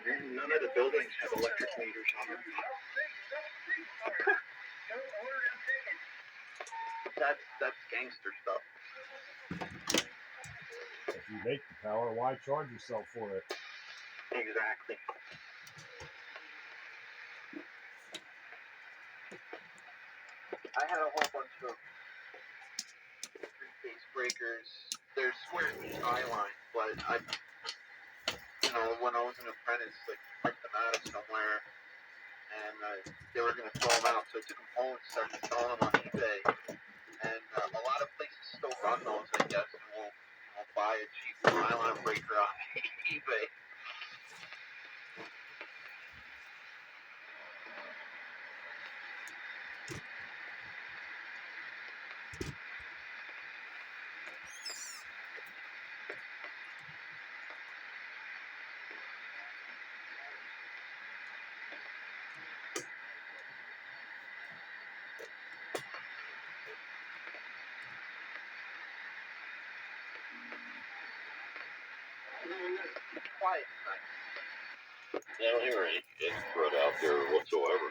None of the buildings have electric meters on them. That's gangster stuff. If you make the power, why charge yourself for it? Exactly. I had a whole bunch of three-phase breakers. They're square tie lines, but when I was an apprentice, like, picked them out of somewhere, and they were going to throw them out, so I took them home and started selling them on eBay. And a lot of places still run those, I guess, and we'll buy a cheap nylon breaker on eBay. Quiet tonight. I don't hear any threat out there whatsoever.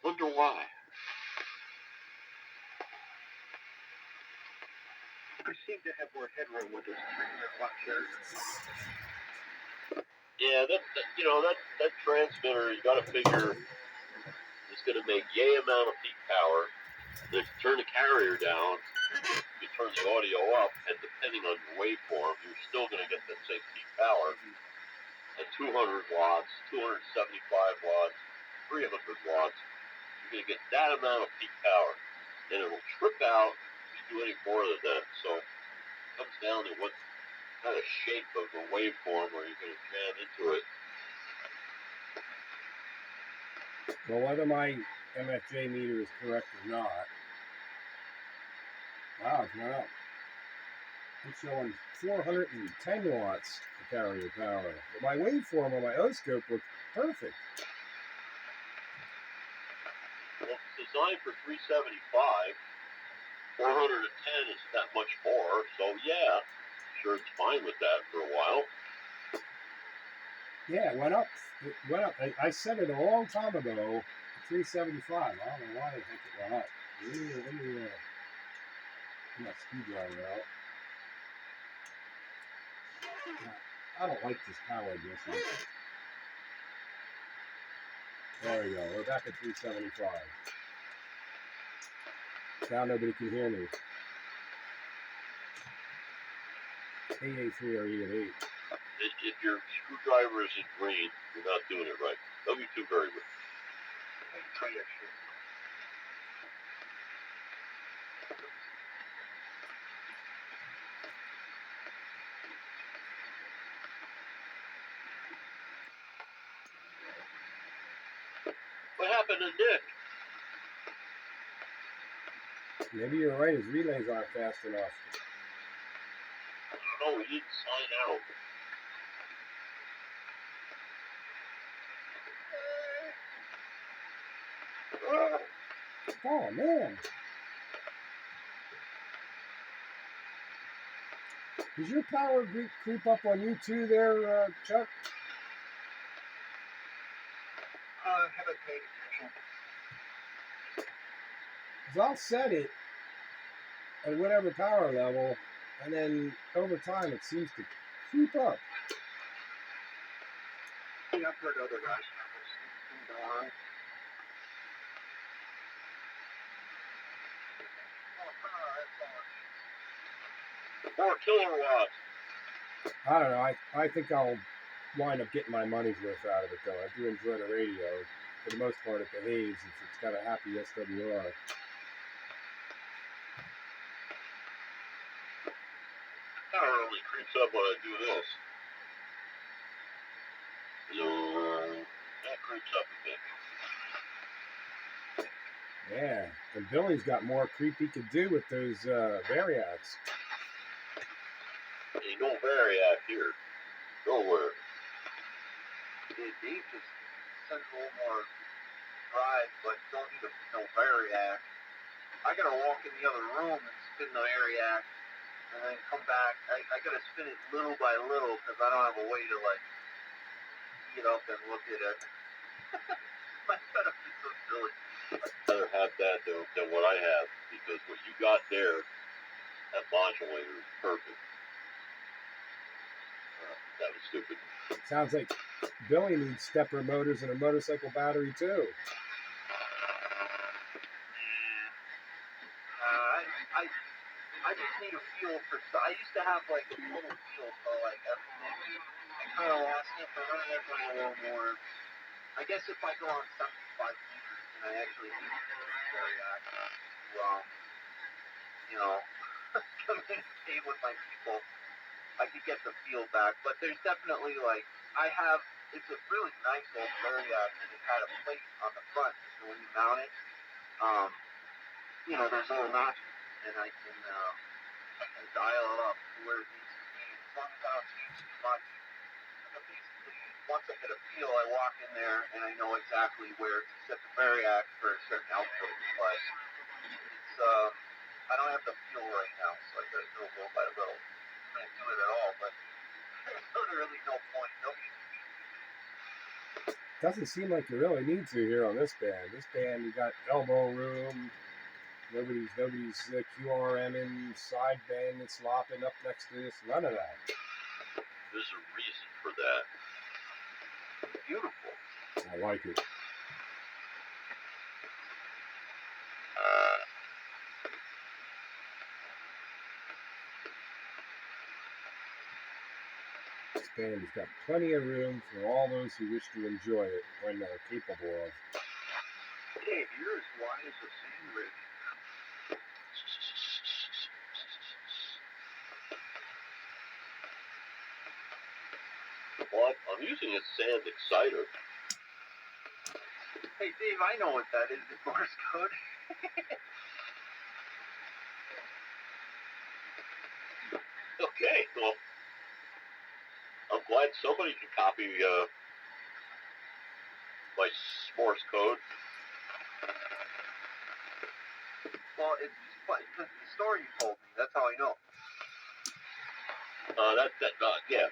Wonder why. I seem to have more headroom with this 300 watt charger. Yeah, that transmitter, you got to figure, is going to make yay amount of peak power. If you turn the carrier down, you turn the audio up, and depending on your waveform, you're still going to get that same peak power at 200 watts, 275 watts, 300 watts. You're going to get that amount of peak power, and it'll trip out if you do any more than that. So it comes down to what kind of shape of the waveform are you going to jam into it. Well, whether my MFJ meter is correct or not, wow, it's went up. It's showing 410 watts of carrier power. But my waveform on my oscope looks perfect. Well, it's designed for 375. 410 is that much more, so yeah, sure, it's fine with that for a while. Yeah, it went up. It went up. I said it a long time ago, 375. I don't know why I think it went up. Let me get my screwdriver out. I don't like this power distance. There we go. We're back at 375. Now nobody can hear me. 883 or 888. If your screwdriver isn't green, you're not doing it right. W2 very good. Try that shit. What happened to Nick? Maybe you're right. His relays aren't fast enough. I don't know. He didn't sign out. Oh, man. Does your power creep up on you too there, Chuck? I haven't paid attention. Because I'll set it at whatever power level, and then over time it seems to creep up. Yeah, I've heard other guys have this go on. 4 kilowatts. I don't know. I think I'll wind up getting my money's worth out of it, though. I do enjoy the radio. For the most part, it behaves if it's got a happy SWR. Power only creeps up when I do this. That creeps up a bit. Yeah, and Billy's got more creep he could do with those variacs. Ain't no variac here. Nowhere. Dave just sends a little more drive, but don't need no variac. I gotta walk in the other room and spin the variac and then come back. I gotta spin it little by little because I don't have a way to like get up and look at it. My setup is so silly. I'd rather have that than what I have, because what you got there, that modulator is perfect. That was stupid. Sounds like Billy needs stepper motors and a motorcycle battery too. I just need a feel for. I used to have like a total feel for like everything. I kind of lost it, but I have a little more. I guess if I go on 75 meters and I actually use the variac to, you know, communicate with my people, I could get the feel back. But there's definitely like it's a really nice old variac, and it had a plate on the front, so when you mount it, you know, there's little notches, and I can dial it up to where it needs to be. As long as I don't change too much, basically, once I get a feel, I walk in there and I know exactly where to set the variac for a certain output. But it's I don't have the feel right now, so I gotta go little by little. I can't do it at all, but there's literally no point. Nobody. Doesn't seem like you really need to here on this band. This band, you got elbow room. Nobody's QRMing, side band that's lopping up next to this. None of that. There's a reason for that. Beautiful. I like it. This band has got plenty of room for all those who wish to enjoy it when they're capable of. Hey, you're as wide as a sand ridge. Well, I'm using a sand exciter. Hey, Dave, I know what that is. It's Morse code. Okay, well, I'm glad somebody can copy my Morse code. Well, it's the story you told me. That's how I know. Yeah.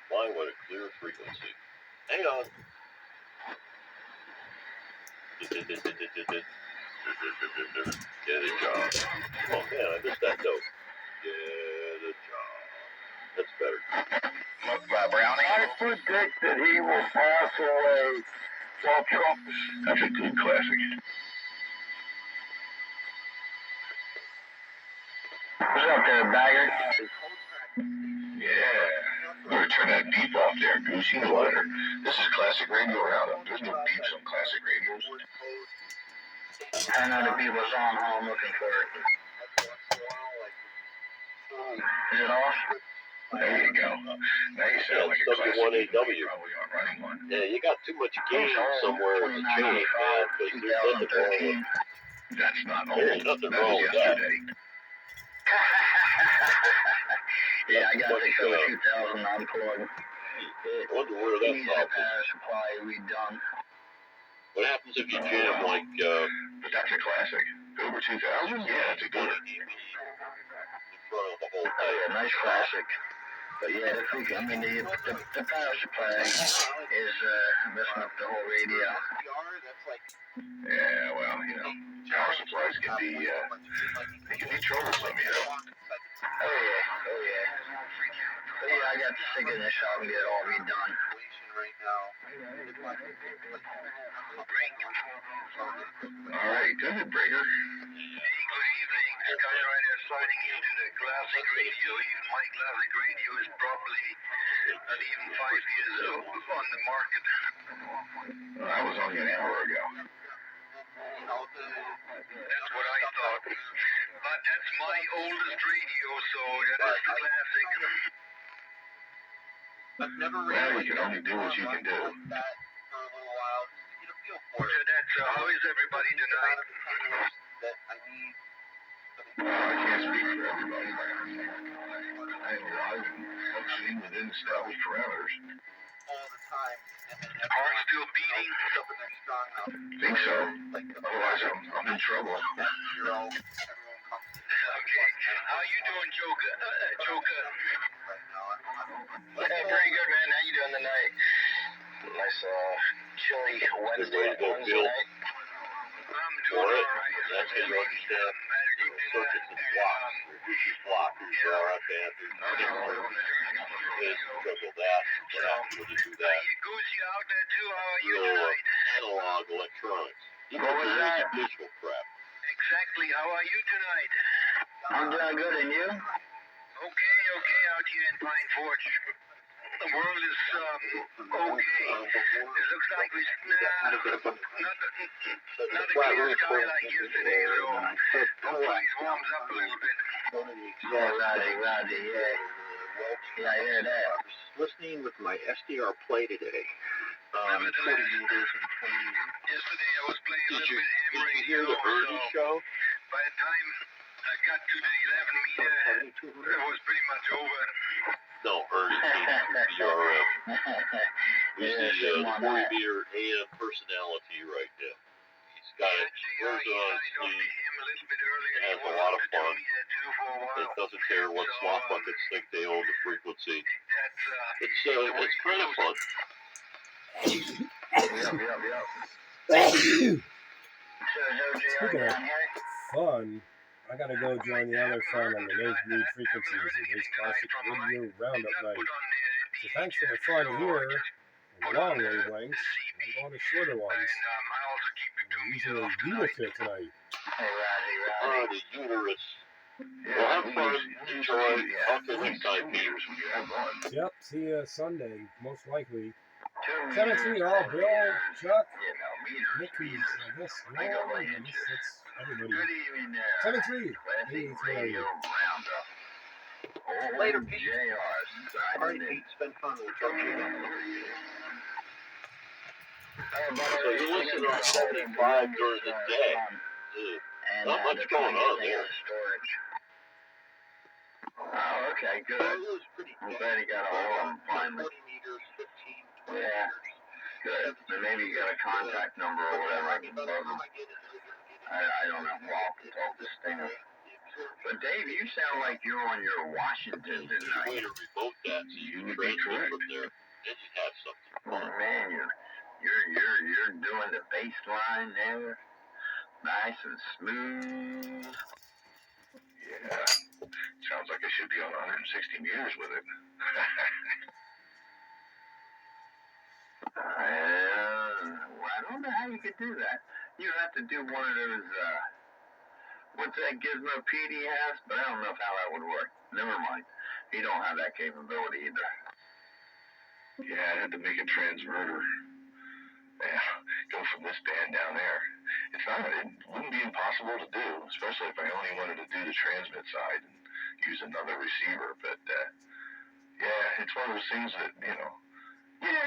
Why, what a clear frequency. Hang on. Get a job. Oh man, I missed that note. Get a job. That's better. Browning. I predict that he will pass away while Trump. That's a good classic. What's up there, Bagger? Yeah. Better turn that beep off there, Goose. You know better. This is classic radio roundup. There's no beeps on classic radios. I know the beep was on. I'm looking for it. Is it off? There you go. Now you sound like a classic. W1AW. Probably aren't running one. Yeah, you got too much gain somewhere in the chain, man, because there's nothing wrong with That's not old. There's nothing That wrong was with that. yesterday. Yeah, I got the cover 2000 unplugged. I wonder where that Needs a stops. power supply redone. What happens if you jam like But that's a classic. Over 2000? Yeah, that's a good one. in front of the whole Oh thing? yeah, nice classic. But yeah, the freaking, I mean, the power supply is messing up the whole radio. Yeah, well, you know, power supplies can be, they can be troublesome, you know. Oh yeah. But yeah, I got to stick in this shop and get it all redone. Alright, go ahead, Breaker. Hey, good evening. Skywriter signing into the classic radio. Even my classic radio is probably not even 5 years old on the market. Well, that was only an hour ago. That's what I thought. But that's my oldest radio, so that is the classic. I've never Well, you can only do what you can do. that for a little while just to get a feel for So it. that's how is everybody tonight? That I need. Well, I can't speak for everybody. I am alive and functioning within established parameters. All the time, and then that's Heart still beating? something that's strong enough. Think so. Like Otherwise, I'm in trouble. at 0, everyone comes to the Okay. How you doing, Joker? Joker. right now. Hey, very good, man. How you doing tonight? Nice, chilly Wednesday night. I'm doing all right. That's how you understand circuits and blocks. Usually blockers are RF antennas. Because of that, we're not able to do that. You Goosey out there too? How are you Real tonight? analog electronics. Even What if was there is that? a digital crap. Exactly. How are you tonight? I'm doing good, and you? Okay, out here in Pine Forge. The world is, okay. It looks like we, not a clear sky like yesterday, though. Hopefully it warms up a little bit. Yeah, Roddy, yeah. Yeah, I hear that. I was listening with my SDR play today. 40 meters and 20 meters. Yesterday I was playing a Did little you, bit ham did you radio, hear the Ernie so show? by the time I got to the 11 meter, it was pretty much over. No, Ernie came from BRM. He's the 40-meter AM personality right now. He's got it, wears it on his sleeve, and has a lot of fun. It doesn't care what slot buckets think they own the frequency. It's kind of fun. Yep. Speaking of fun, I gotta go join the other fun on the nosebleed frequencies of this classic radio roundup night. So thanks for the fun here in the long wavelengths. I'm going to shorter ones. I'm using a Utica tonight. Hey, The uterus. Well, have fun, enjoy, up to next time, Peter. Yep, see you Sunday, most likely. 7-3, all Bill, Chuck, Nick, who's, I guess, no, I guess that's everybody. Good evening there. 7-3, Classic 83. Radio Roundup. Later, Pete. JR. All right, Pete, it's been fun. We'll talk to you again. So you listen on 75 during the day. Not much going on there. Oh, okay, good. It was pretty I'm good. glad he got a hold of him 40 finally. meters, 15, 20 Yeah. meters. Good. Then maybe you got a contact number or whatever. I can bug him. I don't know. Walk and talk this thing up. But Dave, you sound like you're on your Washington There's a way tonight. to remote that so you can transmit from there. Then you have something Oh fun. man, you're doing the bass line there, nice and smooth. Yeah. Sounds like I should be on 160 meters with it. I don't know how you could do that. You have to do one of those, what's that gizmo PD has? But I don't know how that would work. Never mind. He don't have that capability either. Yeah, I'd have to make a transverter. Yeah, go from this band down there. It wouldn't be impossible to do, especially if I only wanted to do the transmit side and use another receiver. But, yeah, it's one of those things that, yeah,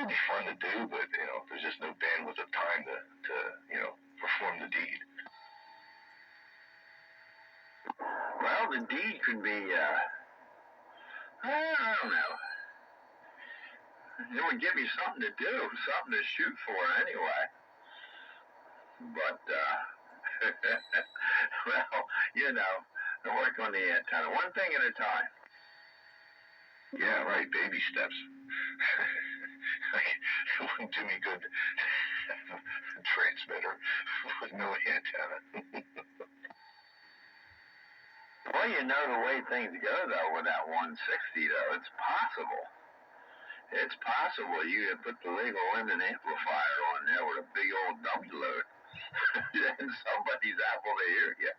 it'd be fun to do, but, there's just no bandwidth of time to perform the deed. Well, the deed could be, I don't know. It would give me something to do, something to shoot for anyway. But, well, I work on the antenna, one thing at a time. Yeah, right, baby steps. It wouldn't do me good transmitter with no antenna. Well, the way things go, though, with that 160, though, it's possible. It's possible you could put the legal limit amplifier on there with a big old dummy load. And somebody's apple to hear you.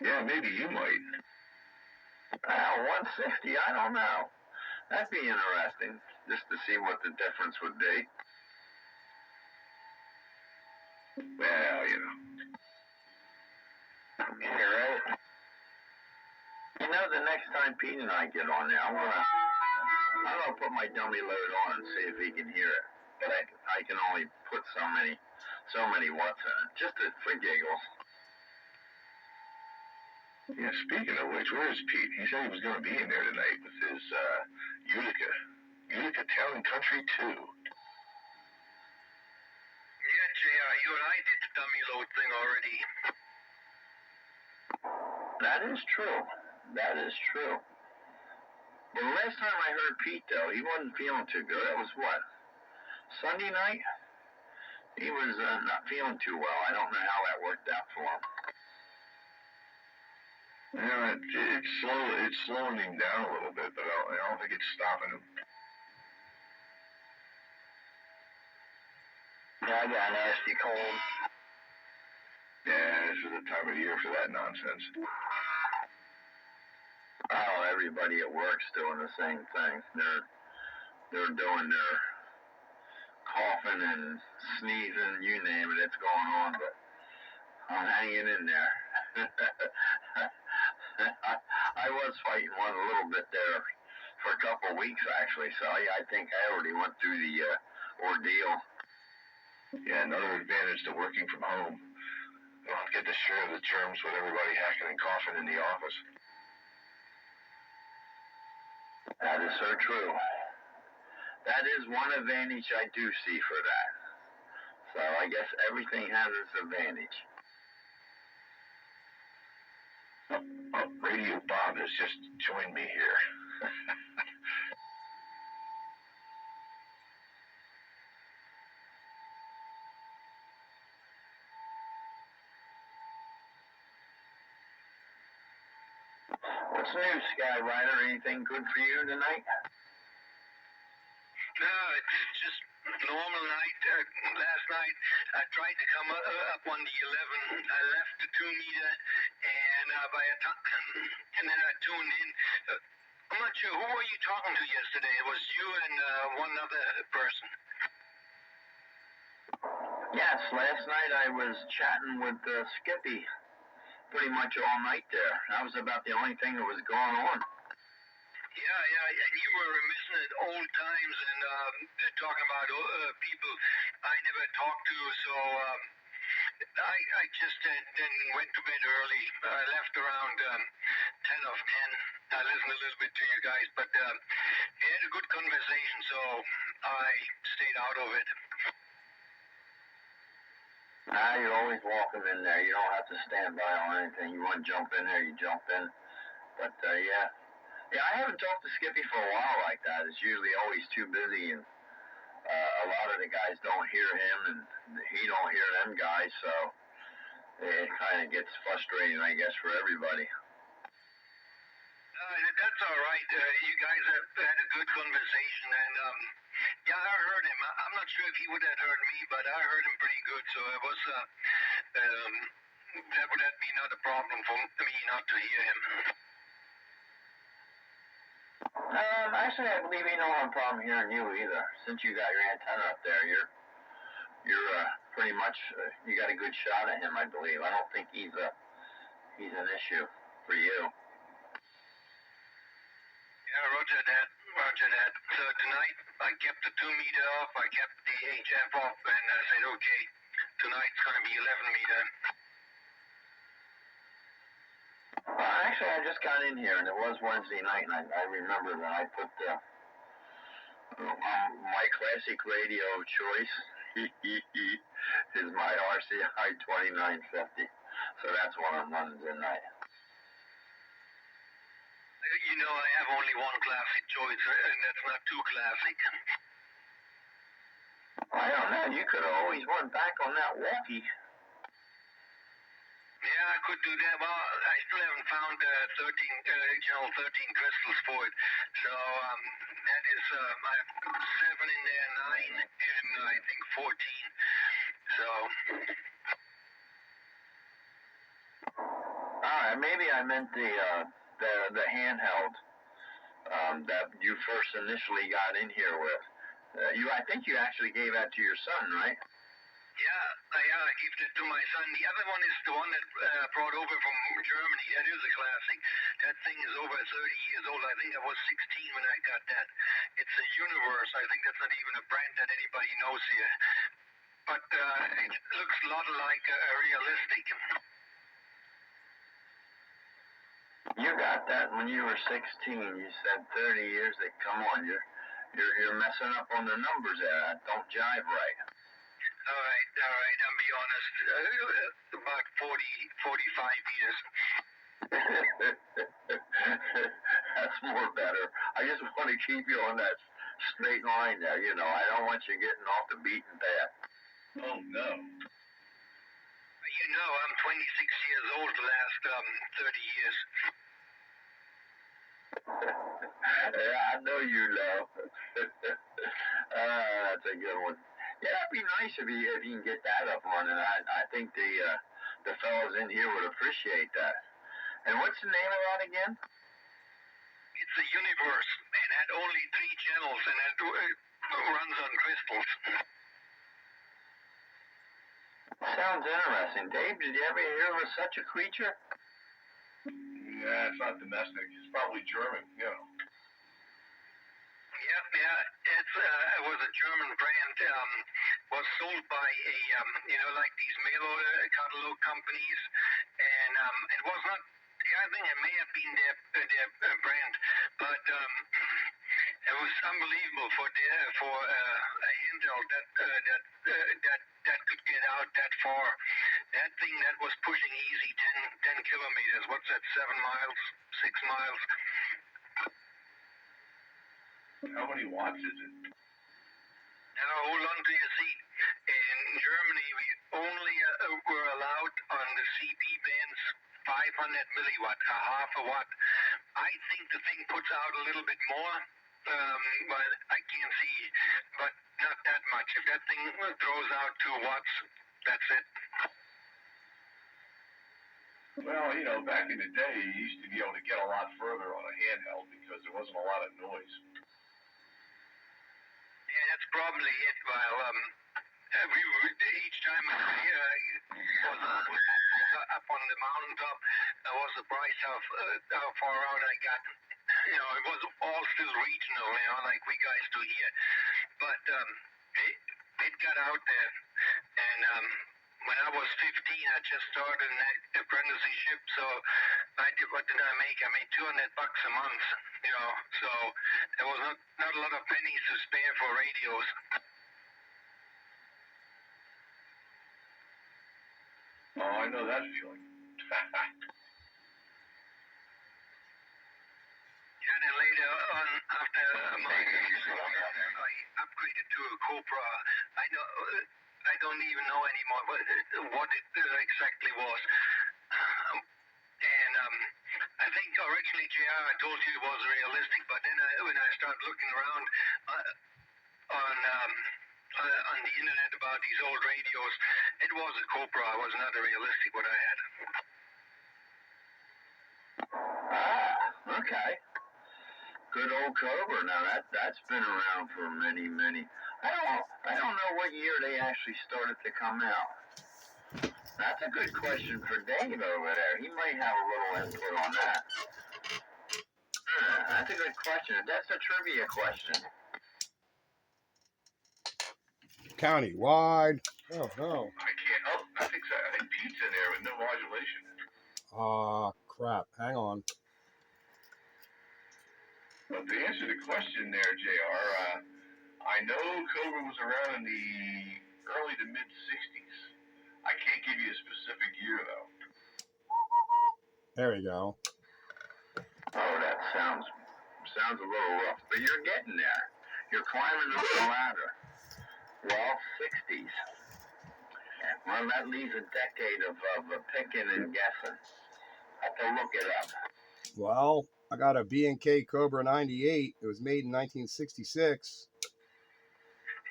Yeah, maybe you might. 160, I don't know. That'd be interesting, just to see what the difference would be. Well, You're right. The next time Pete and I get on there, I'm gonna put my dummy load on and see if he can hear it. But I can only put so many watts in it, just for giggles. Yeah, speaking of which, where is Pete? He said he was going to be in there tonight with his Utica Utica Town and Country too. Yeah, JR, you and I did the dummy load thing already. That is true. That is true. The last time I heard Pete, though, he wasn't feeling too good. It was what? Sunday night? He was not feeling too well. I don't know how that worked out for him. Yeah, it's slowing him down a little bit, but I don't think it's stopping him. Yeah, I got a nasty cold. Yeah, this is the time of the year for that nonsense. Oh, everybody at work's doing the same thing. They're doing their coughing and sneezing, you name it, it's going on, but I'm hanging in there. I was fighting one a little bit there for a couple of weeks, actually, so I think I already went through the ordeal. Yeah, another advantage to working from home. You don't get to share the germs with everybody hacking and coughing in the office. That is so true. That is one advantage I do see for that. So I guess everything has its advantage. Radio Bob has just joined me here. What's new, Skyrider? Anything good for you tonight? No, it's just normal night. Last night, I tried to come up on the 11. I left the 2 meter, and and then I tuned in. I'm not sure, who were you talking to yesterday? It was you and one other person. Yes, last night I was chatting with Skippy pretty much all night there. That was about the only thing that was going on. Yeah, and you were reminiscing at old times and talking about people I never talked to, so I just then went to bed early. I left around 10 of 10. I listened a little bit to you guys, but we had a good conversation, so I stayed out of it. You're always welcome in there. You don't have to stand by on anything. You want to jump in there, you jump in. But, yeah, I haven't talked to Skippy for a while like that. It's usually always too busy, and a lot of the guys don't hear him, and he don't hear them guys, so it kind of gets frustrating, I guess, for everybody. That's all right. You guys have had a good conversation, and yeah, I heard him. I'm not sure if he would have heard me, but I heard him pretty good, so it was that would be not a problem for me not to hear him. Actually, I believe he don't have a problem hearing you either. Since you got your antenna up there, you're pretty much you got a good shot at him, I believe. I don't think he's an issue for you. Yeah, roger that. So tonight I kept the 2 meter off, I kept the HF off, and I said, okay, tonight's going to be 11 meter. Actually, I just got in here, and it was Wednesday night, and I remember that I put my classic radio choice is my RCI 2950, so that's what I'm running tonight. You know, I have only one classic choice, and that's not too classic. I don't know. You could have always went back on that walkie. Yeah, I could do that. Well, I still haven't found 13 crystals for it. So that is, I have 7 in there, 9, and I think 14. So. All right, maybe I meant the handheld that you first initially got in here with. I think you actually gave that to your son, right? Yeah, I gave it to my son. The other one is the one that brought over from Germany. That is a classic. That thing is over 30 years old. I think I was 16 when I got that. It's a Universe. I think that's not even a brand that anybody knows here. But it looks a lot like realistic. You got that when you were 16. You said 30 years. Come on, You're messing up on the numbers there. That don't jive right. All right. I'll be honest. About 45 years. That's more better. I just want to keep you on that straight line there. You know, I don't want you getting off the beaten path. Oh no. You know, I'm 26 years old the last 30 years. Yeah, I know you know. That's a good one. Yeah, it'd be nice if you can get that up running. I think the fellas in here would appreciate that. And what's the name of that again? It's a universe, and had only 3 channels, and it runs on crystals. Sounds interesting. Dave, did you ever hear of such a creature? Yeah, it's not domestic. It's probably German, you know. Yeah. It was a German brand. Was sold by a like these mail order catalog companies, and it was not. Yeah, I think it may have been their brand, but it was unbelievable for a handheld that could get out that far. That thing that was pushing easy 10 kilometers. What's that? 7 miles, 6 miles. How many watts is it? Now hold on to your seat. In Germany, we only were allowed on the CB bands 500 milliwatt, a half a watt. I think the thing puts out a little bit more, but I can't see, but not that much. If that thing throws out 2 watts, that's it. Well, you know, back in the day, you used to be able to get a lot further on a handheld because there wasn't a lot of noise. Yeah, that's probably it. While each time I was up on the mountaintop, I was surprised how far out I got. You know, it was all still regional, you know, like we guys do here. But it got out there, and when I was 15, I just started an apprenticeship. So what did I make? I made $200 a month. You know, so there was not a lot of pennies to spare for radios. Oh, I know that feeling. Yeah, then later on, after my I upgraded to a Cobra. I don't even know anymore what it exactly was. And I think originally, JR, I told you it was realistic, but then when I started looking around on the internet about these old radios, it was a Cobra. It was not a realistic what I had. Ah, okay. Good old Cobra. Now that's been around for many. I don't know what year they actually started to come out. That's a good question for Dave over there. He might have a little input on that. That's a good question. That's a trivia question. Countywide. Oh no. I can't. Oh, I think so. I think Pete's in there with no modulation. Ah, crap. Hang on. But to answer the question there, JR, I know Cobra was around in the early to mid 60s. I can't give you a specific year though. There we go. Oh, that sounds a little rough, but you're getting there. You're climbing up the ladder. Well, 60s. Well, that leaves a decade of picking and guessing. I have to look it up. Well, I got a B&K Cobra 98. It was made in 1966.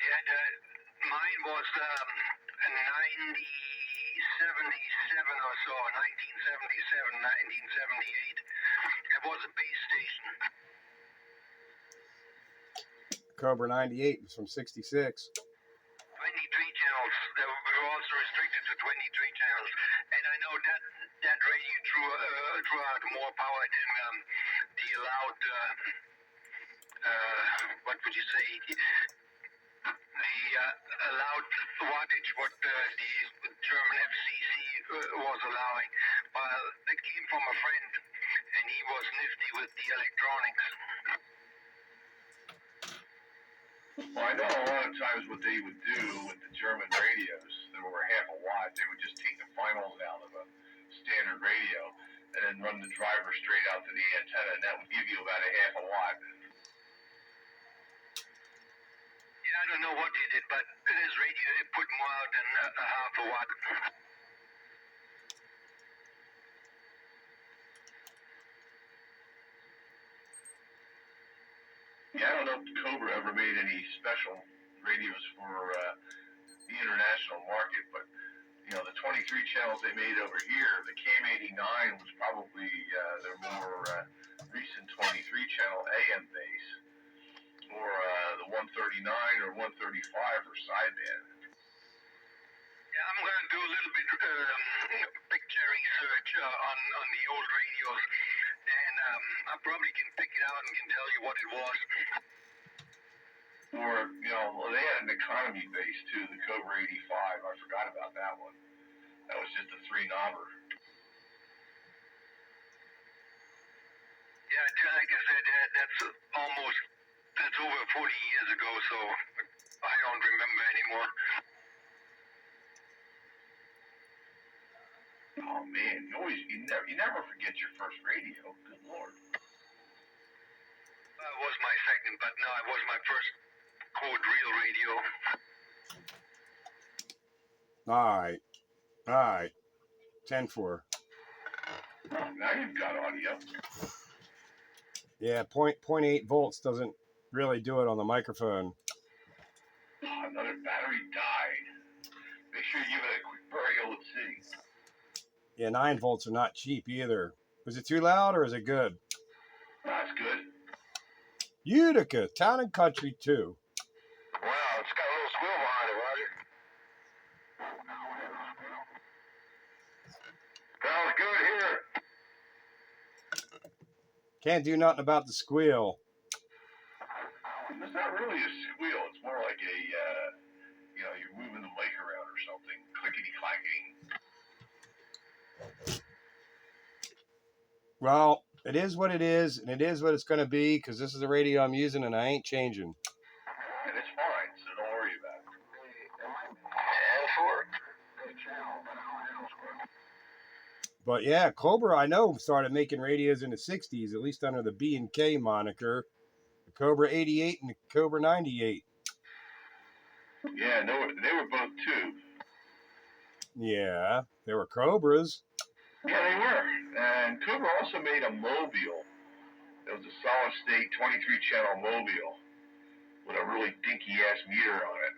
Yeah, mine was 1977 or so, 1977, 1978. It was a base station. Cobra 98 was from 66. 23 channels. We were also restricted to 23 channels. And I know that radio drew out more power than the allowed, what would you say, the allowed wattage what the German FCC was allowing. Well, it came from a friend, and he was nifty with the electronics. Well, I know a lot of times what they would do with the German radios that were half a watt, they would just take the finals out of a standard radio and then run the driver straight out to the antenna, and that would give you about a half a watt. Yeah, I don't know what they did, but this radio, they put more out than a half a watt. Yeah, I don't know if Cobra ever made any special radios for the international market, but you know, the 23 channels they made over here, the CAM89 was probably their more recent 23 channel AM base, or the 139 or 135 for sideband. Yeah, I'm going to do a little bit picture research on the old radios, and I probably can pick it out and can tell you what it was. Or, you know, they had an economy base too, the Cobra 85. I forgot about that one. That was just a 3-knobber. Yeah, like I said, that's over 40 years ago, so I don't remember anymore. Oh man, you never forget your first radio. Good Lord. It was my second, but no, it was my first code real radio. All right. 10-4. Now you've got audio. Yeah, 0.8 volts doesn't really do it on the microphone. Oh, another battery died. Make sure you give it a quick burial at sea. Yeah, 9 volts are not cheap either. Was it too loud or is it good? That's good. Utica, Town and Country 2. Wow, it's got a little squeal behind it, Roger. Sounds good here. Can't do nothing about the squeal. It's not really a squeal. It's more like a, you know, you're moving the mic around or something. Clickety-clacking. Well, it is what it is, and it is what it's going to be, because this is the radio I'm using, and I ain't changing. And it's fine, so don't worry about it. And for But yeah, Cobra, I know, started making radios in the 60s, at least under the B&K moniker. The Cobra 88 and the Cobra 98. Yeah, they were both two. Yeah, they were Cobras. Yeah, they were. And Cobra also made a Mobile. It was a solid state 23 channel Mobile with a really dinky ass meter on it.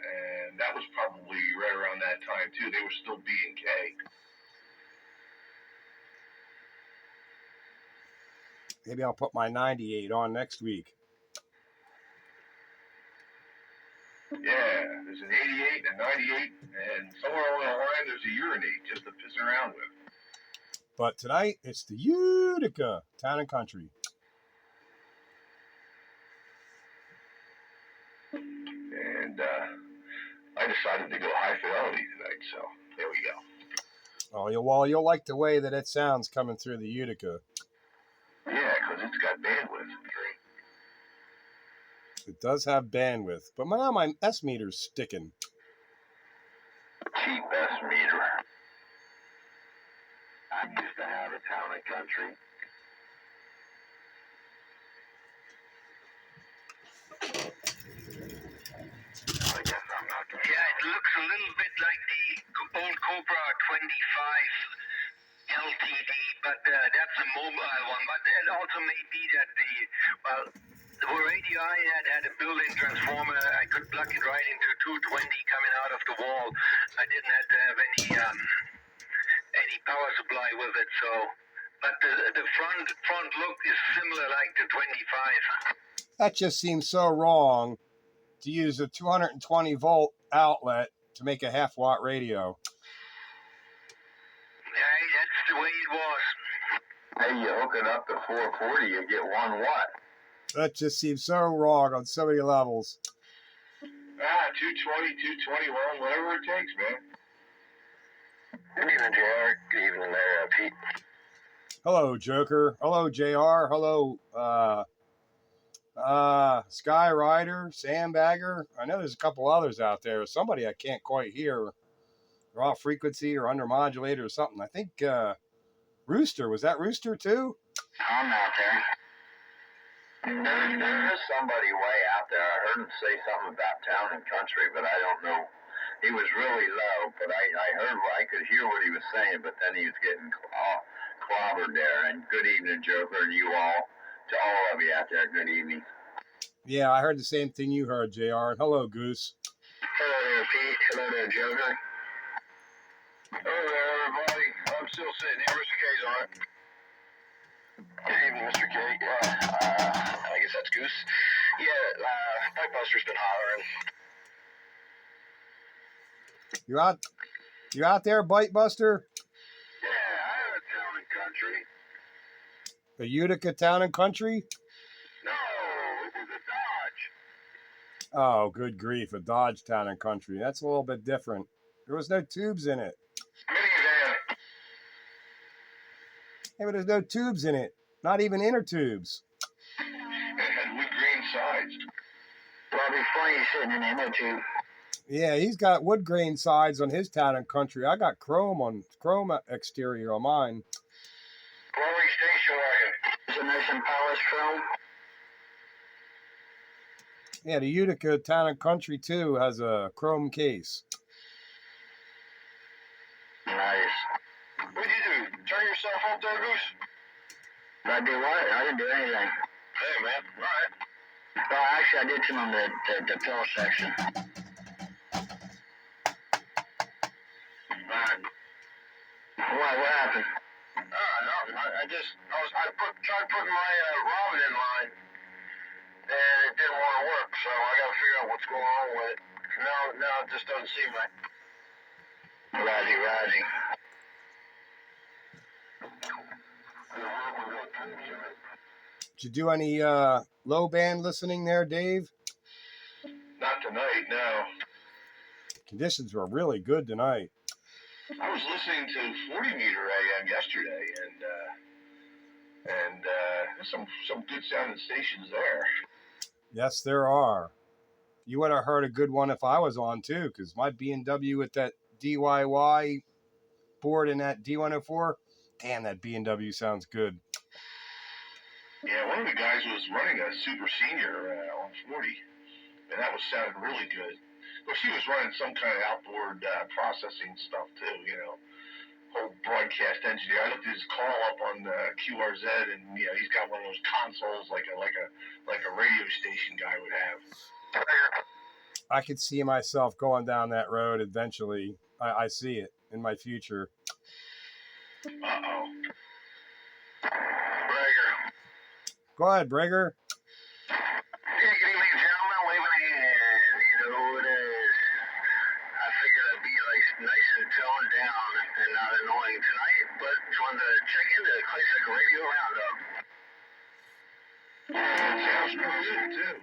And that was probably right around that time too. They were still B&K. Maybe I'll put my 98 on next week. Yeah, there's an 88 and a 98, and somewhere along the line there's a urinate just to piss around with. But tonight, it's the Utica, Town and Country. And I decided to go high fidelity tonight, so there we go. Oh, you'll like the way that it sounds coming through the Utica. Yeah, because it's got bandwidth. It does have bandwidth, but now my S meter's sticking. Cheap S meter. I used to have a Town and Country. yeah, it looks a little bit like the old Cobra 25 LTD, but that's a mobile one. But it also may be that the radio I had a built-in transformer. I could plug it right into 220 coming out of the wall. I didn't have to have any power supply with it. So, but the front look is similar like the 25. That just seems so wrong to use a 220 volt outlet to make a half watt radio. Yeah, that's the way it was. Hey, you hook it up to 440, you get 1 watt. That just seems so wrong on so many levels. 220, 221, whatever it takes, man. Good evening, JR. Good evening there, Pete. Hello, Joker. Hello, JR. Hello, Sky Rider, Sandbagger. I know there's a couple others out there. Somebody I can't quite hear. They're off frequency or under modulator or something. I think Rooster. Was that Rooster too? I'm out there. There's somebody way out there. I heard him say something about town and country, but I don't know. He was really low, but I could hear what he was saying, but then he was getting clobbered there. And good evening, Joker, and you all. To all of you out there, good evening. Yeah, I heard the same thing you heard, JR. Hello, Goose. Hello there, Pete. Hello there, Joker. Hello there, everybody. I'm still sitting here. Mr. K's on it. Good evening, Mr. K. I guess that's Goose. Yeah, Pipebuster's been hollering. You out there, Bite Buster? Yeah, I have a town and country. The Utica Town and Country? No, it was a Dodge. Oh, good grief, a Dodge Town and Country. That's a little bit different. There was no tubes in it. Minivan. Hey, but there's no tubes in it. Not even inner tubes. It had wood grain sides. Well, it'd be funny sitting in inner tube. Yeah, he's got wood grain sides on his Town and Country. I got chrome exterior on mine. Glory station wagon. Is it nice and polished chrome? Yeah, the Utica Town and Country too has a chrome case. Nice. What'd you do? Turn yourself up there, Goose? Did I do what? I didn't do anything. Hey, man. All right. Well, actually, I did trim the fill section. Right. What happened? No, I tried putting my robin in line, and it didn't want to work, so I got to figure out what's going on with it. No, it just doesn't seem right. Roger. Did you do any low band listening there, Dave? Not tonight, no. Conditions were really good tonight. I was listening to 40 meter AM yesterday, and there's some good sounding stations there. Yes, there are. You would have heard a good one if I was on too, because my B&W with that DIY board and that D104, damn, that B&W sounds good. Yeah, one of the guys was running a super senior on 40, and that was sounding really good. Well, she was running some kind of outboard processing stuff too, whole broadcast engineer. I looked at his call up on QRZ, and he's got one of those consoles like a radio station guy would have. I could see myself going down that road eventually. I see it in my future. Uh-oh. Bragger. Go ahead, Brigger. Hey, good evening, gentlemen. Waving a hand. You know who it is. I figured I'd be nice and toned down and not annoying tonight, but just wanted to check into the Classic Radio Roundup. Sounds good too.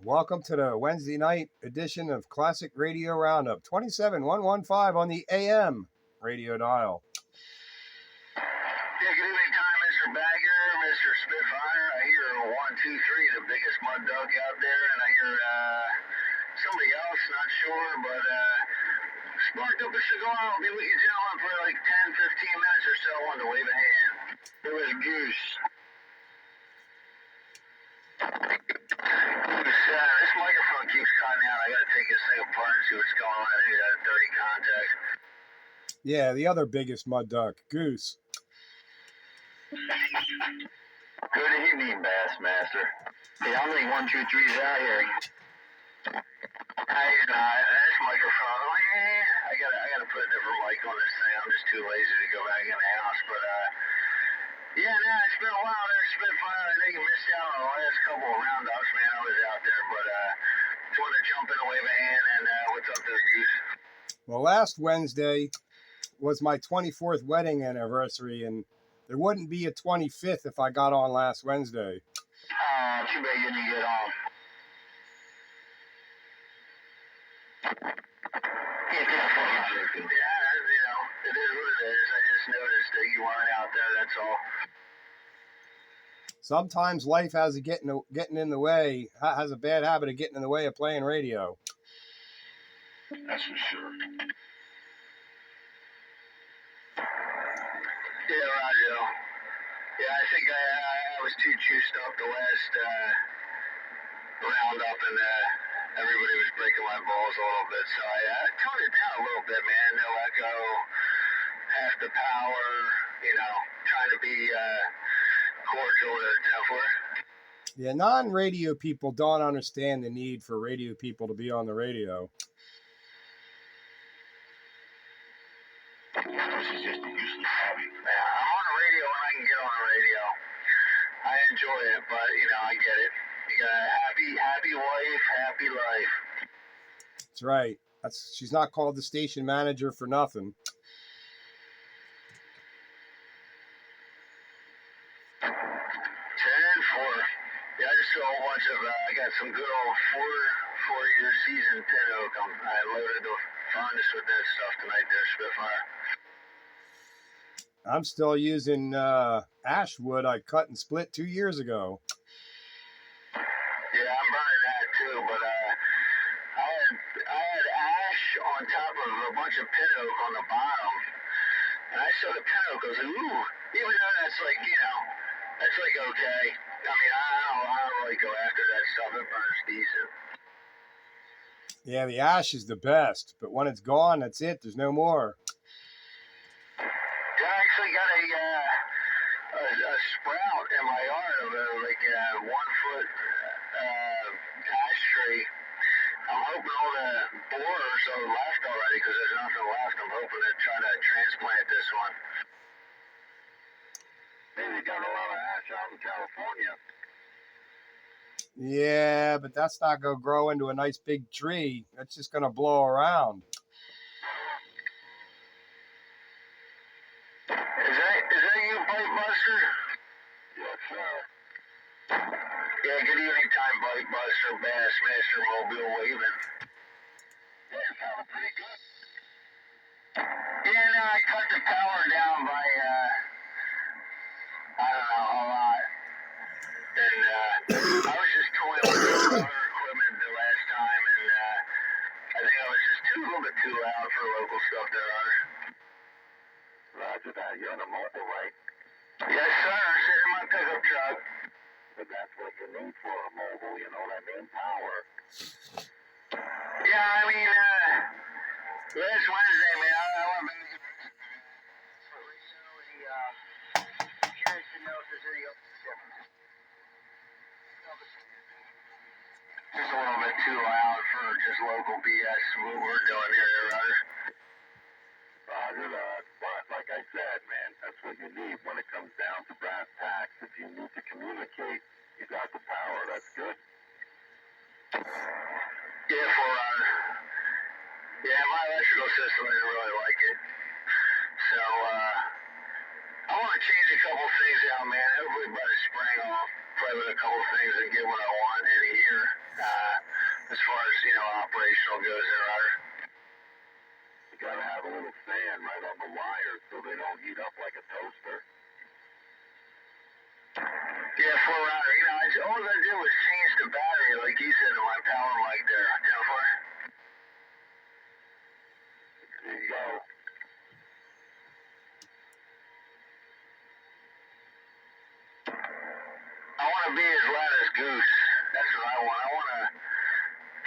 Welcome to the Wednesday night edition of Classic Radio Roundup, 27115 on the AM radio dial. Yeah, good evening, time, Mr. Bagger, Mr. Spitfire. I hear 1, 2, 3, the biggest mud dog out there, and I hear somebody else, not sure, but sparked up a cigar. I'll be with you gentlemen for like 10, 15 minutes or so. I wanted to wave a hand. It was Goose. This microphone keeps cutting out. I gotta take this thing apart and see what's going on. I think it got a dirty contact. Yeah, the other biggest mud duck, Goose. Good evening, Bassmaster. Hey, how many 1, 2, 3s out here? This microphone. I gotta put a different mic on this thing. I'm just too lazy to go back in the house. But yeah, it's been a while there, Spitfire. I think you missed out on the last couple of roundups, man. I was out there, but just wanted to jump in and wave a hand. And what's up there, Goose? Well, last Wednesday was my 24th wedding anniversary, and there wouldn't be a 25th if I got on last Wednesday. Too bad you didn't get on. Yeah, it is what it is. I just noticed that you weren't out there, that's all. Sometimes life has a getting in the way, has a bad habit of getting in the way of playing radio. That's for sure. Yeah, Roger. Yeah, I think I was too juiced up the last round up, and everybody was breaking my balls a little bit, so I toned it down a little bit, man. No echo, half the power, trying to be cordial with our temper. Yeah, non-radio people don't understand the need for radio people to be on the radio. This is just a useless hobby. Yeah, I'm on the radio when I can get on the radio. I enjoy it, but I get it. You got a happy wife, happy life. That's right. She's not called the station manager for nothing. 10-4. Yeah, I just saw a bunch of. I got some good old four-year season pin oak. I loaded the furnace with that stuff tonight there, Spitfire. I'm still using ash wood I cut and split 2 years ago. Yeah, I'm burning that too, but I had ash on top of a bunch of pin oak on the bottom, and I saw the pin oak. I was like, ooh, even though that's like, that's like okay. I mean, I don't really go after that stuff. It burns decent. Yeah, the ash is the best, but when it's gone, that's it. There's no more. Yeah, I actually got a sprout in my yard of like a 1 foot ash tree. I'm hoping all the borers are left already because there's nothing left. I'm hoping to try to transplant this one. Maybe got a lot of ash out in California. Yeah, but that's not going to grow into a nice big tree. That's just going to blow around. Is that you, Bite Buster? Yes, sir. Yeah, good evening time, Bite Buster, Bassmaster, Mobile Waving. Yeah, it sounded pretty good. Yeah, no, I cut the power down by, I don't know, a lot. And I was just toying with some other equipment the last time, and I think I was just a little bit too loud for local stuff there, Otter. Roger that. You're on a mobile, right? Yes, sir. Sitting in my pickup truck. But that's what you need for a mobile, you know what I mean? Power. Yeah, I mean, last Wednesday, man, I went back to curious to know if there's any other difference. Just a little bit too loud for just local BS. What we're doing here, Roger. Roger that. But like I said, man, that's what you need when it comes down to brass tacks. If you need to communicate, you got the power. That's good. Yeah, for yeah, my electrical system, I didn't really like it. So, I want to change a couple things out, man. Hopefully by the spring I'll play with a couple things and get what I want in a year. As far as, operational goes there, Roger. You gotta have a little fan right on the wires so they don't heat up like a toaster. Yeah, for Roger, all I did was change the battery, like you said, on my power mic there. There you go. I want to be as loud as Goose. That's what I want. I want to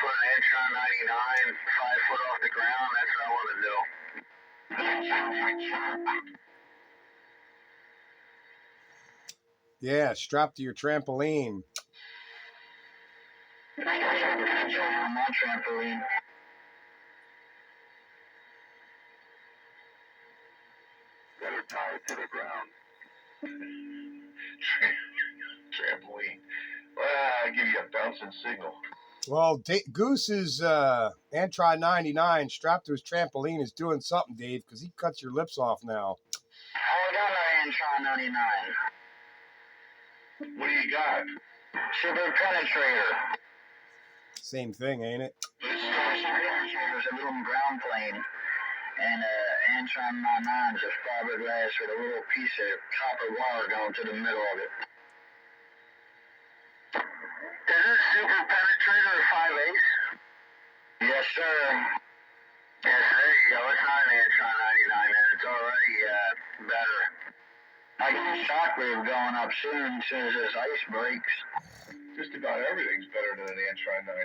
put an Antron 99 5 foot off the ground. That's what I want to do. Yeah, strapped to your trampoline. On my trampoline. Better tie it to the ground. Trampoline. Well, I give you a bouncing signal. Well, Goose's Antron 99 strapped to his trampoline is doing something, Dave, because he cuts your lips off now. I got no Antron 99. What do you got? Super Penetrator. Same thing, ain't it? There's a little ground plane. And Antron 99 is a fiberglass with a little piece of copper wire going to the middle of it. it super penetrator or 5/8? Yes, sir. Yes, there you go. It's not an Antron 99, and it's already better. I get the shockwave going up soon as this ice breaks. Just about everything's better than an Antron 99.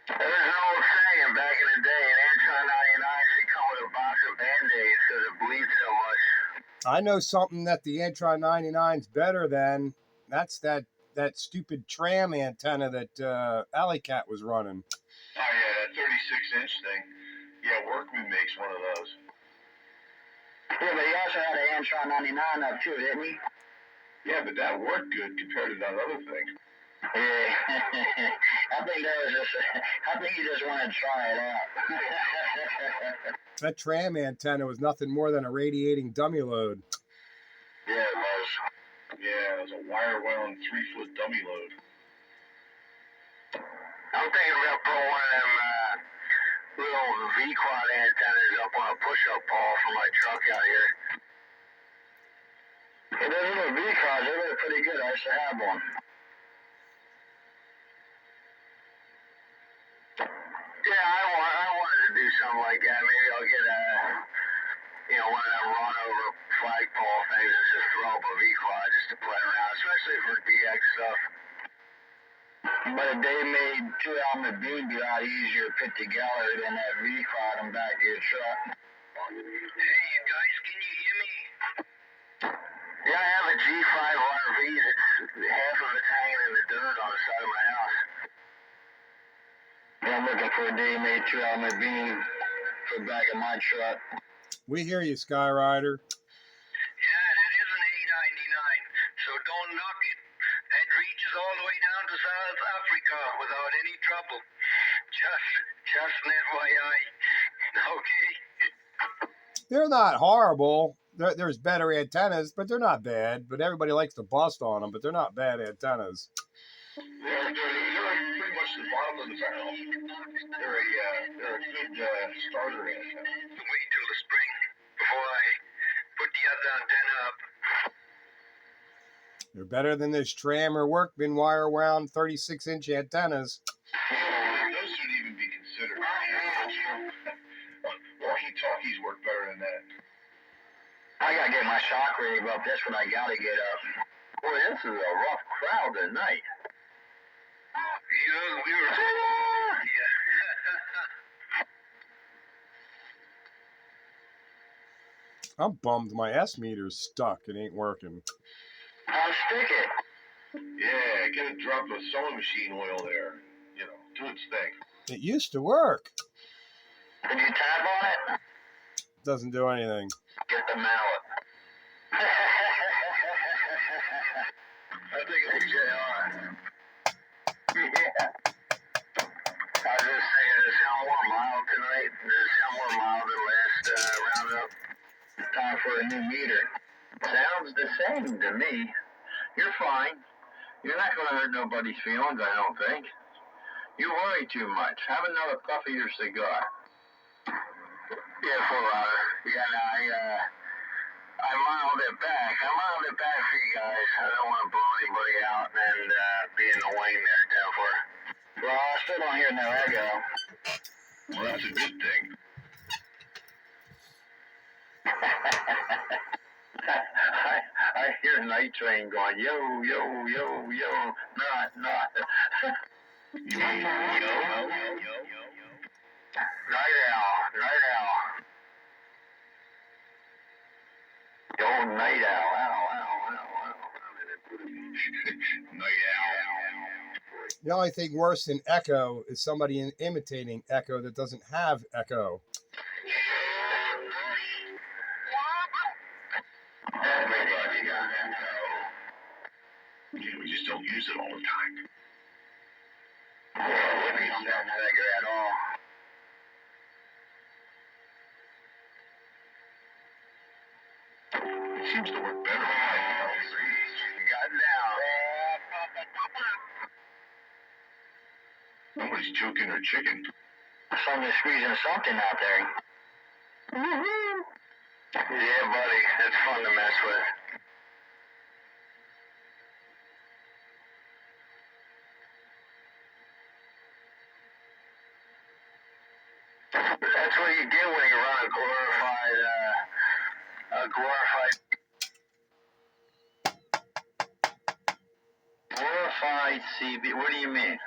There's an old saying back in the day, an Antron 99 should come with a box of Band-Aids because it bleeds so much. I know something that the Antron 99's better than. That's that stupid tram antenna that Alley Cat was running. Oh yeah, that 36-inch thing. Yeah, Workman makes one of those. Yeah, but he also had an Antron 99 up too, didn't he? Yeah, but that worked good compared to that other thing. Yeah, I think you just want to try it out. That tram antenna was nothing more than a radiating dummy load. Yeah, it was. Yeah, it was a wire-wound 3-foot dummy load. I'm thinking about putting one of them little V-quad antennas up on a push-up pole for my truck out here. Yeah, those little V-quads, they look pretty good. I used to have one. Yeah, I wanted to do something like that. Maybe I'll get one of them run-over flagpole things and just throw up a V-quad just to play around, especially for DX stuff. But if they made 2-element beam be a lot easier to put together than that V-quad and back to your truck. Hey, you guys, can you hear me? Yeah, I have a G5 RV that's half of it's hanging in the dirt on the side of my house. Yeah, I'm looking for a day-made 2-element beam for the back of my truck. We hear you, Skyrider. Yeah, that is an A99, so don't knock it. That reaches all the way down to South Africa without any trouble. Just an FYI. Okay? They're not horrible. There's better antennas, but they're not bad. But everybody likes to bust on them, but they're not bad antennas. They're pretty much the bottom of the barrel. They're a good starter antenna. Wait till the spring before I put the other antenna up. They're better than this tram or Workman wire wound 36-inch antennas. Those shouldn't even be considered. Walkie-talkies work better than that. I gotta get my shockwave up. That's what I gotta get up. Boy, this is a rough crowd tonight. We were. Yeah. I'm bummed my S-meter's stuck. It ain't working. I'll stick it. Yeah, get a drop of sewing machine oil there. You know, do its thing. It used to work. Did you tap on it? Doesn't do anything. Get the mallet. I think it's JR. Yeah. I was just saying, does it sound more mild tonight? Does it sound more mild than last roundup? Time for a new meter. Sounds the same to me. You're fine. You're not going to hurt nobody's feelings, I don't think. You worry too much. Have another puff of your cigar. Yeah, full hour. Yeah, no, I modeled it back. I modeled it back for you guys. I don't want to blow anybody out and be in the lane there, therefore. Well, I still don't hear no echo. Well, that's a good thing. I hear Night Train going, yo, yo, yo, yo, not. You mean, yo. Night owl. Yo, night owl, ow. Night owl. The only thing worse than echo is somebody imitating echo that doesn't have echo. Everybody got echo. Yeah, we just don't use it all the time. Yeah, we don't have echo at all. It seems to work better. Got down. Nobody's choking their chicken. Somebody's squeezing something out there. Yeah, buddy, it's fun to mess with. you get when you run a glorified CB? What do you mean?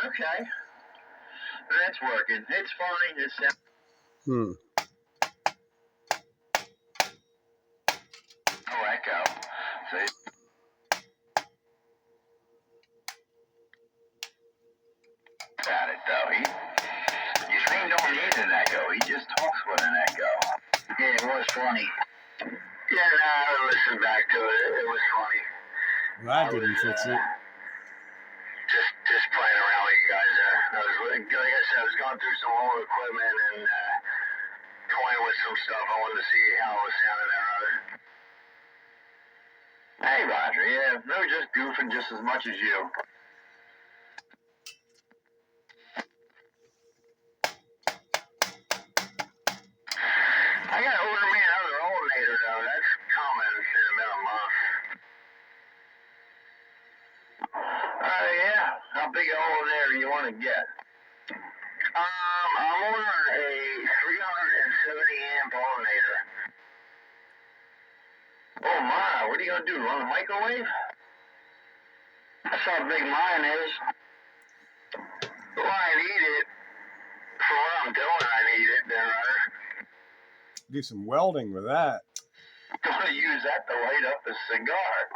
Okay. That's working. It's fine. It's no echo. See? At it though. Your screen don't need an echo. He just talks with an echo. Yeah, it was funny. Yeah, no, I listened back to it. It was funny. Well, that didn't fix it. Just playing around with you guys there. Like I said, I was going through some old equipment and toying with some stuff. I wanted to see how it was sounding there. Hey, Roger. Yeah, they were just goofing just as much as you. I gotta order me another alternator though. That's coming in about a month. Yeah. How big an alternator you want to get? I'm ordering a 370 amp alternator. Oh my, what are you gonna do? Run a microwave? That's how big mine is. Well, I need it. For what I'm doing, I need it, then, right? Do some welding with that. I'm gonna use that to light up a cigar.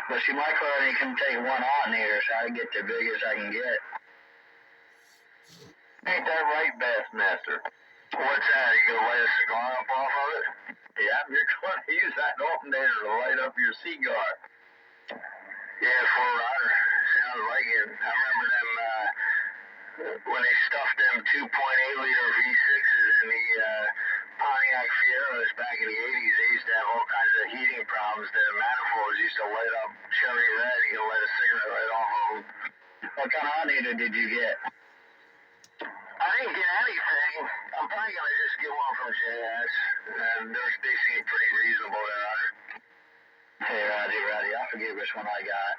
But see, my car only can take one alternator, so I get the biggest I can get. Ain't that right, Bassmaster? What's that? You gonna light a cigar up off of it? Yeah, you're gonna use that alternator to light up your cigar. Yeah, for a rider. Sounds like it. I remember them, when they stuffed them 2.8-liter V6s in the Pontiac Fieras back in the 80s, they used to have all kinds of heating problems. The manifolds used to light up cherry red. You could light a cigarette right off of them. What kind of alternator did you get? I didn't get anything. I'm probably going to just get one from JS. And they seem pretty reasonable there. Hey, Roddy, I forget which one I got.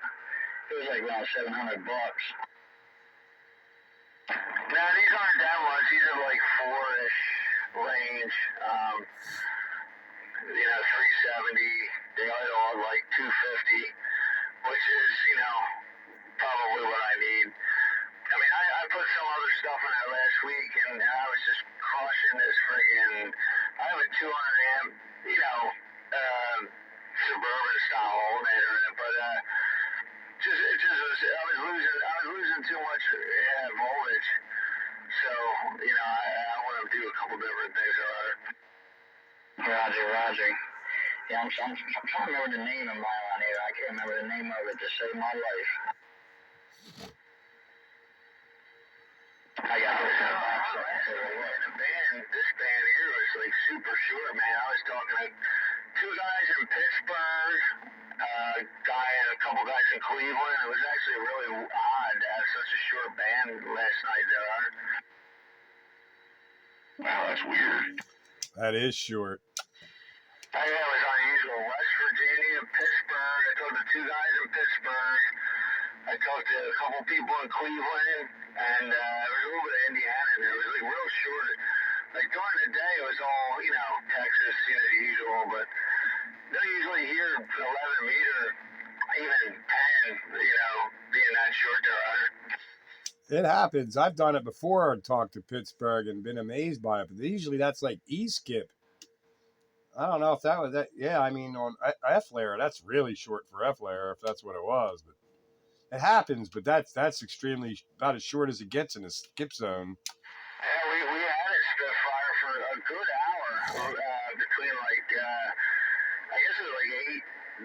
It was like around $700. Now, these aren't that much. These are like 4-ish range. 370. They all like 250, which is, probably what I need. I mean, I put some other stuff in that last week, and I was just crushing this friggin'. I have a 200 amp, Suburban style alternator in it, but I was losing too much voltage. So, I want to do a couple different things. Roger. Yeah, I'm trying to remember the name of my alternator. I can't remember the name of it to save my life. I got this in a box. This band here was like super short, man. I was talking to two guys in Pittsburgh, a guy and a couple guys in Cleveland. It was actually really odd to have such a short band last night there. Wow, that's weird. That is short. I know it was unusual. West Virginia, Pittsburgh. I talked to two guys in Pittsburgh. I talked to a couple people in Cleveland, and there was a little bit of Indiana in there. It was like real short. Like during the day, it was all, Texas, as usual, but they're usually here 11 meter, even 10, being that short there. It happens. I've done it before and talked to Pittsburgh and been amazed by it, but usually that's like E-skip. I don't know if that was that. Yeah, I mean, on F-layer, that's really short for F-layer, if that's what it was. But it happens, but that's extremely about as short as it gets in a skip zone. Yeah, we had it Spitfire for a good hour between I guess it was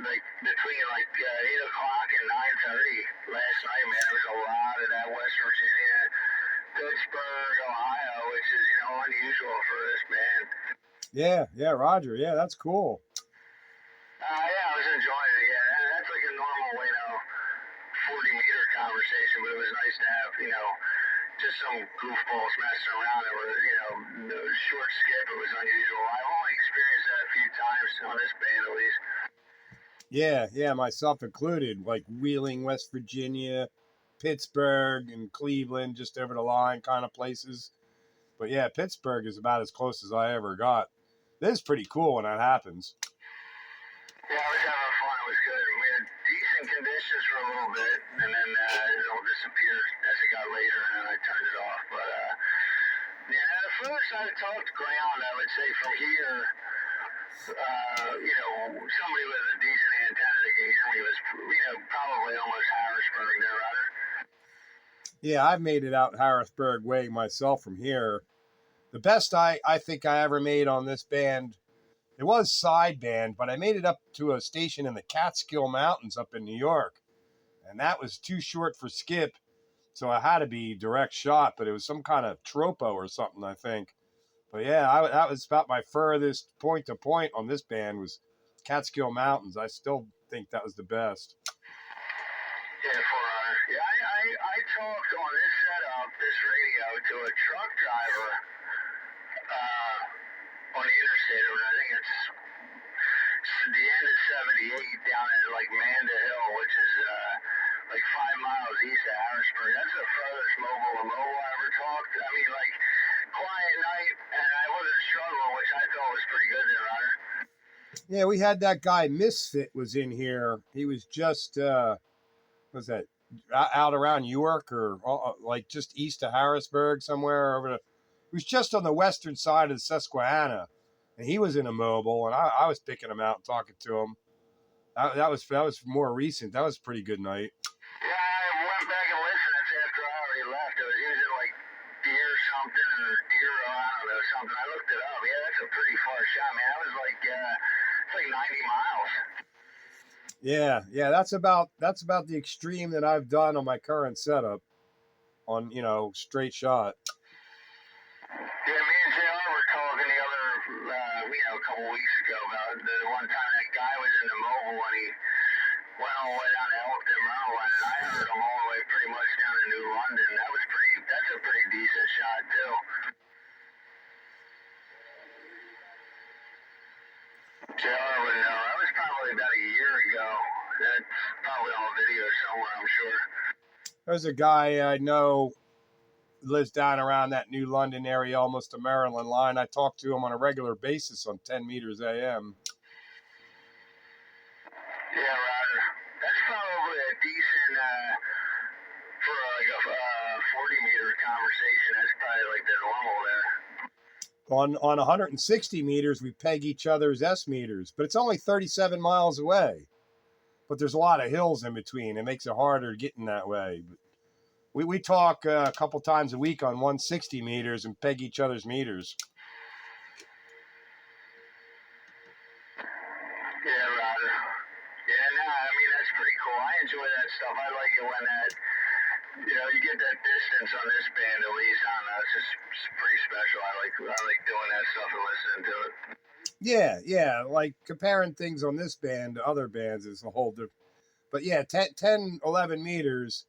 between 8 o'clock and 9:30 last night, man. There was a lot of that West Virginia, Pittsburgh, Ohio, which is, unusual for this band. Yeah, Roger. Yeah, that's cool. Yeah, I was enjoying it. Yeah, that's like a normal, 40-meter conversation, but it was nice to have, just some goofballs messing around that were, short Yeah, myself included, like Wheeling, West Virginia, Pittsburgh, and Cleveland, just over the line kind of places. But yeah, Pittsburgh is about as close as I ever got. This is pretty cool when that happens. Yeah, I was having fun. It was good. We had decent conditions for a little bit, and then it all disappeared as it got later, and then I turned it off. But yeah, the furthest I talked ground, I would say from here, somebody with a decent antenna that can hear me was, probably almost Harrisburg there, Ryder. Yeah, I've made it out Harrisburg way myself from here. The best I think I ever made on this band, it was sideband, but I made it up to a station in the Catskill Mountains up in New York. And that was too short for skip, so I had to be direct shot, but it was some kind of tropo or something, I think. But yeah, that was about my furthest point to point on this band was Catskill Mountains. I still think that was the best. Yeah, I talked on this setup, this radio, to a truck driver on the interstate. I think it's the end of 78 down at like Manda Hill, which is like 5 miles east of Harrisburg. That's the furthest mobile I ever talked. I mean, like quiet night, and I wasn't struggling, which I thought was pretty good there, Ryder. Yeah, we had that guy Misfit was in here. He was just was that out around York or like just east of Harrisburg somewhere over the. He was just on the western side of the Susquehanna, and he was in a mobile, and I was picking him out and talking to him. That was more recent. That was a pretty good night. Yeah, I went back and listened. That's after I already left. It was using like deer something or deer, I don't know, something. I looked it up. Yeah, that's a pretty far shot, man. That was like it's like 90 miles. Yeah, that's about the extreme that I've done on my current setup on, straight shot. Yeah, me and JR were talking the other, a couple weeks ago about the one time that guy was in the mobile and he went all the way down to Elkton, Maryland, and I heard him all the way pretty much down to New London. That's a pretty decent shot too. JR would know. That was probably about a year ago. That's probably on video somewhere, I'm sure. There's a guy I know lives down around that New London area, almost the Maryland line. I talk to him on a regular basis on 10 meters AM. Yeah, Ryder. That's probably a decent, for like a 40-meter conversation. That's probably like the normal there. On 160 meters, we peg each other's S meters, but it's only 37 miles away. But there's a lot of hills in between. It makes it harder getting that way. But we talk a couple times a week on 160 meters and peg each other's meters. Yeah, Ryder. Yeah, no, I mean, that's pretty cool. I enjoy that stuff. I like it when that, you get that distance on this band at least. I don't know, it's pretty special. I like doing that stuff and listening to it. Yeah, like comparing things on this band to other bands is a whole different. But yeah, 10, 11 meters,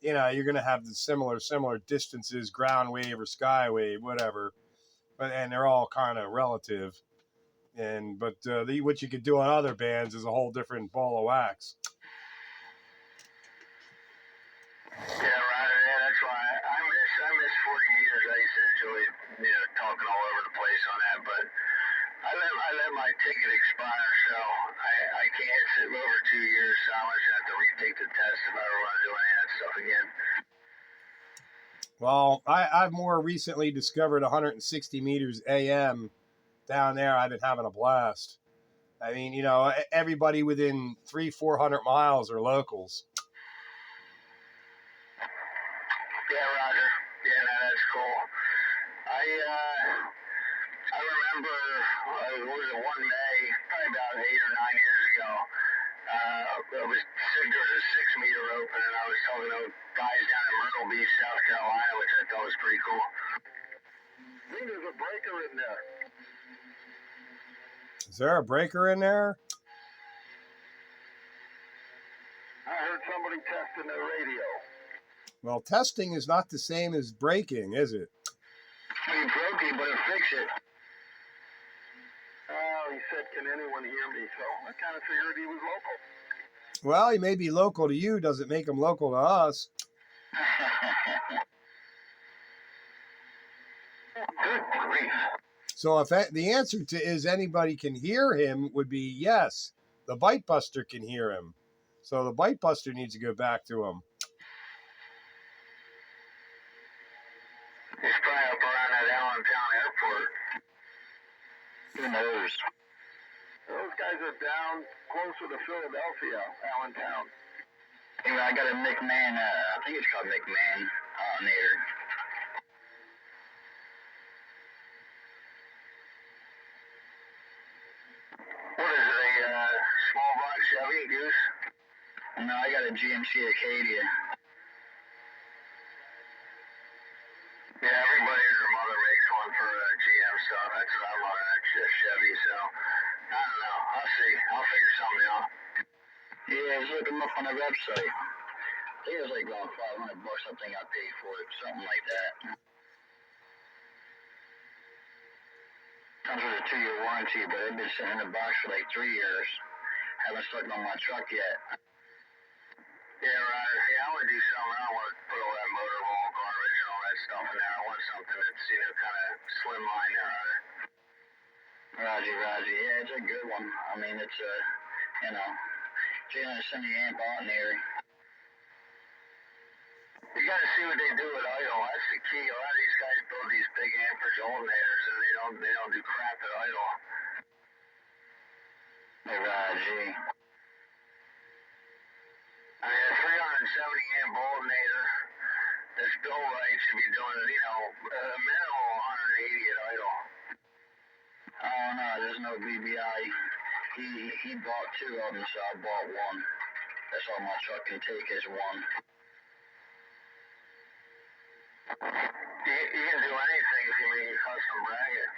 you're going to have the similar distances, ground wave or sky wave, whatever. And they're all kind of relative. But what you could do on other bands is a whole different ball of wax. Yeah, Ryder. Yeah, that's why I miss 40 meters. I used to enjoy, talking all over the place on that, but I let my ticket expire, so I can't sit over 2 years, so I'm just have to retake the test if I ever want to do any of that stuff again. Well, I've more recently discovered 160 meters AM down there. I've been having a blast. I mean, everybody within 300-400 miles are locals. Yeah, Roger. Yeah, no, that's cool. I remember, it was one May, probably about 8 or 9 years ago. There was a 6-meter open, and I was talking to guys down in Myrtle Beach, South Carolina, which I thought was pretty cool. I think there's a breaker in there. Is there a breaker in there? I heard somebody testing their radio. Well, testing is not the same as breaking, is it? I mean, broke it, but it fixed it. Oh, he said, "Can anyone hear me?" So I kind of figured he was local. Well, he may be local to you, doesn't make him local to us. Good grief. So if the answer to is anybody can hear him would be yes. The Bite Buster can hear him. So the Bite Buster needs to go back to him. He's probably up around that Allentown airport. Who knows? Those guys are down closer to Philadelphia, Allentown. Anyway, I got a McMahon, I think it's called McMahon, on there. What is it, a small block Chevy, Goose? No, I got a GMC Acadia. Yeah, everybody and their mother makes one for GM stuff. That's what I want, a Chevy, so I don't know. I'll see. I'll figure something out. Yeah, just look them up on the website. I think it was like $500 I think I paid for it, something like that. Comes with a 2-year warranty, but it's been sitting in the box for like 3 years. Haven't stuck it on my truck yet. Yeah, right. Yeah, I want to do something. I don't want to put all that motor oil garbage and all that stuff in there. I want something that's, kind of slimline there. Roger. Yeah, it's a good one. I mean, it's a, 370 amp alternator. You got to see what they do at idle. That's the key. A lot of these guys build these big amperage alternators, and they don't do crap at idle. Hey, Roger. I mean, a 370 amp alternator that's built right should be doing, a minimal 180 at idle. Oh no, there's no BBI. He bought 2 of them, so I bought 1. That's all my truck can take is 1. You can do anything if you make a custom bracket.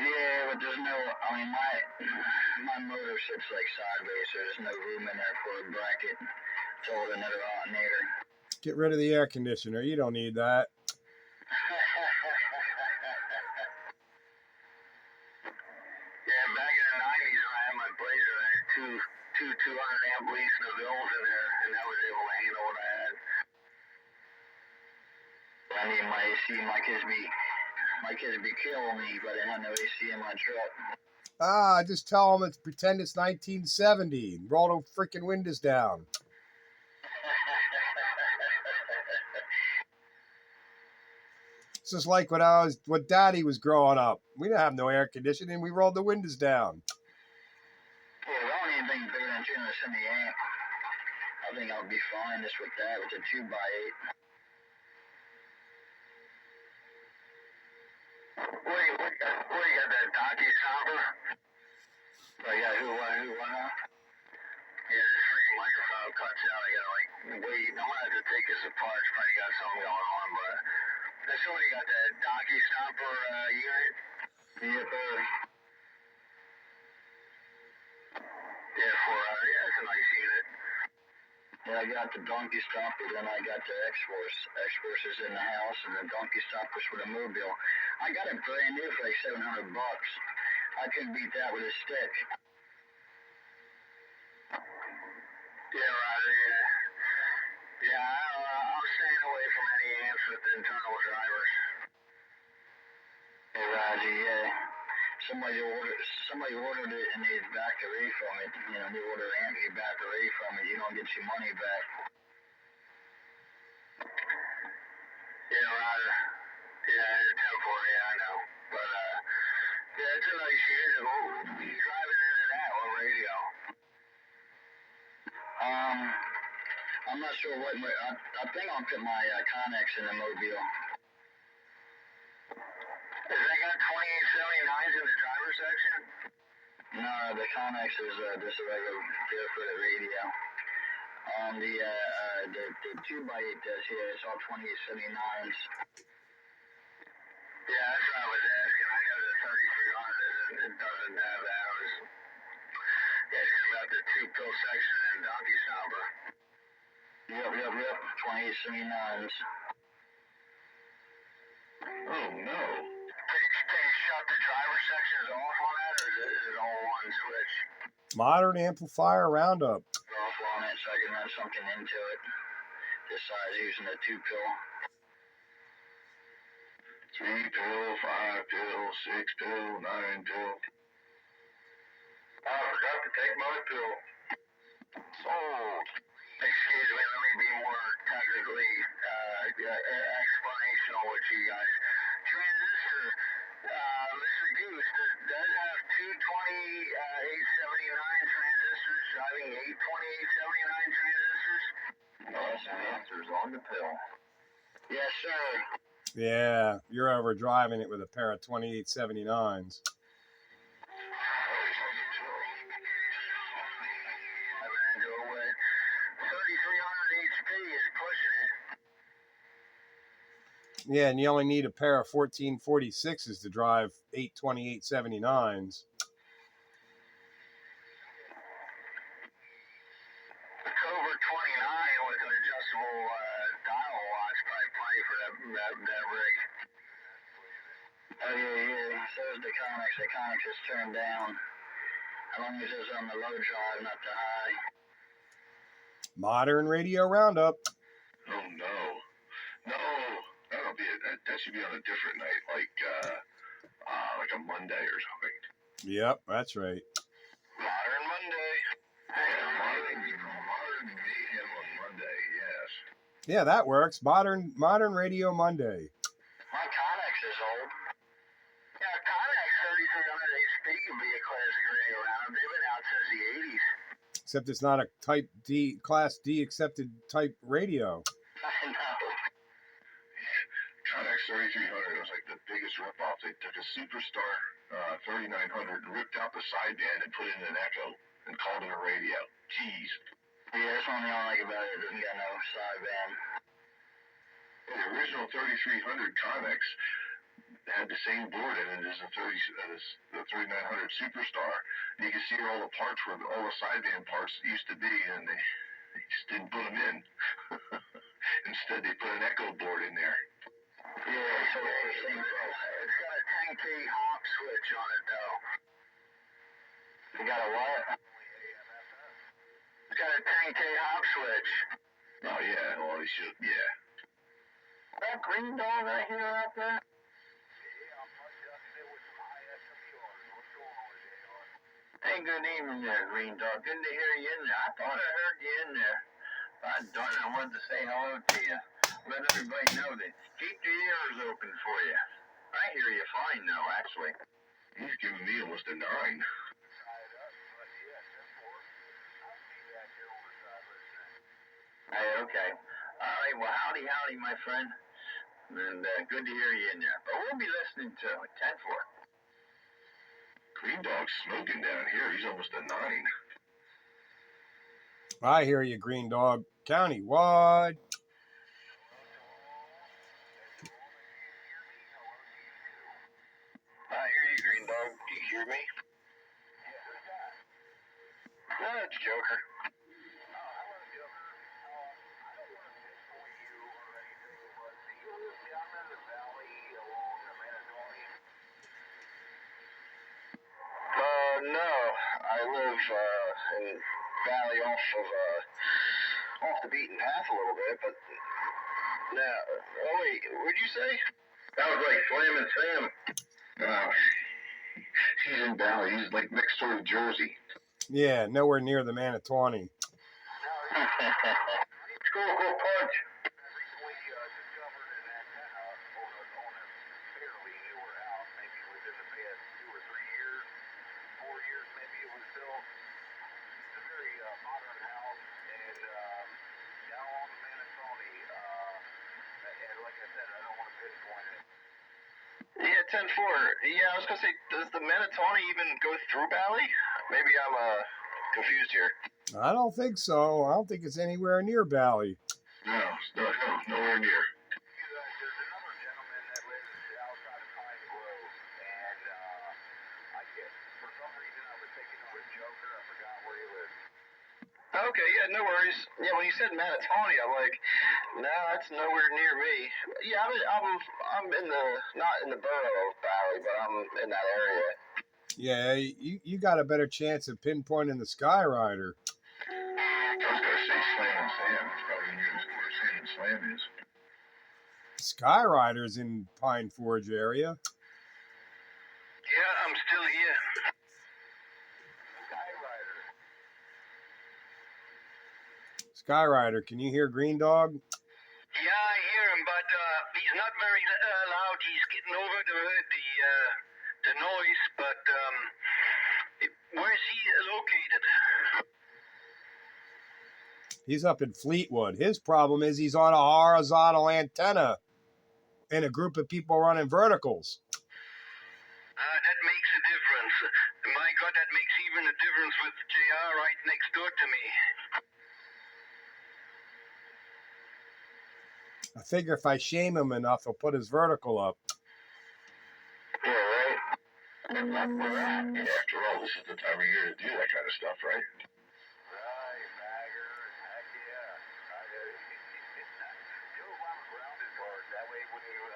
Yeah, but there's no, my motor sits like sideways, so there's no room in there for a bracket to hold another alternator. Get rid of the air conditioner. You don't need that. Yeah, back in the 90s when I had my Blazer, I had two 200 amp Lees Navilles in there, and I was able to handle what I had. I need my AC. My kids be killing me, but I have no AC in my truck. Just tell them pretend it's 1970. Roll the freaking windows down. It's just like when Daddy was growing up. We didn't have no air conditioning. We rolled the windows down. Yeah, I don't need anything bigger than 270 amp. I think I'll be fine just with that, with the 2x8. What you got that donkey somber? Oh yeah, who what now? Yeah, this freaking microphone cuts out. I gotta wait. I'm gonna have to take this apart. It's probably got something going on, but that's what you got, that donkey stomper unit? Yep. Yeah, it's a nice unit. Yeah, I got the donkey stomper, then I got the X-Force. X-Force is in the house, and the donkey stomper's for the mobile. I got it brand new for like $700. I couldn't beat that with a stick. Yeah, Roger, yeah. Yeah, I'm staying away from any amps with internal drivers. Hey, Roger, yeah. Somebody ordered it and they backed away from it. They order an amp, you back away from it. You don't get your money back. Yeah, Roger. Yeah, it's temporary, I know. But, yeah, it's a nice unit. You driving into that on radio? I'm not sure what. I think I'll put my Connex in the mobile. Has they got 2879s in the driver's section? No, the Connex is just a regular barefoot radio. The 2x8 does, yeah, it's all 2879s. Yeah, that's what I was asking. I know the 3300 it doesn't have that. I was asking about the 2-pill section and donkey stomper. Yep. 2879s. Oh no. Can you shut the driver sections off on that, or is it all one switch? Modern amplifier roundup. Off on it so I can run something into it. This size using a 2-pill. 3-pill, 5-pill, 6-pill, 9-pill. I forgot to take my pill. Sold. Excuse me, let me be more technically explanational with you guys. Transistor, Mr. Goose, does have two 2879 transistors driving 8 2879 transistors? No, that's the answer's on the pill. Yes, sir. Yeah, you're over driving it with a pair of 2879s. Yeah, and you only need a pair of 1446s to drive 8 2879s. The Cobra 29 with an adjustable dial watch probably plenty for that rig. Oh yeah. So is the Connex. The Connex is turned down. How long is this on the low drive, not the high? Modern radio roundup. Oh no. That'll be that should be on a different night, like a Monday or something. Yep, that's right. Modern Monday. Modern mayhem on Monday, yes. Yeah, that works. Modern Radio Monday. My Connex is old. Yeah, Connex 3300 HP can be a classic radio round. They've been out since the 80s. Except it's not a Type D, Class D accepted type radio. I know. Connex 3300 was like the biggest ripoff. They took a Superstar 3900 and ripped out the sideband and put in an echo and called it a radio. Jeez. Yeah, that's one thing I like about it. It doesn't got no sideband. The original 3300 Connex had the same board in it as the 3900 Superstar. You can see where all the parts were, all the sideband parts used to be, and they just didn't put them in. Instead, they put an echo board in there. Yeah, so it's the same thing. It's got a 10K hop switch on it, though. You got a what? It's got a 10K hop switch. Oh, yeah. Well, they should, yeah. That green dog right here out there? Hey, good evening there, green dog. Good to hear you in there. I thought I heard you in there. I wanted to say hello to you. Let everybody know that keep your ears open for you. I hear you fine now, actually. He's giving me almost a 9. Hey, okay. All right, well, howdy, my friend. And good to hear you in there. But we'll be listening to 10-4. Green Dog's smoking down here. He's almost a 9. I hear you, Green Dog. Countywide. I hear you, green dog. Do you hear me? That's Joker. No. I live in Valley off the beaten path a little bit, but now, oh wait, what'd you say? That was like Slam and Sam. He's in Valley. He's like next door to Jersey. Yeah, nowhere near the Manitawny. Cool punch. Yeah, 10-4. Yeah, I was gonna say, does the Manitawny even go through Valley? Maybe I'm confused here. I don't think so. I don't think it's anywhere near Valley. No, nowhere near. Okay, yeah, no worries. Yeah, when you said Manatawny, I'm like, no, that's nowhere near me. Yeah, I'm in the not in the borough of Valley, but I'm in that area. Yeah, you got a better chance of pinpointing the Sky Rider. I was going to say Slam and Sam. It's probably near where Sam and Slam is. Sky Rider's in Pine Forge area. Yeah, I'm still here. Sky Rider, can you hear Green Dog? Yeah, I hear him, but he's not very loud. He's getting over the noise, but where is he located? He's up in Fleetwood. His problem is he's on a horizontal antenna and a group of people running verticals. That makes a difference. My God, that makes even a difference with JR right next door to me. I figure if I shame him enough, he'll put his vertical up. Yeah, right. After all, this is the time of year to do that kind of stuff, right? Right, bagger. Heck yeah. You know why I'm grounded hard. That way when you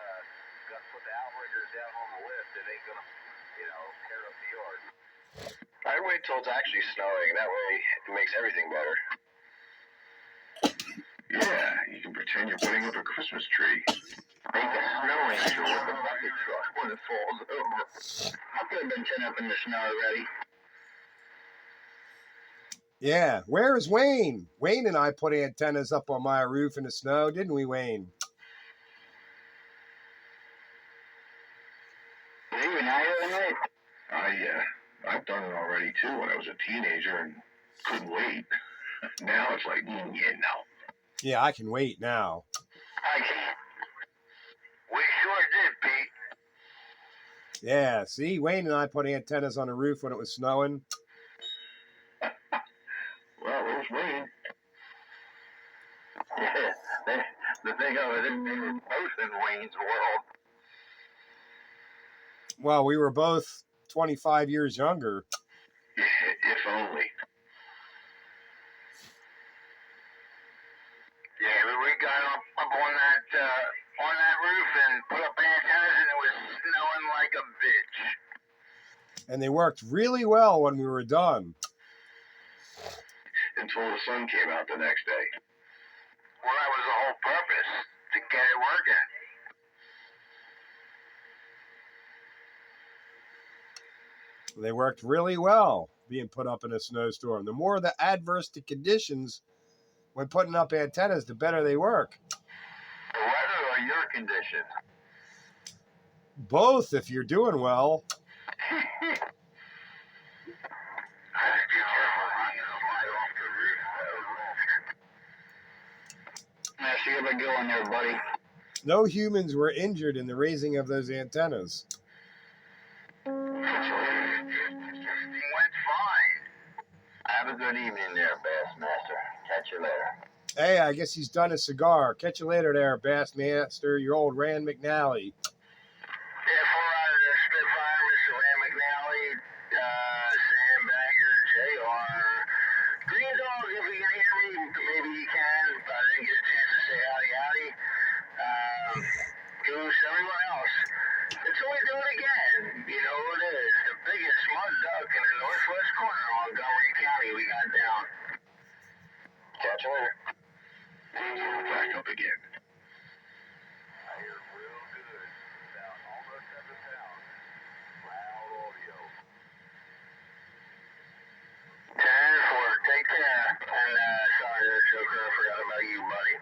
got to put the outriggers down on the lift, it ain't gonna, tear up the yard. I'd wait till it's actually snowing. That way it makes everything better. Yeah, you can pretend you're putting up a Christmas tree. Make a snow angel with a bucket truck when it falls over. I could have been 10 up in the snow already. Yeah, where is Wayne? Wayne and I put antennas up on my roof in the snow, didn't we, Wayne? You and I, I've done it already too when I was a teenager and couldn't wait. Now it's like, yeah, no. Yeah, I can wait now. I can't. We sure did, Pete. Yeah, see, Wayne and I put antennas on the roof when it was snowing. Well, there's Wayne. Yeah, the thing of it is, they were both in Wayne's world. Well, we were both 25 years younger. If only. Yeah, we got up on that roof and put up antennas, and it was snowing like a bitch. And they worked really well when we were done. Until the sun came out the next day. Well, that was the whole purpose, to get it working. They worked really well being put up in a snowstorm. The more the adverse the conditions when putting up antennas, the better they work. The weather or your condition? Both, if you're doing well. Nice to get a go on there, buddy. No humans were injured in the raising of those antennas. It went fine. Have a good evening there, Bassmaster. Catch you later. Hey, I guess he's done his cigar. Catch you later there, Bassmaster, your old Rand McNally. Yeah, 4 out of the Spitfire, Mr. Rand McNally, Sam Bagger, JR. Green Dog, if you can hear me, maybe you can, but I didn't get a chance to say howdy howdy. Goose, everyone else. Until we do it again, you know who it is. The biggest mud duck in the northwest corner of Montgomery County we got down. Catch you later. Back up again. I hear real good. Sound almost at the town. Loud audio. 10-4, take care. And sorry there, Joker, I forgot about you, buddy.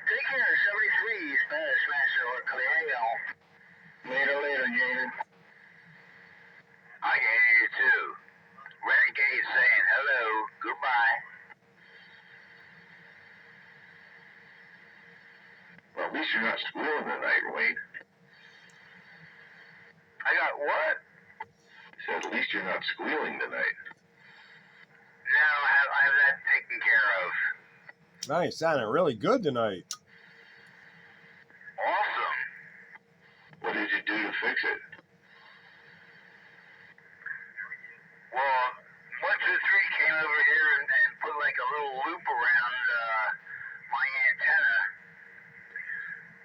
Take care, 73's Bassmaster or Cleo. Later, Jaden. I can hear you too. Renegade saying hello, goodbye. Well, at least you're not squealing tonight, Wayne. I got what? Said at least you're not squealing tonight. No, I have that taken care of. Nice, sounded really good tonight. Awesome. What did you do to fix it? Well, 1, 2, 3 came over here and put like a little little loop around my antenna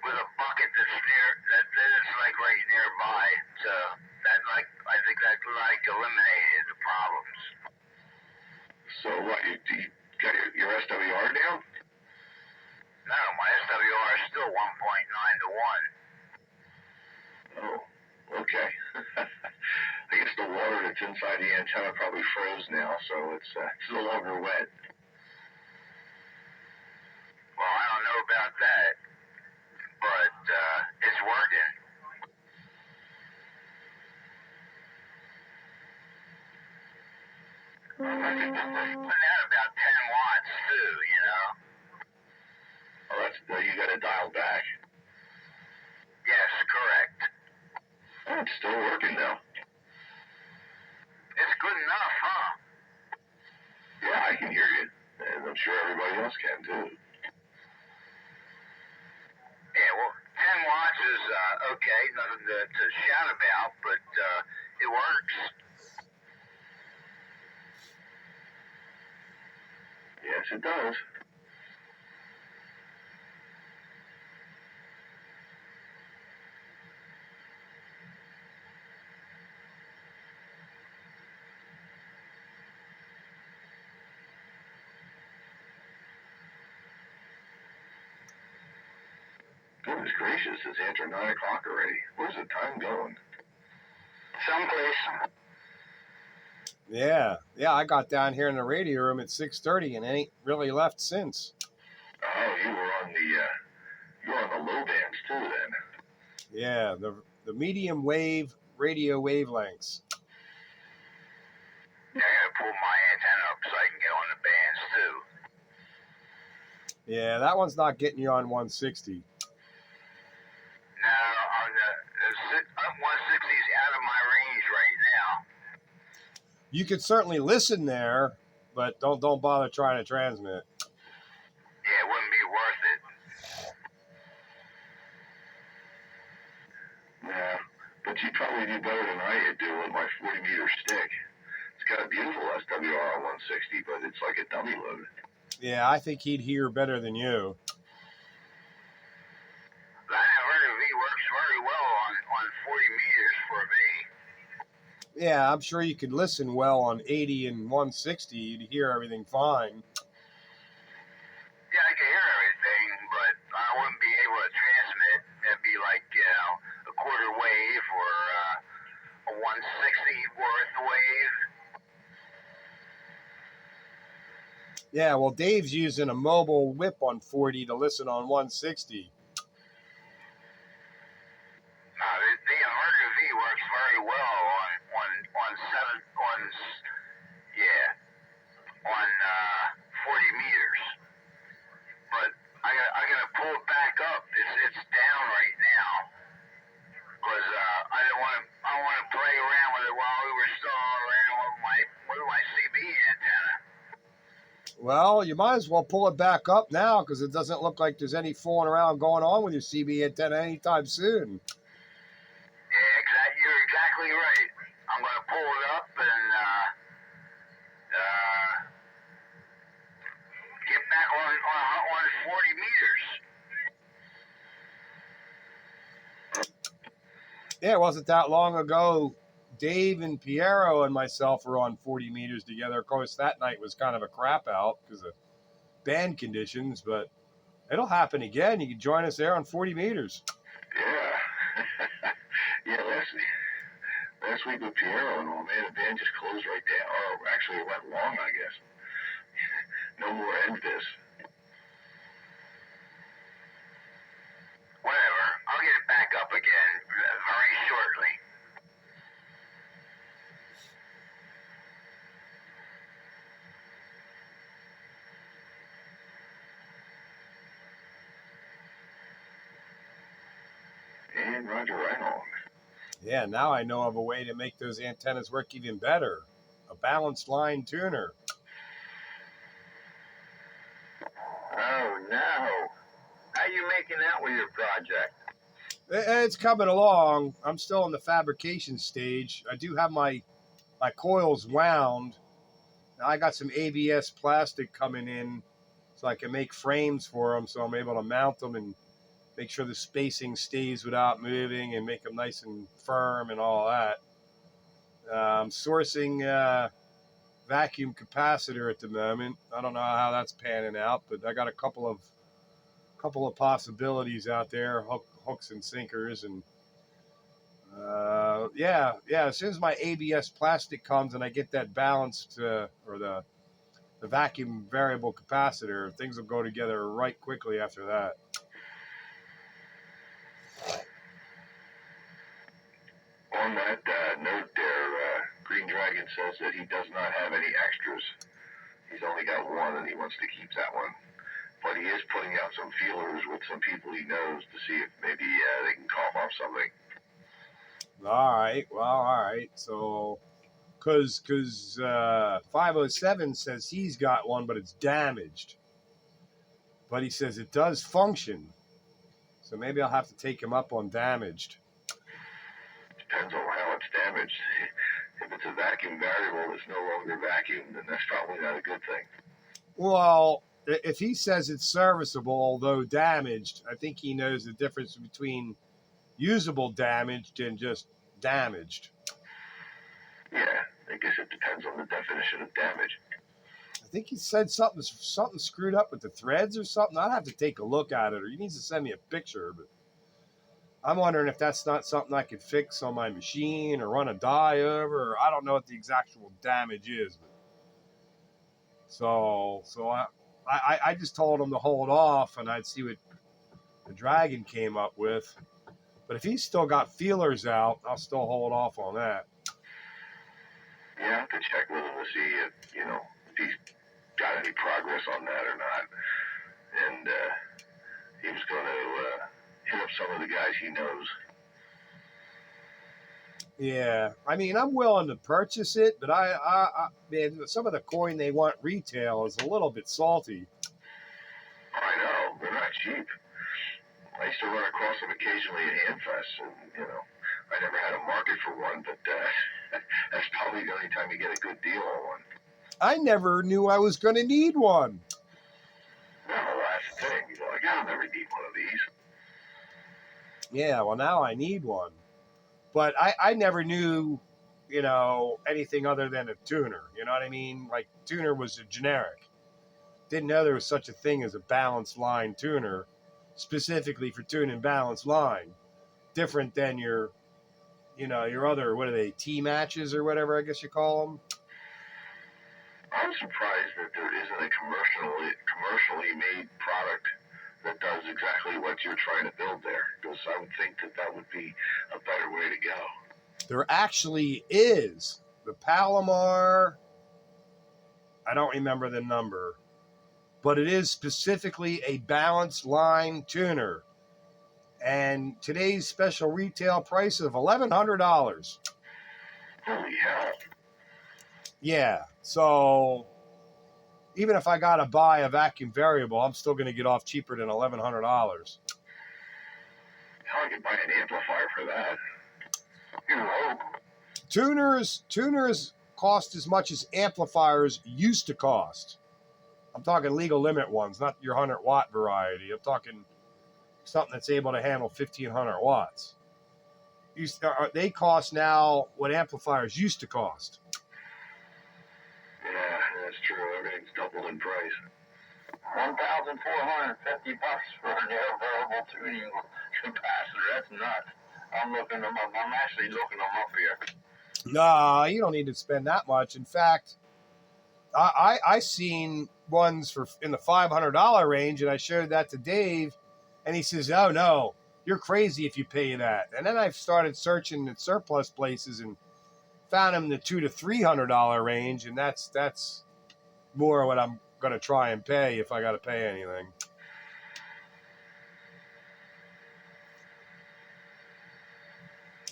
with a bucket that's like right nearby. So that I think that eliminated the problems. So what? You got your SWR down? No, my SWR is still 1.9 to 1. Oh, okay. I guess the water that's inside the antenna probably froze now, so it's no longer wet. Well, I don't know about that, but it's working. Putting out about 10 watts too, you know. Oh, you got it dialed back. Yes, correct. Oh, it's still working now. It's good enough, huh? Yeah, I can hear you, and I'm sure everybody else can too. Yeah, well, 10 watts is okay, nothing to shout about, but it works. Yes, it does. Goodness gracious, it's after 9 o'clock already. Where's the time going? Someplace. Yeah, I got down here in the radio room at 6:30 and ain't really left since. Oh, you were on the low bands too then. Yeah, the medium wave radio wavelengths. Yeah, I gotta pull my antenna up so I can get on the bands too. Yeah, that one's not getting you on 160. No, on the 160's out of my range right now. You could certainly listen there, but don't bother trying to transmit. Yeah, it wouldn't be worth it. Yeah, but you probably do better than I do with my 40-meter stick. It's got a beautiful SWR on 160, but it's like a dummy load. Yeah, I think he'd hear better than you. That V works very well on 40 meters for me. Yeah, I'm sure you could listen well on 80 and 160. You'd hear everything fine. Yeah, I can hear everything, but I wouldn't be able to transmit. It'd be like, a quarter wave or a 160 worth wave. Yeah, well, Dave's using a mobile whip on 40 to listen on 160. The inverter V works very well on 40 meters. But I gotta pull it back up. It's down right now because I don't want to play around with it while we were still around with my CB antenna. Well, you might as well pull it back up now because it doesn't look like there's any fooling around going on with your CB antenna anytime soon. Yeah, you're exactly right. I'm gonna pull it up and get back on 40 meters. Yeah, it wasn't that long ago. Dave and Piero and myself were on 40 meters together. Of course, that night was kind of a crap out because of band conditions, but it'll happen again. You can join us there on 40 meters. Yeah. Yeah, last week with Piero and all, man, the band just closed right down. Or actually, it went long, I guess. No more end this. Whatever. I'll get it back up again very shortly. And Roger right on. Yeah, now I know of a way to make those antennas work even better. A balanced line tuner. Oh, no. How you making out with your project? It's coming along. I'm still in the fabrication stage. I do have my coils wound, Now I got some ABS plastic coming in so I can make frames for them, so I'm able to mount them and make sure the spacing stays without moving and make them nice and firm and all that. I'm sourcing vacuum capacitor at the moment. I don't know how that's panning out, but I got a couple of possibilities out there, hooks and sinkers, and yeah. As soon as my ABS plastic comes and I get that balanced or the vacuum variable capacitor, things will go together right quickly after that. On that note there, Green Dragon says that he does not have any extras. He's only got one and he wants to keep that one. But he is putting out some feelers with some people he knows to see if maybe they can cough off something. All right. So, because 507 says he's got one, but it's damaged. But he says it does function. So maybe I'll have to take him up on damaged. Depends on how it's damaged. If it's a vacuum variable that's no longer vacuum, then that's probably not a good thing. Well, if he says it's serviceable, although damaged, I think he knows the difference between usable damaged and just damaged. Yeah, I guess it depends on the definition of damage. I think he said something screwed up with the threads or something. I'd have to take a look at it, or he needs to send me a picture. But I'm wondering if that's not something I could fix on my machine or run a die over. Or I don't know what the exact damage is. But so I just told him to hold off, and I'd see what the Dragon came up with. But if he's still got feelers out, I'll still hold off on that. Yeah, I have to check with him to see if he's got any progress on that or not. And he was going to hit up some of the guys he knows. Yeah, I mean, I'm willing to purchase it, but man, some of the coin they want retail is a little bit salty. I know, they're not cheap. I used to run across them occasionally at Handfest, and I never had a market for one, but that's probably the only time you get a good deal on one. I never knew I was going to need one. No, that's the thing. I'll never need one of these. Yeah, well, now I need one. But I never knew, anything other than a tuner. You know what I mean? Like, tuner was a generic. Didn't know there was such a thing as a balanced line tuner, specifically for tuning balanced line. Different than your other, what are they, T-matches or whatever I guess you call them? I'm surprised that there isn't a commercially made product that does exactly what you're trying to build there, because I would think that would be a better way to go. There actually is. The Palomar, I don't remember the number, but it is specifically a balanced line tuner. And today's special retail price of $1,100. Holy hell. Yeah, so even if I got to buy a vacuum variable, I'm still going to get off cheaper than $1,100. Hell, I could buy an amplifier for that. Tuners cost as much as amplifiers used to cost. I'm talking legal limit ones, not your 100-watt variety. I'm talking something that's able to handle 1,500 watts. They cost now what amplifiers used to cost. Yeah, that's true. Everything's doubled in price. $1,450 for an air variable tuning capacitor. That's nuts. I'm looking them up. I'm actually looking them up here. Nah, you don't need to spend that much. In fact, I seen ones in the $500 range, and I showed that to Dave, and he says, "Oh no, you're crazy if you pay that." And then I've started searching at surplus places and found them in the $200 to $300 range, and that's more what I'm going to try and pay if I got to pay anything.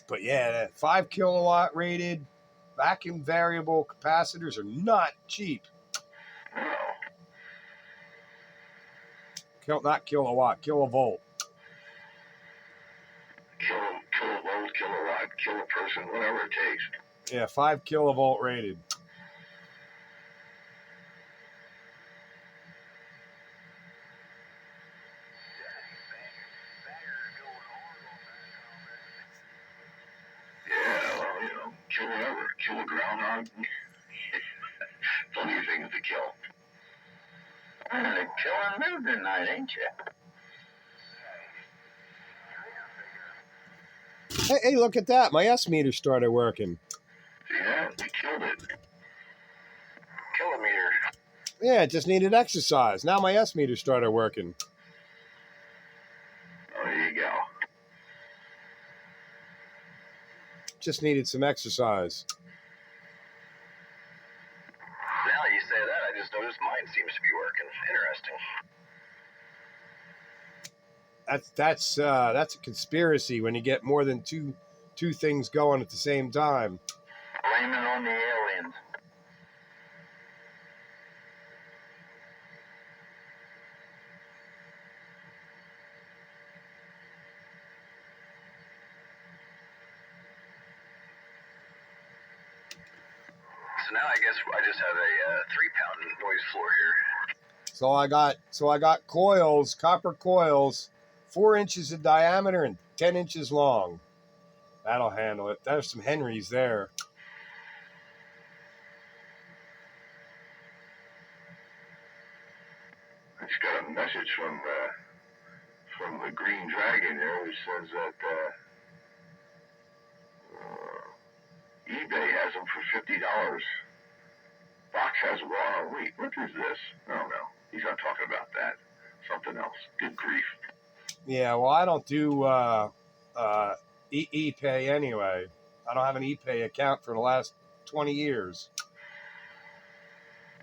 But yeah, that 5 kilowatt rated vacuum variable capacitors are not cheap. Not kilowatt, kilovolt. Kilovolt, kilowatt, kiloperson, whatever it takes. Yeah, 5 kilovolt rated. kill whatever. Kill a groundhog. Plenty of things to kill. You're killing me tonight, ain't you? Hey, look at that. My S meter started working. Yeah, you killed it. Kilometer. Yeah, it just needed exercise. Now my S meter started working. Oh, there you go. Just needed some exercise. Now you say that, I just noticed mine seems to be working. Interesting. That's a conspiracy when you get more than two things going at the same time. Blame it on the aliens. So now I guess I just have a 3-pound noise floor here. So I got coils, copper coils, 4 inches in diameter and 10 inches long. That'll handle it. There's some Henrys there. I just got a message from the Green Dragon there, which says that eBay has them for $50. Fox has raw. Wait, what is this? Oh no, he's not talking about that. Something else. Good grief. Yeah, well, I don't do ePay anyway. I don't have an ePay account for the last 20 years.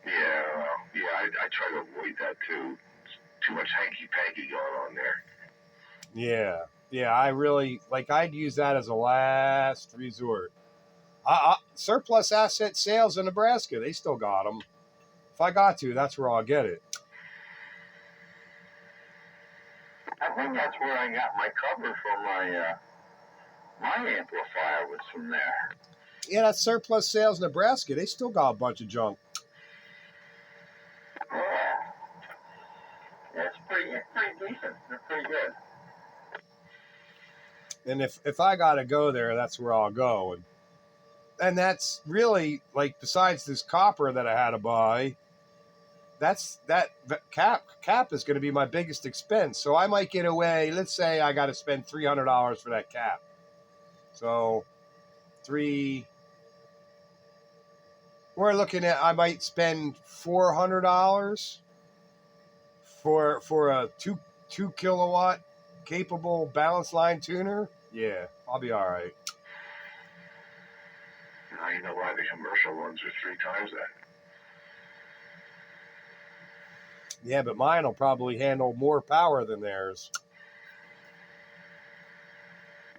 Yeah, I try to avoid that too. It's too much hanky-panky going on there. Yeah, I really, I'd use that as a last resort. Surplus asset sales in Nebraska, they still got them. If I got to, that's where I'll get it. I think that's where I got my cover for my amplifier was from there. Yeah, that's Surplus Sales Nebraska. They still got a bunch of junk. Yeah, it's pretty decent. They're pretty good. And if I got to go there, that's where I'll go. And that's really, besides this copper that I had to buy, that cap is going to be my biggest expense. So I might get away. Let's say I got to spend $300 for that cap. So we're looking at, I might spend $400 for a two kilowatt capable balance line tuner. Yeah, I'll be all right. Now you know why the commercial ones are 3 times that. Yeah, but mine will probably handle more power than theirs.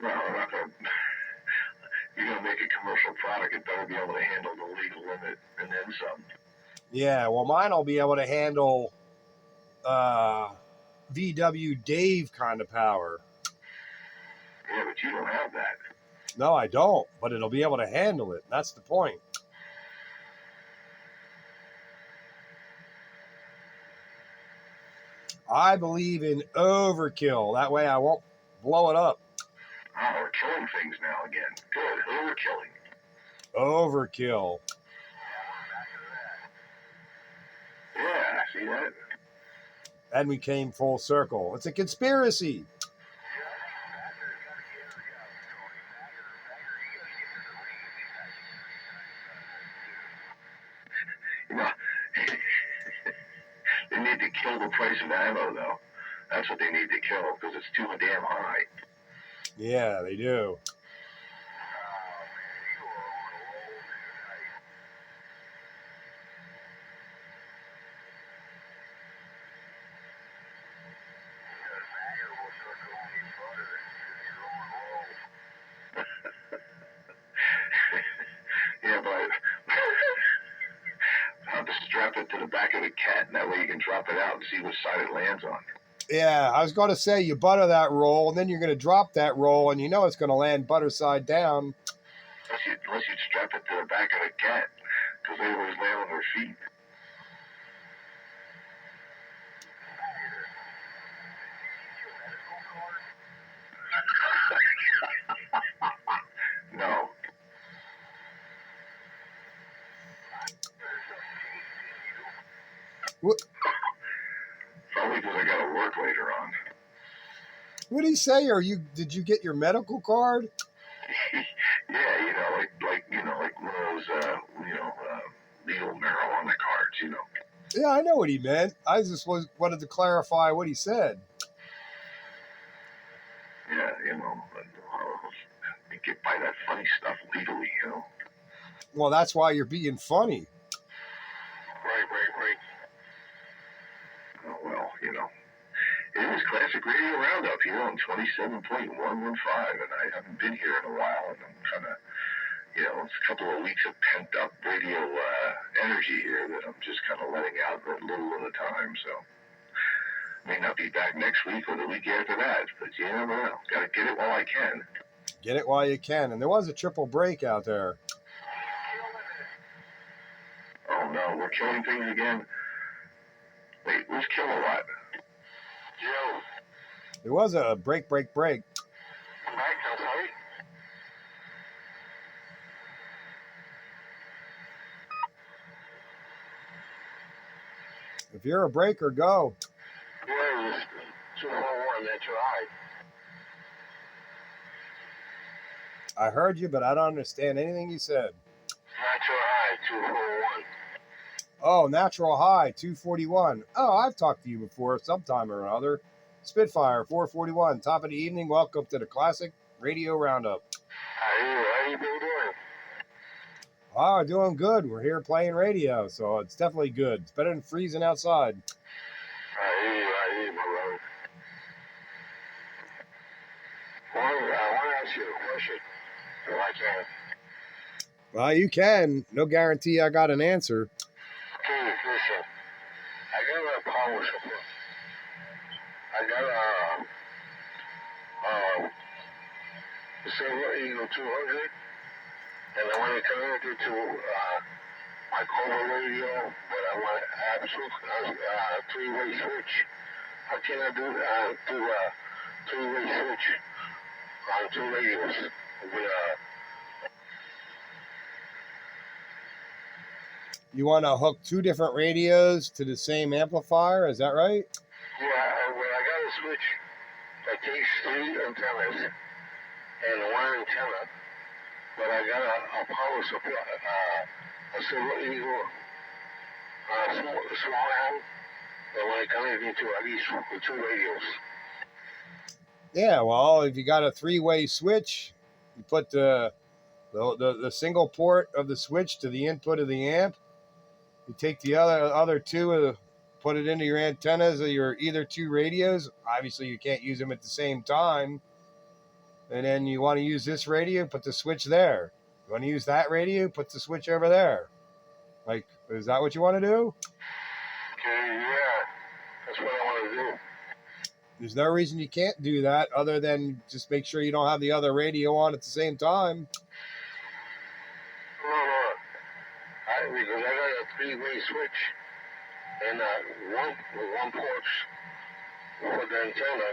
Well, we're not going to. You're going to make a commercial product, it better be able to handle the legal limit and then some. Yeah, well, mine will be able to handle VW Dave kind of power. Yeah, but you don't have that. No, I don't, but it'll be able to handle it. That's the point. I believe in overkill. That way I won't blow it up. Oh, we're killing things now again. Good. Overkilling. Overkill. Yeah, see that? And we came full circle. It's a conspiracy. Well, they need to kill the price of ammo, though. That's what they need to kill, because it's too damn high. Yeah, they do. Yeah, but I'll have to strap it to the back of the cat, and that way you can drop it out and see which side it lands on. Yeah, I was going to say you butter that roll, and then you're going to drop that roll, and you know it's going to land butter side down. Unless you strap it to the back of the cat, because they always land on their feet. No. What? Probably because I got to work later on. What did he say? Did you get your medical card? Yeah, like one of those, legal marijuana cards, Yeah, I know what he meant. I just wanted to clarify what he said. Yeah, you get by that funny stuff legally, Well, that's why you're being funny. Right. Oh, well, it is Classic Radio Roundup here on 27.115, and I haven't been here in a while, and I'm kind of, it's a couple of weeks of pent-up radio energy here that I'm just kind of letting out a little at a time, so may not be back next week or the week after that, but you never know. Got to get it while I can. Get it while you can. And there was a triple break out there. Oh, no, we're killing things again. Wait, who's Kilowatt? Joe. There was a break. I'm back, I'm sorry. If you're a breaker, go. Where is 201? That's right. I heard you, but I don't understand anything you said. Natural High, 241. Oh, Natural High, 241. Oh, I've talked to you before sometime or another. Spitfire, 441. Top of the evening. Welcome to the Classic Radio Roundup. How you been doing? Oh, doing good. We're here playing radio, so it's definitely good. It's better than freezing outside. I hear, my brother. I want to ask you a question, if I can. Well, you can. No guarantee I got an answer. Okay, listen. I got a power supply. I got a Silver Eagle 200, and I want to connect it to my Cobra radio, but I want to have a three-way switch. How can I do a three-way switch on two radios with You want to hook two different radios to the same amplifier? Is that right? Yeah, well, I got a switch that takes three antennas and one antenna, but I got a power supply, a Silver Eagle, small amp, and when I connect it to at least two radios. Yeah, well, if you got a three-way switch, you put the single port of the switch to the input of the amp. You take the other two, put it into your antennas of your either two radios. Obviously, you can't use them at the same time. And then you want to use this radio, put the switch there. You want to use that radio, put the switch over there. Like, is that what you want to do? Okay, yeah, that's what I want to do. There's no reason you can't do that other than just make sure you don't have the other radio on at the same time. No. Because I got a three-way switch and one port for the antenna.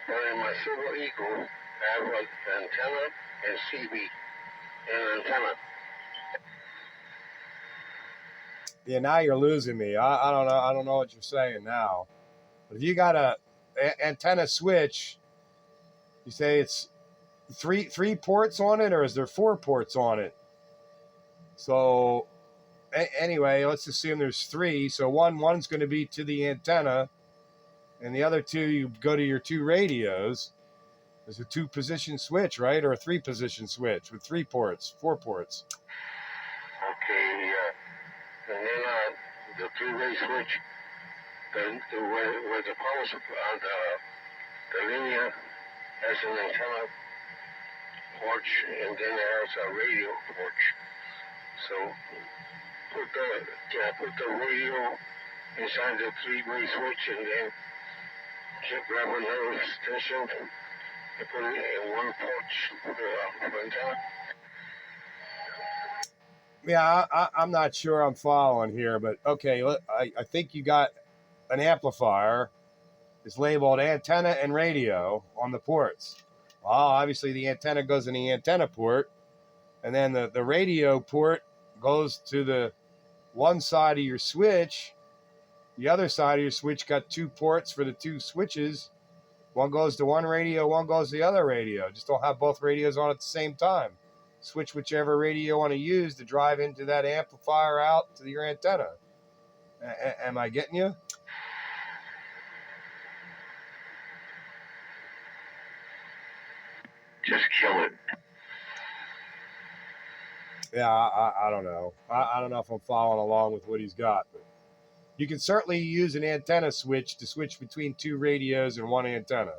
But in my Silver Eagle, I have an antenna and CB and an antenna. Yeah, now you're losing me. I don't know. I don't know what you're saying now. But if you got a antenna switch, you say it's three ports on it, or is there 4 ports on it? So anyway, let's assume there's 3. So one's going to be to the antenna, and the other 2 you go to your 2 radios. There's a 2-position switch, right, or a 3-position switch with 3 ports, 4 ports. Okay, yeah. And then the 3-way switch, where the power supply, the linear has an antenna port, and then there's a radio port. So put the radio inside the 3-way switch, and then grab another extension and put it in one port for antenna. Yeah, I'm not sure I'm following here, but okay, I think you got an amplifier. It's labeled antenna and radio on the ports. Well, obviously the antenna goes in the antenna port, and then the radio port goes to the one side of your switch, The other side of your switch got 2 ports for the 2 switches. One goes to one radio, one goes to the other radio. Just don't have both radios on at the same time. Switch whichever radio you want to use to drive into that amplifier out to your antenna. Am I getting you? Just kill it. Yeah, I don't know. I don't know if I'm following along with what he's got. But you can certainly use an antenna switch to switch between 2 radios and one antenna.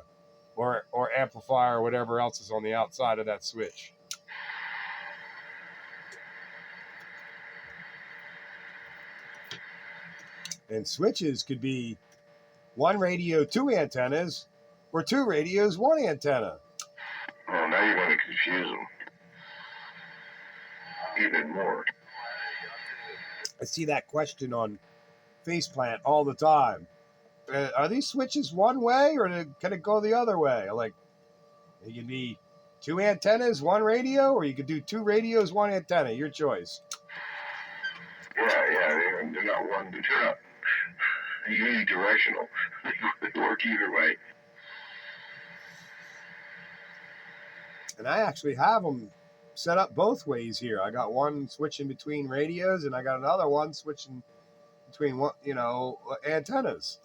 Or amplifier or whatever else is on the outside of that switch. And switches could be 1 radio, 2 antennas, or 2 radios, 1 antenna. Oh, now you're going to confuse them even more. I see that question on Faceplant all the time. Are these switches one way, or can it go the other way? Like, it could be 2 antennas, 1 radio, or you could do 2 radios, 1 antenna. Your choice. Yeah, they're not one. They're not unidirectional. They work either way. And I actually have them set up both ways here. I got one switching between radios, and I got another one switching between antennas.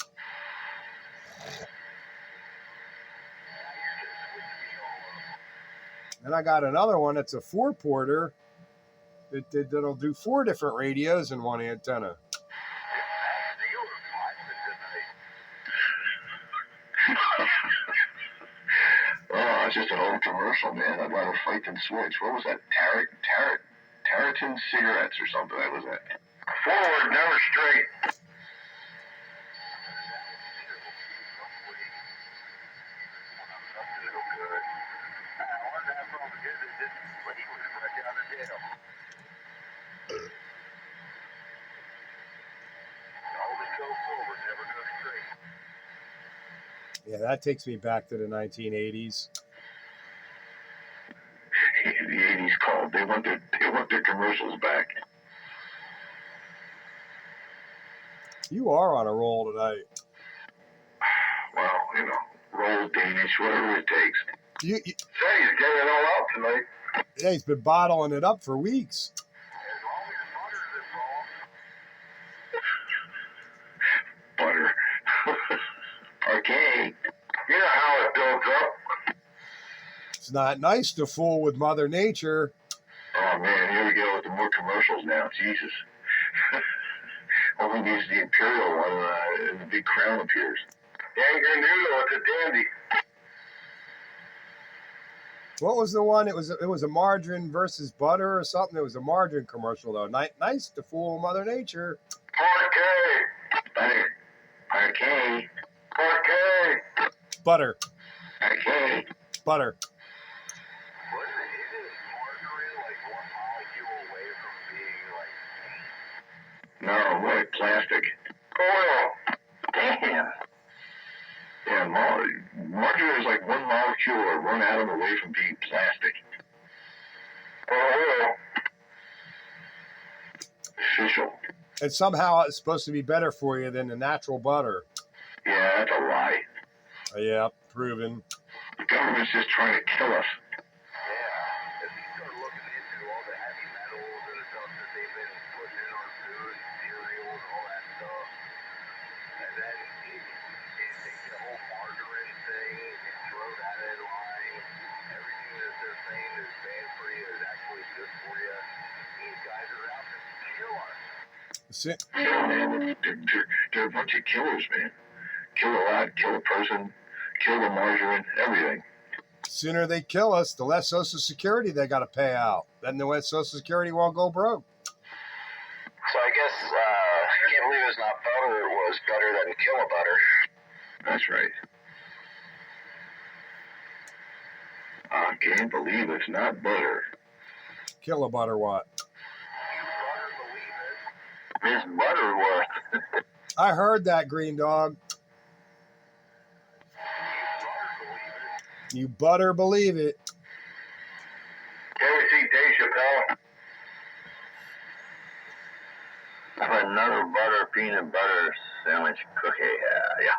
And I got another one that's a 4-porter that'll do 4 different radios and 1 antenna. Oh, it's just an old commercial, man. I'd rather fight than switch. What was that? Tarleton cigarettes or something. That was it. Forward, never straight. Yeah, that takes me back to the 1980s. The 80s called. They want their commercials back. You are on a roll tonight. Well, roll Danish, whatever it takes. You, Say, he's getting it all out tonight. yeah, he's been bottling it up for weeks. Butter. Okay. You know how it builds up. It's not nice to fool with Mother Nature. Oh, man, here we go with the more commercials now. Jesus. Only needs the Imperial one, and the big crown appears. Anger noodle, it's a dandy. What was the one? It was a margarine versus butter or something. It was a margarine commercial though. Nice to fool Mother Nature. Parquet. Butter. Parquet. Parquet. Butter. Parquet. Butter. No, what? Plastic. Oil. Damn. Yeah, margarine is like one molecule or one atom away from being plastic. Oil. Official. And somehow it's supposed to be better for you than the natural butter. Yeah, that's a lie. Yeah, proven. The government's just trying to kill us. Yeah, man, they're a bunch of killers, man. Kill a lot, kill a person, kill the margarine, everything. The sooner they kill us, the less Social Security they got to pay out. Then the Social Security won't go broke. So I guess, I can't believe it's not butter. It was better than kilobutter. That's right. I can't believe it's not butter. Kilobutter what? It's Butterworth. I heard that, Green Dog. You butter believe it. You ever see Dave Chappelle? Another butter peanut butter sandwich cookie. Yeah.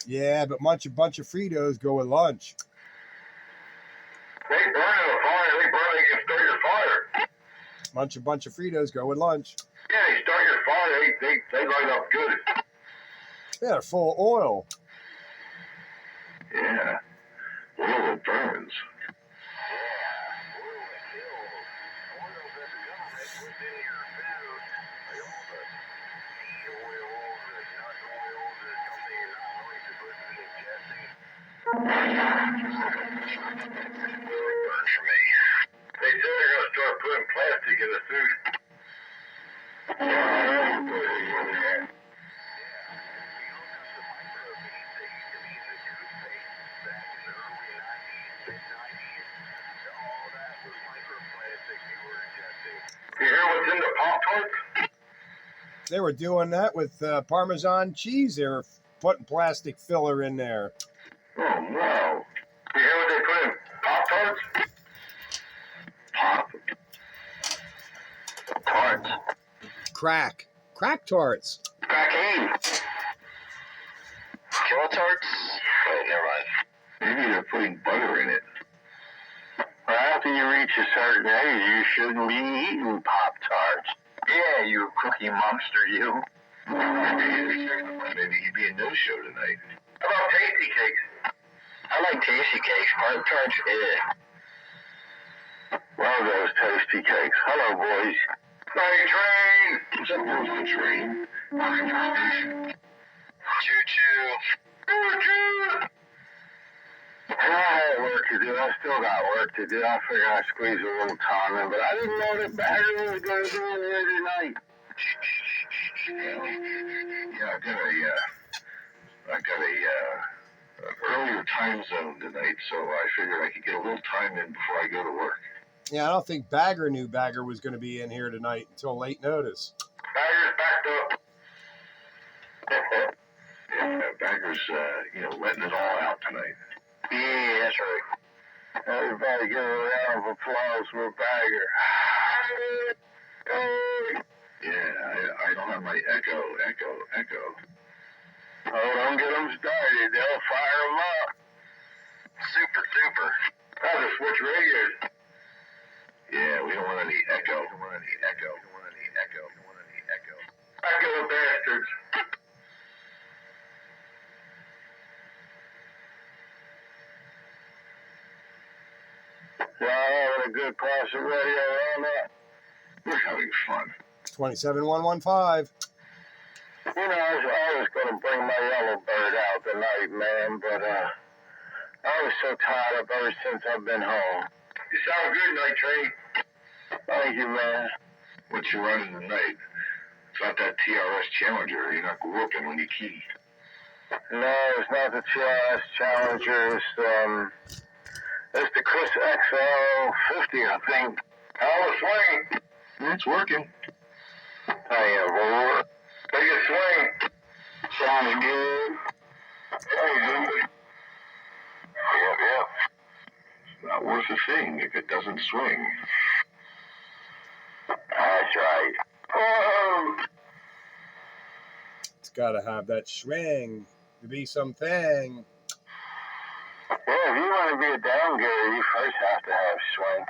Yeah, but bunch of Fritos go with lunch. They burn in a fire. They can start your fire. Bunch of Fritos go with lunch. Yeah, they start your fire. They light up good. Yeah, they're full of oil. Yeah. Oil burns. They said they're going to start putting plastic in the food. You hear what's in the Pop-Tarts? They were doing that with Parmesan cheese. They were putting plastic filler in there. Oh, no. You hear what they put in Pop-Tarts? Tarts. Crack tarts. Crackhead. Kill tarts? Oh, never mind. Maybe they're putting butter in it. Well, after you reach a certain age, you shouldn't be eating Pop-Tarts. Yeah, you cookie monster, you. Maybe he'd be a no-show tonight. How about tasty cakes? I like tasty cakes. Pop-Tarts, One of those tasty cakes. Hello, boys. Night train! What's up, boys? The train? Choo-choo. Choo-choo! I had work to do. I still got work to do. I figured I'd squeeze a little time in, but I didn't know that Bagger was going to do it here tonight. Yeah, I got a earlier time zone tonight, so I figured I could get a little time in before I go to work. Yeah, I don't think Bagger knew Bagger was going to be in here tonight until late notice. Bagger's backed up. Yeah, Bagger's, letting it all out tonight. Yeah, that's right. Everybody give a round of applause for Bagger. Yeah, I don't have my echo. Oh, don't get them started. They'll fire them up. Super duper. How to switch radios. Yeah, we don't want any echo. Echo bastards. Y'all having a good class of radio around that? We're having fun. 27115. I was going to bring my yellow bird out tonight, man, but I was so tired up ever since I've been home. You sound good, Night Train. Thank you, man. What you running tonight? It's not that TRS Challenger. You're not working when you key. No, it's not the TRS Challenger. It's the Chris XL50, I think. How the swing? It's working. Hey, boy. Take a swing. Sounds good. Hey, dude. Yep. It's not worth a thing if it doesn't swing. That's right. Oh. It's got to have that swing to be something. Yeah, if you want to be a downgetter, you first have to have swing.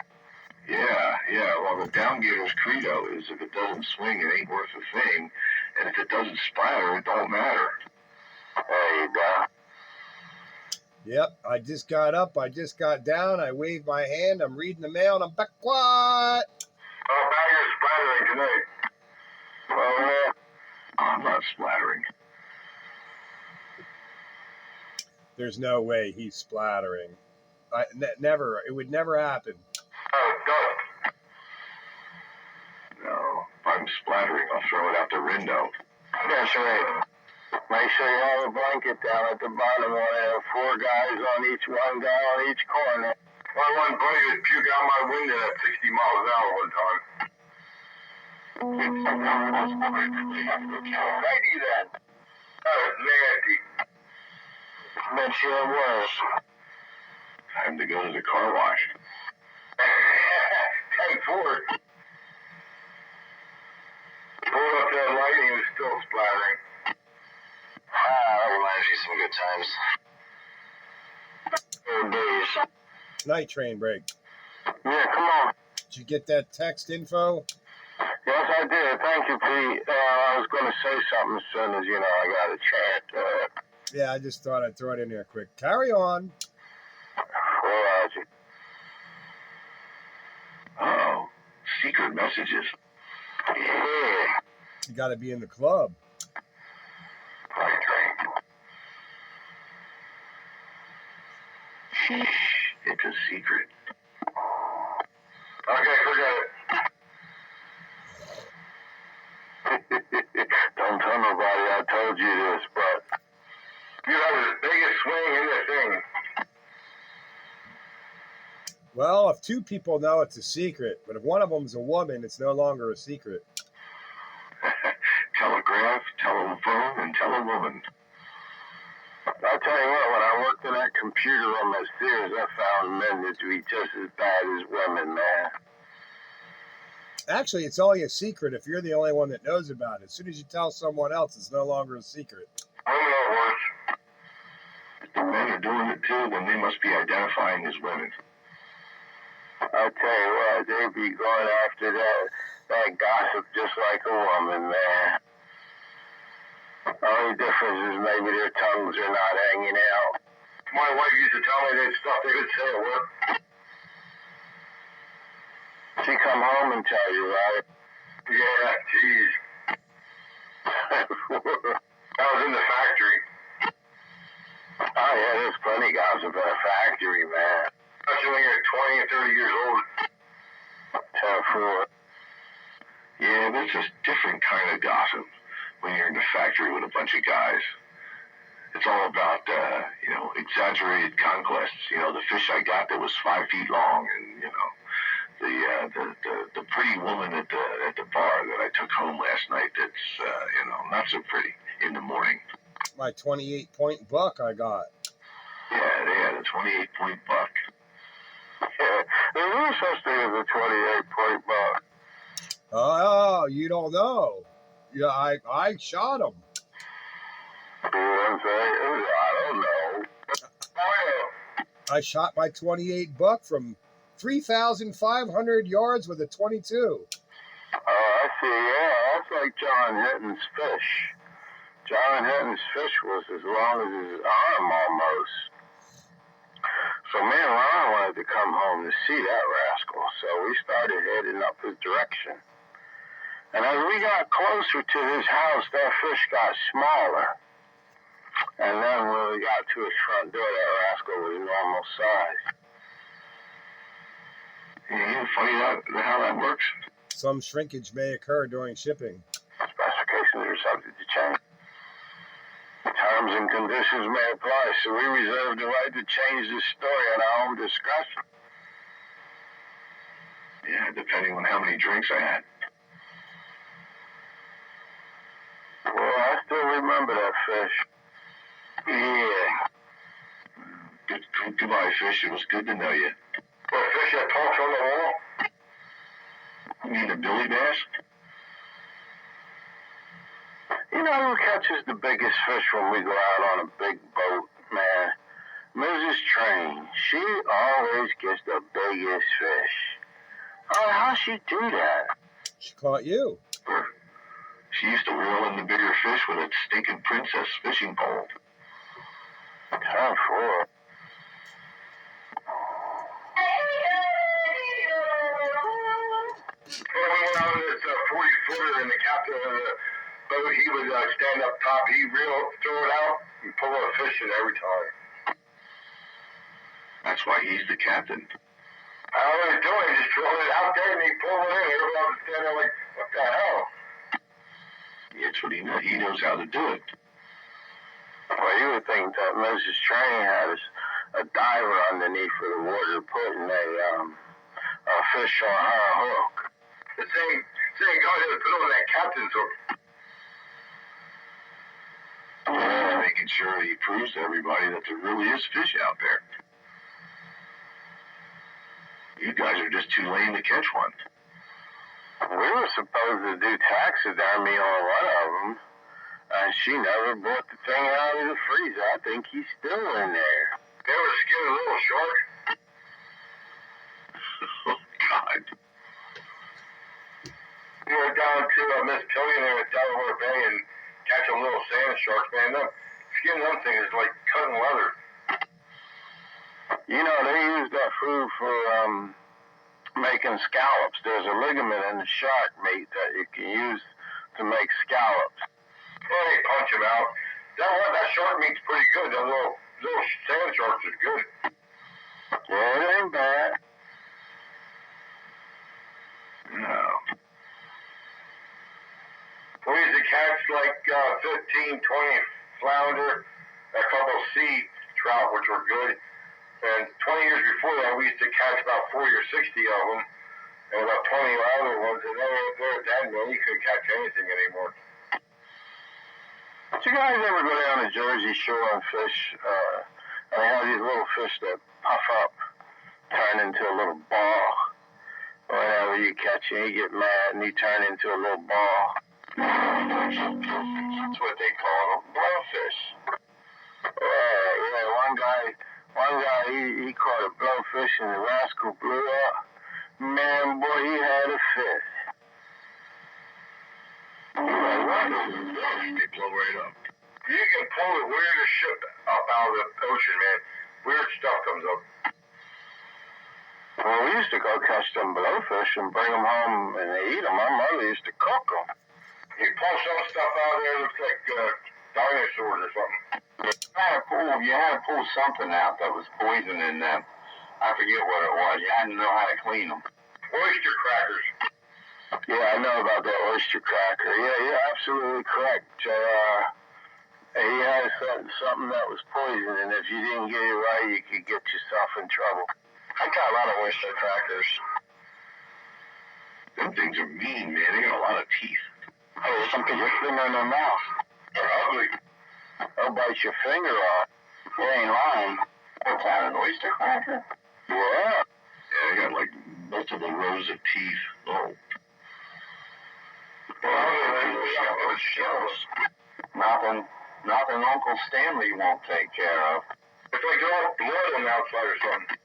Yeah. Well, the downgetter's credo is if it doesn't swing, it ain't worth a thing. And if it doesn't splatter, it don't matter. There you go. Yep, I just got up, I just got down, I waved my hand, I'm reading the mail, and I'm back quiet. Oh, Bagger's splattering tonight. Oh, yeah. I'm not splattering. There's no way he's splattering. Never. It would never happen. Oh, dust. No, if I'm splattering, I'll throw it out the window. That's right. Make sure you have a blanket down at the bottom where there are 4 guys on each, 1 guy on each corner. My one buddy would puke out my window at 60 miles an hour one time. Righty then. That was nasty. Bet you it was. Time to go to the car wash. Thanks for fort. Pulled up that lightning was still splattering. That reminds me of some good times. Old days. Night train break. Yeah, come on. Did you get that text info? Yes, I did. Thank you, Pete. I was going to say something as soon as, I got a chance. Yeah, I just thought I'd throw it in there quick. Carry on. Where are you? Oh, secret messages. Yeah. You got to be in the club. Night train. It's a secret. Okay, forget it. Don't tell nobody I told you this, but you have the biggest swing in the thing. Well, if two people know, it's a secret. But if one of them's a woman, it's no longer a secret. Telegraph, telephone, and telewoman. I'll tell you what, when I worked in that computer room at Sears, I found men to be just as bad as women, man. Actually, it's only a secret if you're the only one that knows about it. As soon as you tell someone else, it's no longer a secret. I know it works. If the men are doing it too, then they must be identifying as women. I'll tell you what, they be going after that gossip just like a woman, man. The only difference is maybe their tongues are not hanging out. My wife used to tell me that stuff they could say at work. She come home and tell you, right? Yeah, geez. I was in the factory. Oh yeah, there's plenty of gossip in a factory, man. Especially when you're 20 and 30 years old. Yeah, that's a different kind of gossip when you're in the factory with a bunch of guys. It's all about, exaggerated conquests. The fish I got that was 5 feet long, and the pretty woman at the bar that I took home last night. That's not so pretty in the morning. My 28-point buck I got. Yeah, they had a 28-point buck. Yeah, there's no such thing as a 28-point buck. Oh, you don't know. Yeah, I shot him. You know what I'm saying? I don't know. I shot my 28 buck from 3,500 yards with a 22. Oh, I see. Yeah, that's like John Hitton's fish. John Hitton's fish was as long as his arm almost. So me and Ron wanted to come home to see that rascal, so we started heading up his direction. And as we got closer to his house, that fish got smaller. And then when we got to his front door, that rascal was normal size. Yeah, funny how that works. Some shrinkage may occur during shipping. Specifications are subject to change. Terms and conditions may apply, so we reserve the right to change this story at our own discretion. Yeah, depending on how many drinks I had. Well, I still remember that fish. Yeah. Goodbye, fish. It was good to know you. Well, fish that talks on the wall? You mean the billy bass? You know who catches the biggest fish when we go out on a big boat, man? Mrs. Train. She always gets the biggest fish. Oh, how'd she do that? She caught you. She used to reel in the bigger fish with a stinking princess fishing pole. Time for it. We went on this 40-footer, and the captain of the boat, he would stand up top. He'd throw it out, and pull a fish in every time. That's why he's the captain. I don't know what he's doing. He just throw it out there, and he pulled it in. Everybody was standing there like, what the hell? It's what he knows. He knows how to do it. Well, you would think that Mrs. Train had a diver underneath of the water putting a fish on her hook. The same guy that put on that captain's hook. Yeah, making sure he proves to everybody that there really is fish out there. You guys are just too lame to catch one. We were supposed to do taxidermy on one of them, and she never brought the thing out of the freezer. I think he's still in there. They ever skin a little shark? Oh, God. We went down to Miss Pillion there at Delaware Bay and catch a little sand shark, man. Skin them things is like cutting leather. You know, they use that food for making scallops. There's a ligament in the shark meat that you can use to make scallops. Well, they punch them out. That shark meat's pretty good. That little sand sharks is good. Yeah, it ain't bad. No. We used to catch like 15, 20 flounder, a couple sea trout, which were good. And 20 years before that, we used to catch about 40 or 60 of them, and about 20 other ones. And they're at that mill, you couldn't catch anything anymore. Did you guys ever go down to Jersey Shore and fish? They have these little fish that puff up, turn into a little ball. Whenever you catch it, you get mad and you turn into a little ball. That's what they call them, blowfish. Yeah, one guy, he caught a blowfish and the rascal blew up. Man, boy, he had a fit. They blow right up. You can pull the weirdest shit up out of the ocean, man. Weird stuff comes up. Well, we used to go catch them blowfish and bring them home and they eat them. My mother used to cook them. You pull some stuff out of there that looks like dinosaurs or something. You had to pull something out that was poison in them. I forget what it was. You had to know how to clean them. Oyster crackers. Yeah, I know about that oyster cracker. Yeah, you're absolutely correct. He had something that was poison, and if you didn't get it right, you could get yourself in trouble. I got a lot of oyster crackers. Them things are mean, man. They got a lot of teeth. Oh, some put your finger in their mouth. They're ugly. They'll bite your finger off. You ain't lying. What's that, an oyster cracker? Yeah. Yeah, they got like multiple rows of teeth. Oh. Well, shells. Nothing Uncle Stanley won't take care of. It's like they're all blood on the outside or something.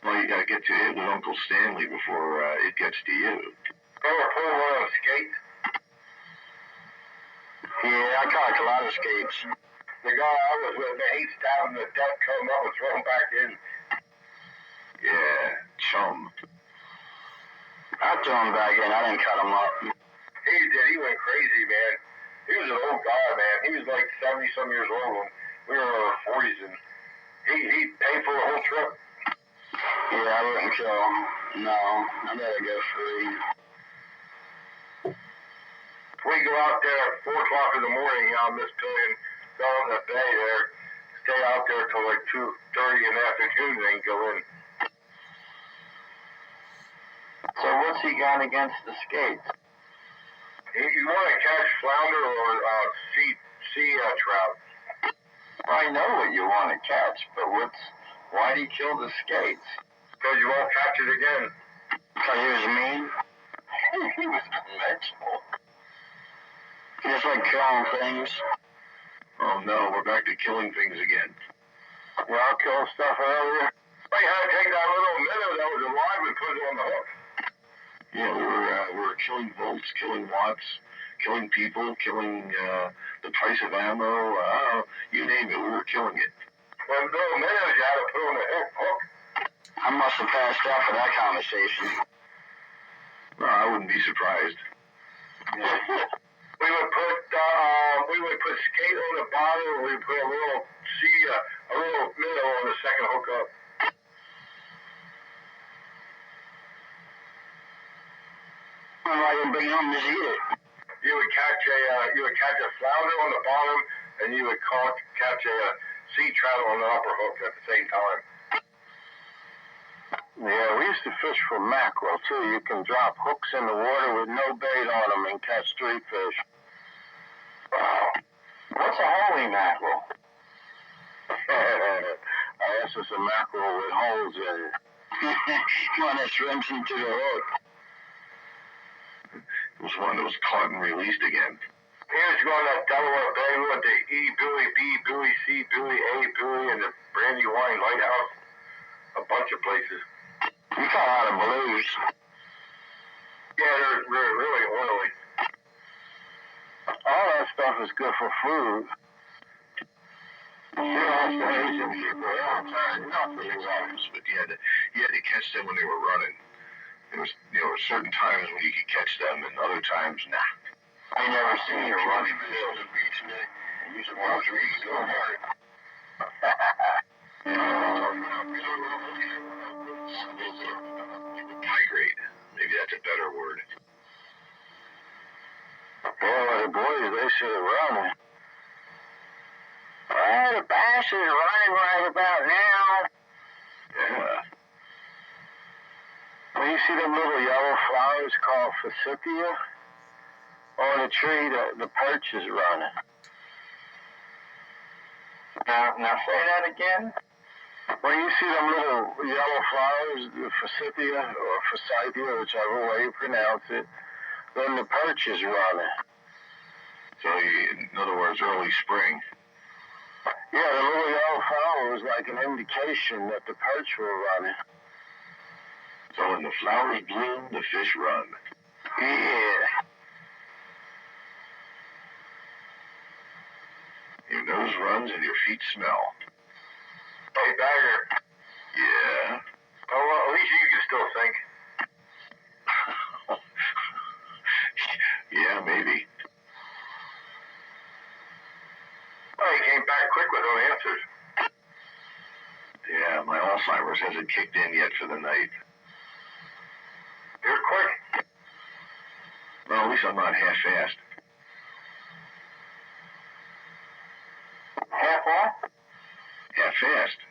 Well, you gotta get to it with Uncle Stanley before it gets to you. Ever pull one on a skate? Yeah, I caught a lot of skates. The guy I was with, man, he'd stab him to death, come up and throw him back in. Yeah, chum. I threw him back in. I didn't cut him up. He did. He went crazy, man. He was an old guy, man. He was like 70-some years old when we were in our 40s, and he paid for the whole trip. Yeah, I wouldn't kill him. No, I better go free. We go out there at 4 o'clock in the morning out in Miss Pillion, go in the bay there, stay out there till like 2:30 in the afternoon, then go in. So what's he got against the skates? You want to catch flounder or sea trout? I know what you want to catch, but why'd he kill the skates? Because you won't catch it again. Because he was mean? He was conventional. Just like killing things. Oh no, we're back to killing things again. Y'all kill stuff earlier? We had to take that little minnow that was alive and put it on the hook. Yeah, we were killing volts, killing watts, killing people, killing the price of ammo, you name it, we were killing it. Well, little minnows you had to put on the hook. I must have passed out for that conversation. No, I wouldn't be surprised. Yeah. We would put skate on the bottom, and we put a little minnow on the second hook up. Why you bring it home and just eat it? You would catch a flounder on the bottom, and you would catch a sea trout on the upper hook at the same time. Yeah, we used to fish for mackerel too. You can drop hooks in the water with no bait on them and catch 3 fish. Wow. What's a holy mackerel? I guess it's a mackerel with holes in it. One that swims into the hook. was one that was caught and released again. He was going up Delaware Bay with the E, Buoy, B, Buoy, C, Buoy, A, Buoy, and the Brandywine Lighthouse. A bunch of places. He caught a lot of blues. Yeah, they're really oily. All that stuff is good for food. Not really well, but you had to catch them when they were running. There was, certain times when you could catch them, and other times, nah. I never seen you running field and beach day. You should watch me so hard. Migrate. Maybe that's a better word. Yeah, the boys, they should have run. Well, the bass is running right about now. Yeah. When you see them little yellow flowers called forsythia on the tree, the perch is running. Now say that again. When you see them little yellow flowers, the forsythia or forsythia, whichever way you pronounce it, then the perch is running. So, in other words, early spring. Yeah, the little yellow flower was like an indication that the perch were running. So when the flowers bloom, the fish run. Yeah. Your nose runs and your feet smell. Hey, Bagger. Yeah? Oh, well, at least you can still think. Yeah, maybe. Well, he came back quick with no answers. Yeah, my Alzheimer's hasn't kicked in yet for the night. You're quick. Well, at least I'm not half-assed. Half what? Half-assed.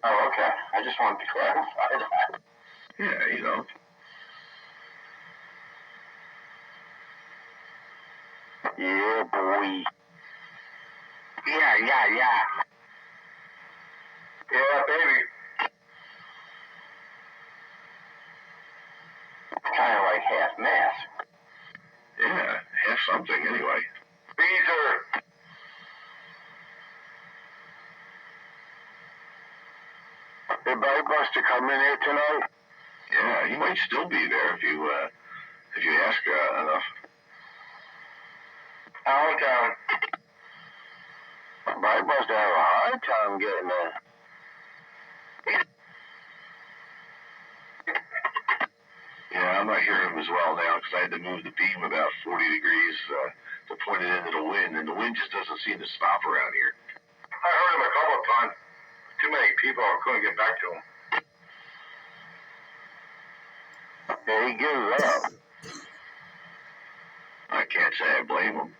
Oh, okay. I just wanted to clarify that. Yeah, Yeah, boy. Yeah. Yeah, baby. Kind of like half-mass. Yeah, half something anyway. Beezer. Did Buster come in here tonight? Yeah, he might still be there if you ask enough. How Buster have a hard time getting there. Yeah, I'm not hearing him as well now because I had to move the beam about 40 degrees to point it into the wind, and the wind just doesn't seem to stop around here. I heard him a couple of times. Too many people, I couldn't get back to him. Yeah, he gives up. I can't say I blame him.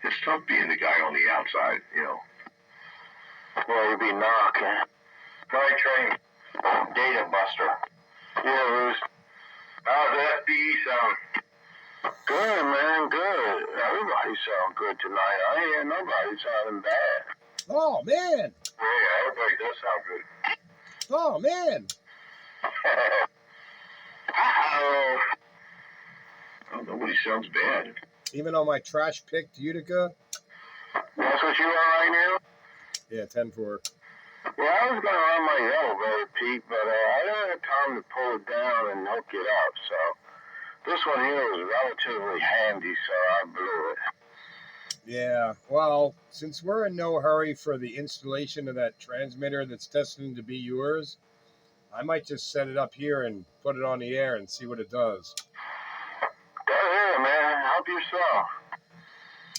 It's tough being the guy on the outside, Well, he'd be knocking. Right train. Data Buster. Yeah, Bruce. How's the FBE sound? Good, man, good. Everybody sound good tonight. I ain't hear nobody sounding bad. Oh, man. Yeah, everybody does sound good. Oh, man. Uh-oh. Oh, nobody sounds bad. Even on my trash-picked Utica? That's what you are right now? Yeah, 10-4. Yeah, I was going to run my elevator, Pete, but I didn't have time to pull it down and hook it up, so this one here was relatively handy, so I blew it. Yeah, well, since we're in no hurry for the installation of that transmitter that's destined to be yours, I might just set it up here and put it on the air and see what it does. Go ahead, man. Help yourself.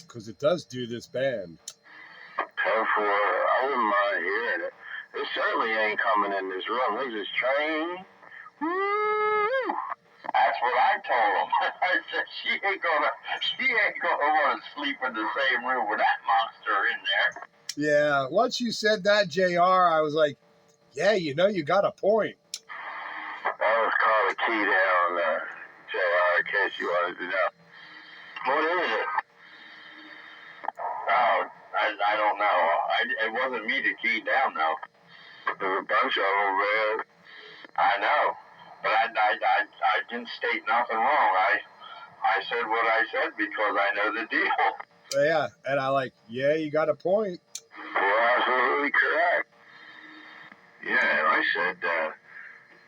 Because it does do this band. 10-4. I wouldn't mind hearing it. It certainly ain't coming in this room. There's this train. Woo! That's what I told him. I said she ain't gonna want to sleep in the same room with that monster in there. Yeah, once you said that, JR, I was like, yeah, you got a point. That was called a key down, JR, in case you wanted to know. What is it? Oh, I don't know. It wasn't me to key down, though. There's a bunch of them, man. I know. But I didn't state nothing wrong. I said what I said because I know the deal. Yeah, and yeah, you got a point. You're absolutely correct. Yeah, and I said,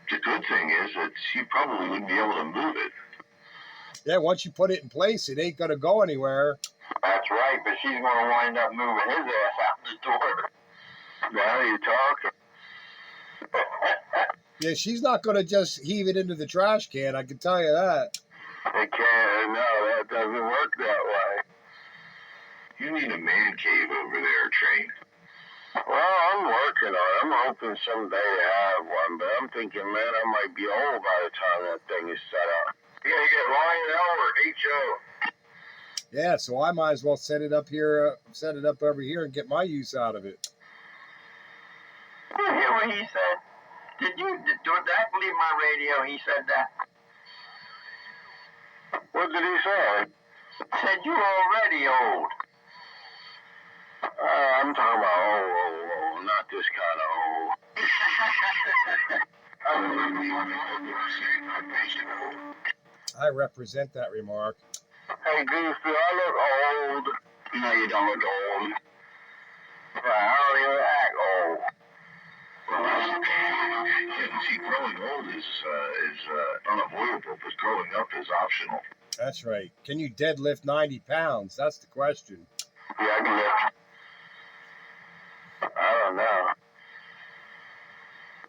the good thing is that she probably wouldn't be able to move it. Yeah, once you put it in place, it ain't gonna go anywhere. That's right, but she's gonna wind up moving his ass out the door. Now you talking. Yeah, she's not gonna just heave it into the trash can, I can tell you that. It can't, no, that doesn't work that way. You need a man cave over there, Train. Well, I'm working on it. I'm hoping someday to have one, but I'm thinking, man, I might be old by the time that thing is set up. You gonna get Lionel or H.O.? Yeah, so I might as well set it up here, set it up over here and get my use out of it. Did you hear what he said? Did I believe my radio? He said that. What did he say? Said you're already old. I'm talking about old, not this kind of old. I represent that remark. Hey, Goose, do I look old? No, you don't look old. I don't even act old. Well, that's okay. Yeah, see, growing old is unavoidable, but growing up is optional. That's right. Can you deadlift 90 pounds? That's the question. Yeah, I can lift. I don't know.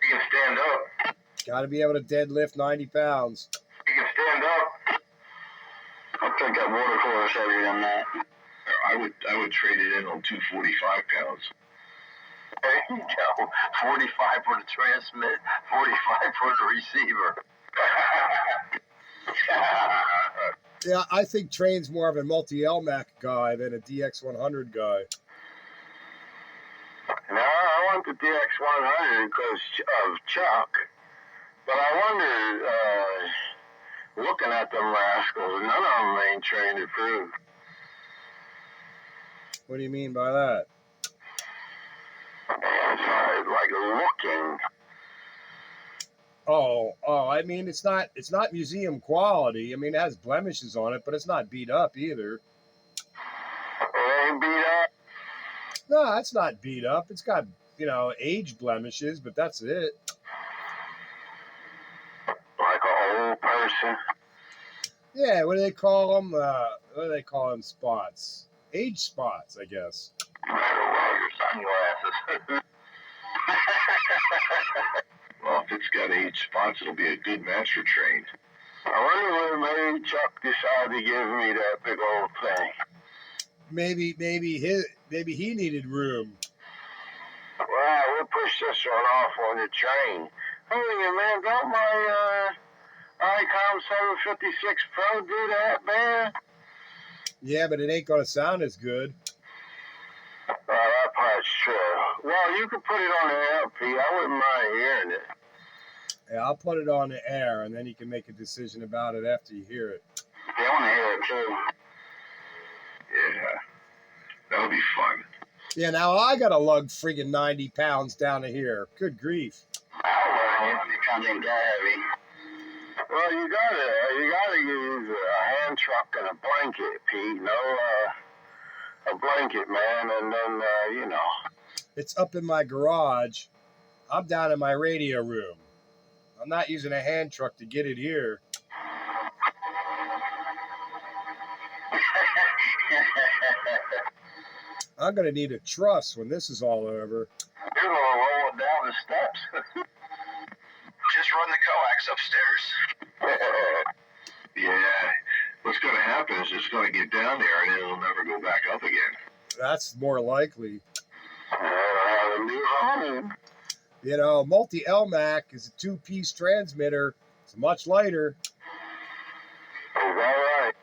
You can stand up. Got to be able to deadlift 90 pounds. You can stand up. I'll take that water cooler heavier than that. I would trade it in on 245 pounds. There you go. 45 for the transmit, 45 for the receiver. Yeah, I think Train's more of a multi-LMAC guy than a DX100 guy. No, I want the DX100 because of Chuck. But I wonder, looking at them rascals, none of them ain't trained to prove. What do you mean by that? Like looking. Oh, I mean, it's not museum quality. I mean, it has blemishes on it, but it's not beat up either. It ain't beat up? No, it's not beat up. It's got, age blemishes, but that's it. Like an old person? Yeah, what do they call them? What do they call them? Spots. Age spots, I guess. You better wear your sunglasses. Well, if it's got age spots, it'll be a good match for Train. I wonder what made Chuck decide to give me that big old thing. Maybe he needed room. Well, we'll push this one off on the Train. Hey, man, don't my ICOM 756 Pro do that, man? Yeah, but it ain't gonna sound as good. That part's true. Well, you could put it on the LP. I wouldn't mind hearing it. Yeah, I'll put it on the air, and then you can make a decision about it after you hear it. Yeah, I want to hear it, too. Yeah, that'll be fun. Yeah, now I gotta lug friggin' 90 pounds down to here. Good grief. It comes in heavy. Well, you gotta use a hand truck and a blanket, Pete. A blanket, man, and then, It's up in my garage. I'm down in my radio room. I'm not using a hand truck to get it here. I'm gonna need a truss when this is all over. You're gonna roll it down the steps. Just run the coax upstairs. Yeah. What's going to happen is it's going to get down there and it'll never go back up again. That's more likely. A new home. Multi-LMAC is a 2-piece transmitter. It's much lighter. Is that right?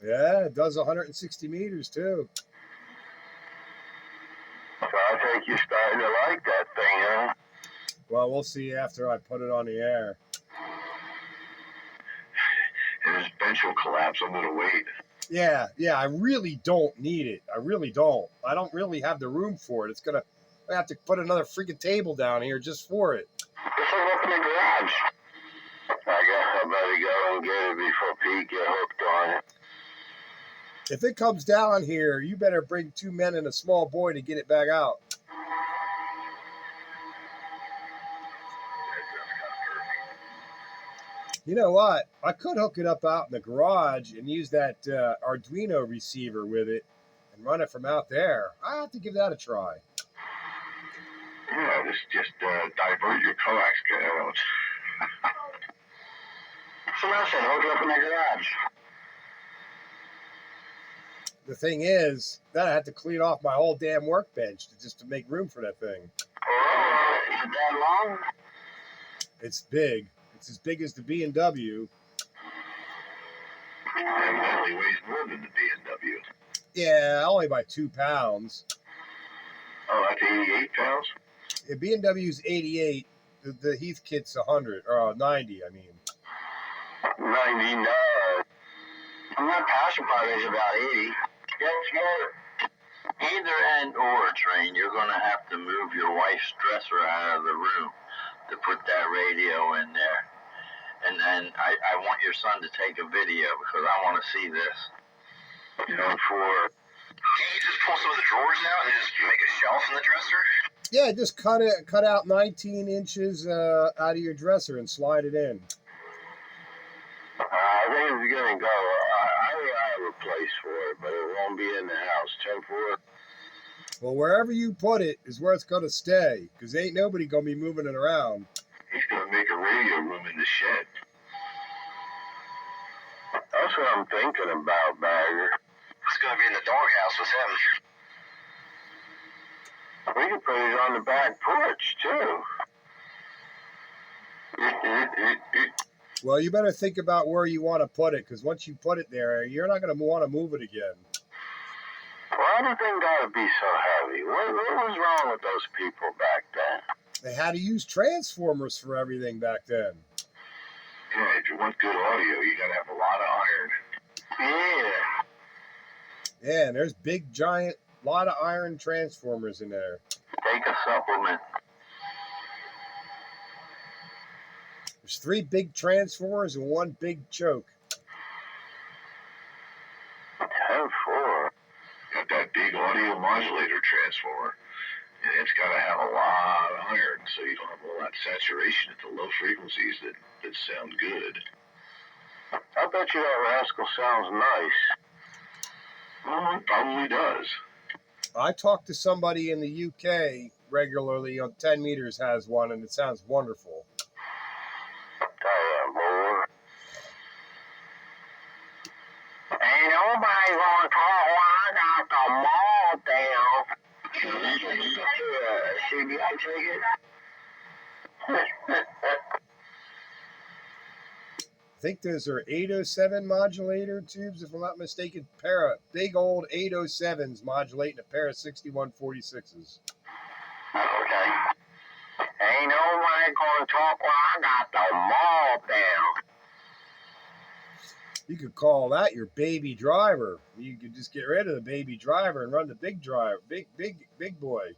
Yeah, it does 160 meters, too. So I think you're starting to like that thing, huh? Well, we'll see after I put it on the air. And his bench will collapse under the weight. Yeah, I really don't need it. I really don't. I don't really have the room for it. I have to put another freaking table down here just for it. This is up in the garage. for Pete, get hooked on it. If it comes down here, you better bring 2 men and a small boy to get it back out. You know what? I could hook it up out in the garage and use that Arduino receiver with it and run it from out there. I have to give that a try. Yeah, just divert your coax cables. So I said, hook it up in the garage. The thing is, then I have to clean off my whole damn workbench just to make room for that thing. Oh, is it that long? It's big. It's as big as the B&W. Evidently weighs more than the BMW. Yeah, only by 2 pounds. Oh, that's 88 pounds? The B&W's 88. The Heathkit's 100 or 90. I mean. 99. I'm not passion part is about 80. That's more. Either and or, Train, you're going to have to move your wife's dresser out of the room to put that radio in there. And then I want your son to take a video because I want to see this. You know, for... Can you just pull some of the drawers out and just make a shelf in the dresser? Yeah, just cut out 19 inches out of your dresser and slide it in. I think it's going to go. I have a place for it, but it won't be in the house. 10-4. Well, wherever you put it is where it's going to stay, because ain't nobody going to be moving it around. He's going to make a radio room in the shed. That's what I'm thinking about, Bagger. It's going to be in the doghouse with him. We can put it on the back porch, too. Well, you better think about where you want to put it, because once you put it there, you're not going to want to move it again. Why do things got to be so heavy? What was wrong with those people back then? They had to use transformers for everything back then. Yeah, if you want good audio, you got to have a lot of iron. Yeah. Yeah, and there's big, giant, lot of iron transformers in there. Take a supplement. There's 3 big transformers and 1 big choke. 10-4. Got that big audio modulator transformer. And it's got to have a lot of iron so you don't have all that saturation at the low frequencies that sound good. I bet you that rascal sounds nice. Well, it probably does. I talk to somebody in the UK regularly. 10 meters has one, and it sounds wonderful. Damn, boy. Ain't nobody gonna talk when I got the mall down. CBI ticket? I think those are 807 modulator tubes, if I'm not mistaken. Pair of big old 807s modulating a pair of 6146s. Okay. Ain't nobody gonna talk when I got the mall down. You could call that your baby driver. You could just get rid of the baby driver and run the big driver, big boy.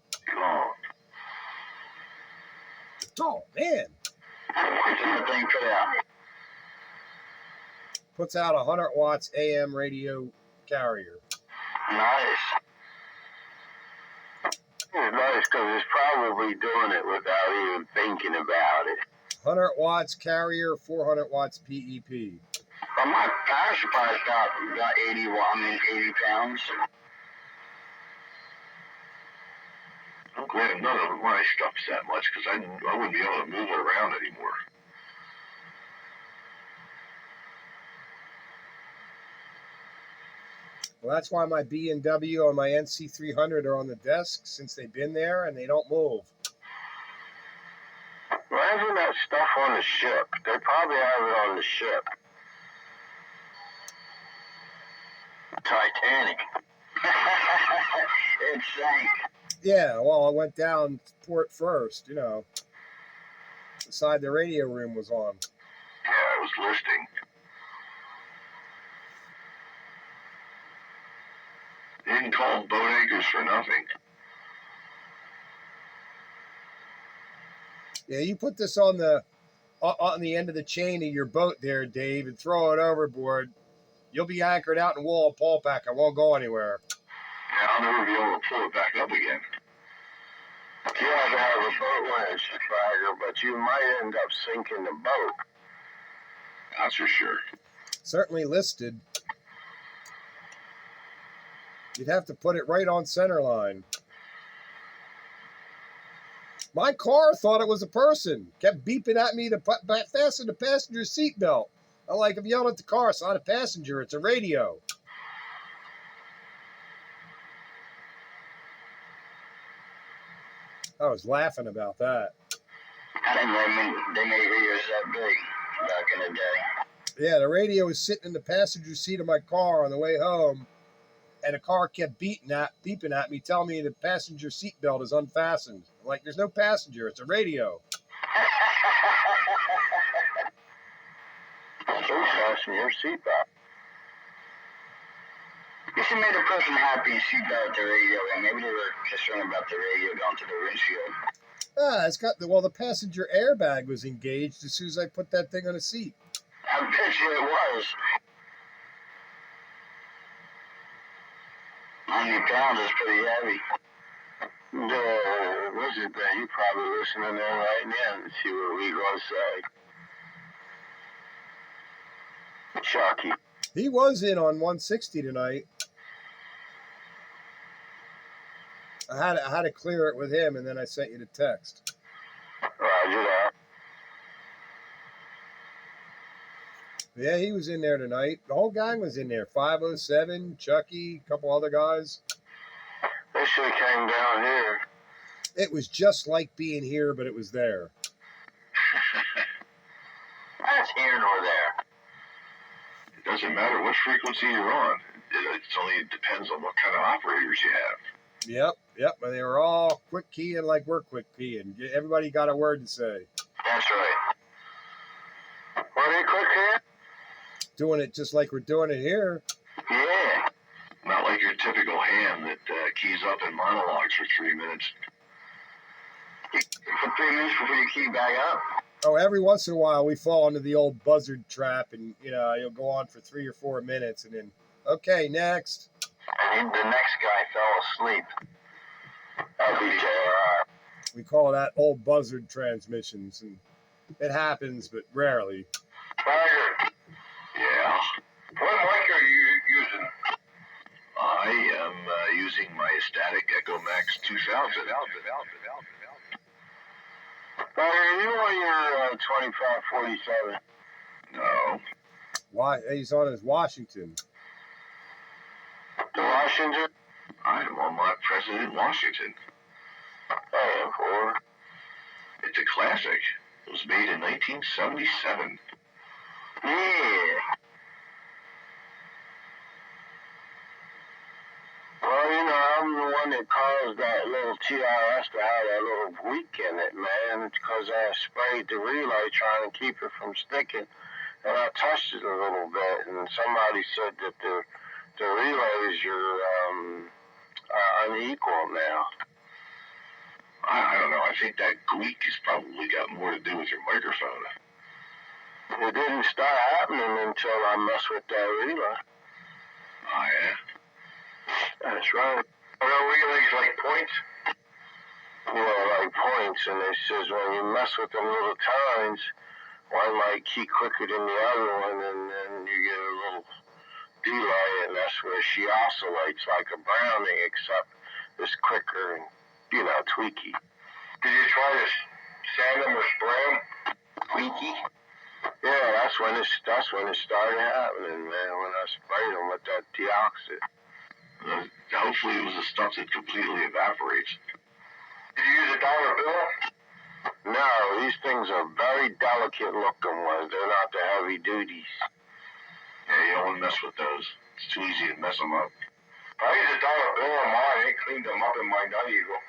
Oh man! What's the thing put out? Puts out 100 watts AM radio carrier. Nice. It's nice because it's probably doing it without even thinking about it. 100 watts carrier, 400 watts PEP. But my power supply's got 80 pounds. I'm glad none of my stuff's that much because I wouldn't be able to move it around anymore. Well, that's why my B&W and my NC300 are on the desk since they've been there and they don't move. Imagine that stuff on the ship. They probably have it on the ship. Titanic. It sank. Yeah, well, I went down port first, The side the radio room was on. Yeah, it was listing. They didn't call them boat anchors for nothing. Yeah, you put this on the on the end of the chain of your boat there, Dave, and throw it overboard. You'll be anchored out in Wallenpaupack. I won't go anywhere. Yeah, I'll never be able to pull it back up again. You have to have a boat winch, Fragger, but you might end up sinking the boat. That's for sure. Certainly listed. You'd have to put it right on center line. My car thought it was a person. Kept beeping at me to fasten the passenger seatbelt. I'm yelling at the car. It's not a passenger. It's a radio. I was laughing about that. They made radios that big back in the day. Yeah, the radio was sitting in the passenger seat of my car on the way home, and the car kept beeping at me, telling me the passenger seatbelt is unfastened. I'm like, there's no passenger. It's a radio. So fasten your seatbelt. You should make the person happy and seatbelt the radio, and maybe they were concerned about the radio going to the windshield. It's got the passenger airbag was engaged as soon as I put that thing on the seat. I bet you it was. 90 pounds is pretty heavy. What's his name? You probably listening there right now and see what we gonna say. Chucky. He was in on 160 tonight. I had to clear it with him, and then I sent you the text. Roger that. Yeah, he was in there tonight. The whole gang was in there. 507, Chucky, a couple other guys. They should have came down here. It was just like being here, but it was there. That's here nor there. It doesn't matter what frequency you're on. It depends on what kind of operators you have. Yep. And they were all quick keying like we're quick keying. Everybody got a word to say. That's right. Were they quick here? Doing it just like we're doing it here. Yeah. Not like your typical ham that keys up and monologues for 3 minutes. For 3 minutes before you key back up? Oh, every once in a while we fall into the old buzzard trap, and you'll go on for 3 or 4 minutes, and then okay, next. And the next guy fell asleep. That'll be JR. We call that old buzzard transmissions, and it happens, but rarely. Tiger. Yeah. What mic are you using? I am using my Static Echo Max 2000. Tiger, are you on your 2547? No. Why? He's on his Washington. The Washington? I am on my President Washington. Four. It's a classic. It was made in 1977. Yeah. Well, I'm the one that caused that little TRS to have that little leak in it, man. It's because I sprayed the relay trying to keep it from sticking, and I touched it a little bit, and somebody said that the relays are unequal now. I don't know. I think that leak has probably got more to do with your microphone. It didn't start happening until I messed with that relay. Oh, yeah? That's right. Relays like points? Yeah, like points, and it says when you mess with them little tines, one might key quicker than the other one, and then you get a little delay, and that's where she oscillates like a Browning, except it's quicker and, tweaky. Did you try to sand them or spray them? Tweaky? Yeah, that's when it started happening, man, when I sprayed them with that deoxit. Hopefully it was the stuff that completely evaporates. Did you use a dollar bill? No, these things are very delicate looking ones. They're not the heavy duties. Yeah, you don't want to mess with those. It's too easy to mess them up. I used a dollar bill on mine. They cleaned them up in my nut eagle.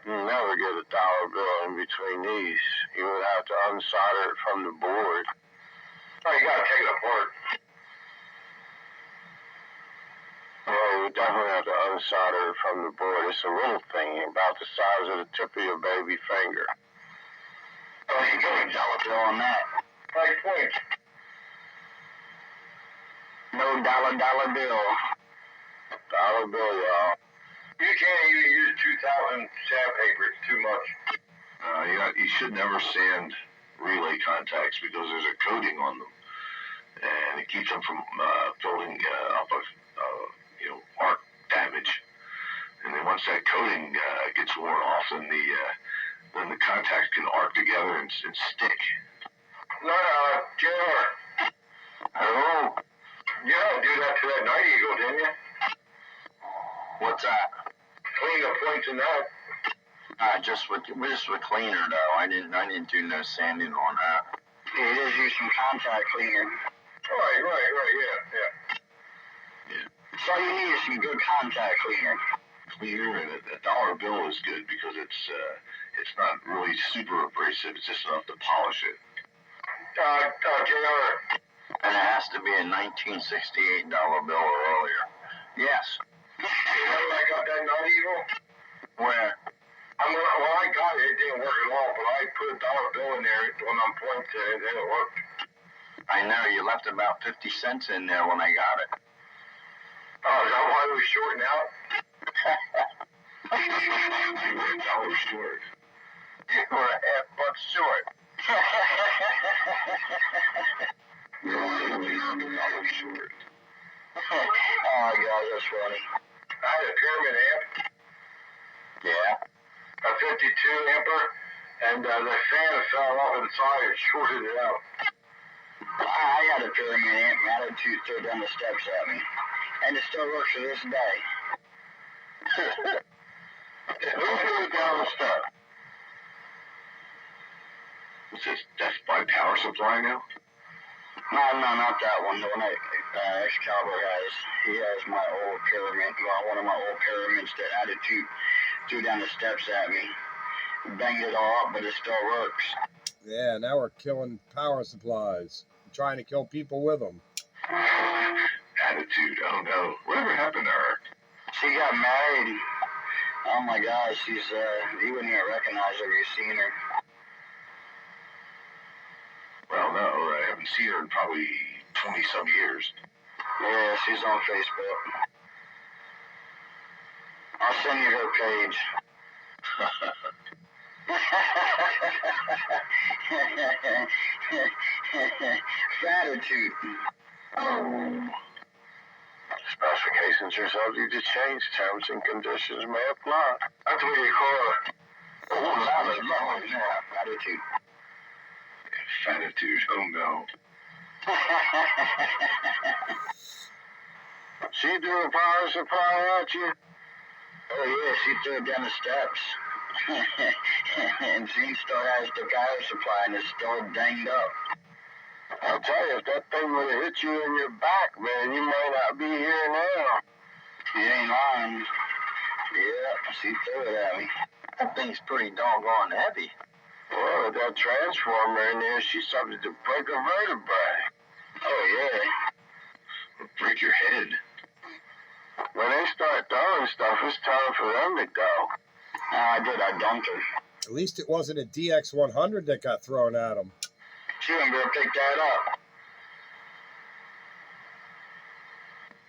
You never get a dollar bill in between these. You would have to unsolder it from the board. Oh, you gotta take it apart. Yeah, you would definitely have to unsolder it from the board. It's a little thing, about the size of the tip of your baby finger. Oh, you got a dollar bill on that. 5 points. No dollar bill. Dollar bill, y'all. You can't even use 2000 sandpaper. It's too much. You should never sand relay contacts because there's a coating on them, and it keeps them from building up a arc damage. And then once that coating gets worn off, then the contacts can arc together and stick. No, Jr. Hello. You don't do that to that Night Eagle, didn't you? What's that? Clean the points in that. Just with cleaner though. I didn't do no sanding on that. Yeah, just use some contact cleaner. Right, yeah. So you need some good contact cleaner. Cleaner, and a dollar bill is good because it's not really super abrasive. It's just enough to polish it. Jr. And it has to be a 1968 dollar bill or earlier. Yes. You know I got that Night Eagle? Where? Well, I got it. It didn't work at all, but I put a dollar bill in there when I'm pointing it, and it worked. I know. You left about 50 cents in there when I got it. Oh, is that why we're shorting out? You were $1 short. You were $half short. You're only $1 short. Oh, my God, that's funny. I had a pyramid amp. Yeah. A 52 amper, and the fan fell off inside and shorted it out. I got a pyramid amp, and Attitude threw down the steps at me. And it still works to this day. Who threw it down the steps? What's this, Death by Power Supply now? No, not that one. The one Excalibur has. He has my old pyramid. Well, one of my old pyramids that Attitude threw down the steps at me. Banged it all up, but it still works. Yeah, now we're killing power supplies. We're trying to kill people with them. Attitude, oh no. Whatever happened to her? She got married. Oh my gosh, she's, you wouldn't even recognize her if you've seen her. Well, no, I haven't seen her in probably 20-some years. Yeah, she's on Facebook. I'll send you her page. Attitude. Oh. Specifications are subject to change. Terms and conditions may apply. That's what you call it. Oh, yeah, Attitude. Attitude, oh no. She threw a power supply at you? Oh yeah, she threw it down the steps. And she still has the power supply and it's still danged up. I'll tell you, if that thing would have hit you in your back, man, you might not be here now. You ain't lying. Yeah, she threw it at me. That thing's pretty doggone heavy. Well, with that transformer in there, she's subject to break a vertebrae. Oh, yeah. Break your head. When they start throwing stuff, it's time for them to go. I dumped her. At least it wasn't a DX100 that got thrown at them. She wouldn't be able to pick that up.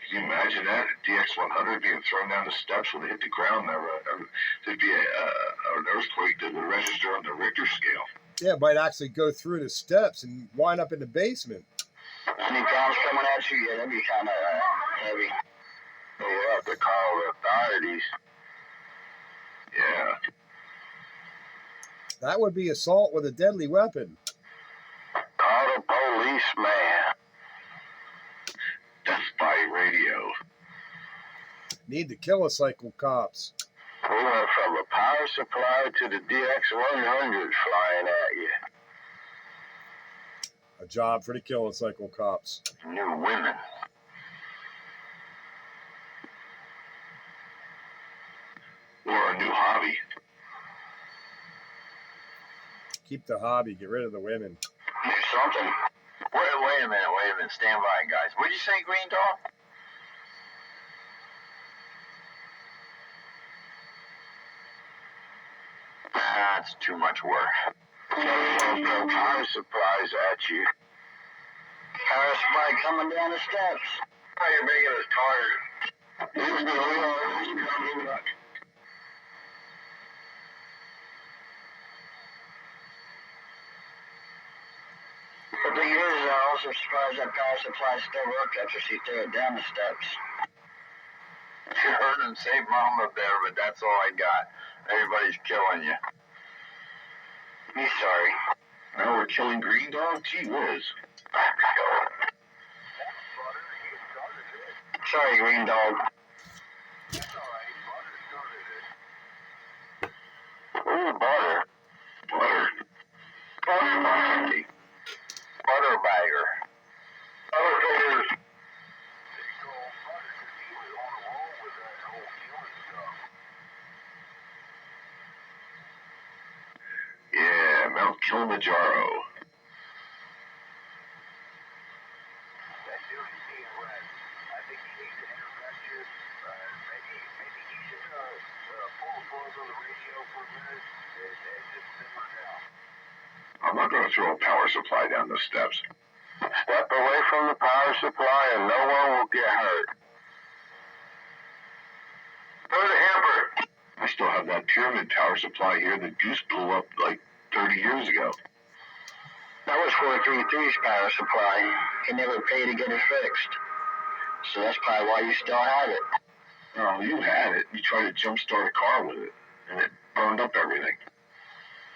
Can you imagine that? A DX100 being thrown down the steps when they hit the ground. There'd be an earthquake that would register on the Richter scale. Yeah, it might actually go through the steps and wind up in the basement. Any bombs coming at you? Yeah, that'd be kind of heavy. You have to call the authorities. Yeah. That would be assault with a deadly weapon. Call the police, man. Death by radio. Need to kill a cycle cops. We went from a power supply to the DX100 flying at you. A job for the kilocycle cops. New women. Or a new hobby. Keep the hobby, get rid of the women. Something. Wait a minute. Stand by, guys. What'd you say, Green Dog? That's too much work. No power supplies at you. Power supply coming down the steps. Oh, you're making us tired. Here's the wheel coming up. The thing is, I'm also surprised that power supply still worked after she threw it down the steps. You heard him say mama bear, but that's all I got. Everybody's killing you. Me sorry. Now we're killing Green Dog? Gee whiz. Sorry, Green Dog. Ooh, butter. Butter. Butter. Butter bagger. Butter fingers. Yeah, Mount Kilimanjaro. I'm not going to throw a power supply down the steps. Step away from the power supply and no one will get hurt. Throw the hamper. I still have that pyramid power supply here that Goose blew up like 30 years ago. That was 433's power supply. He never paid to get it fixed. So that's probably why you still have it. Oh, you had it. You tried to jumpstart a car with it, and it burned up everything.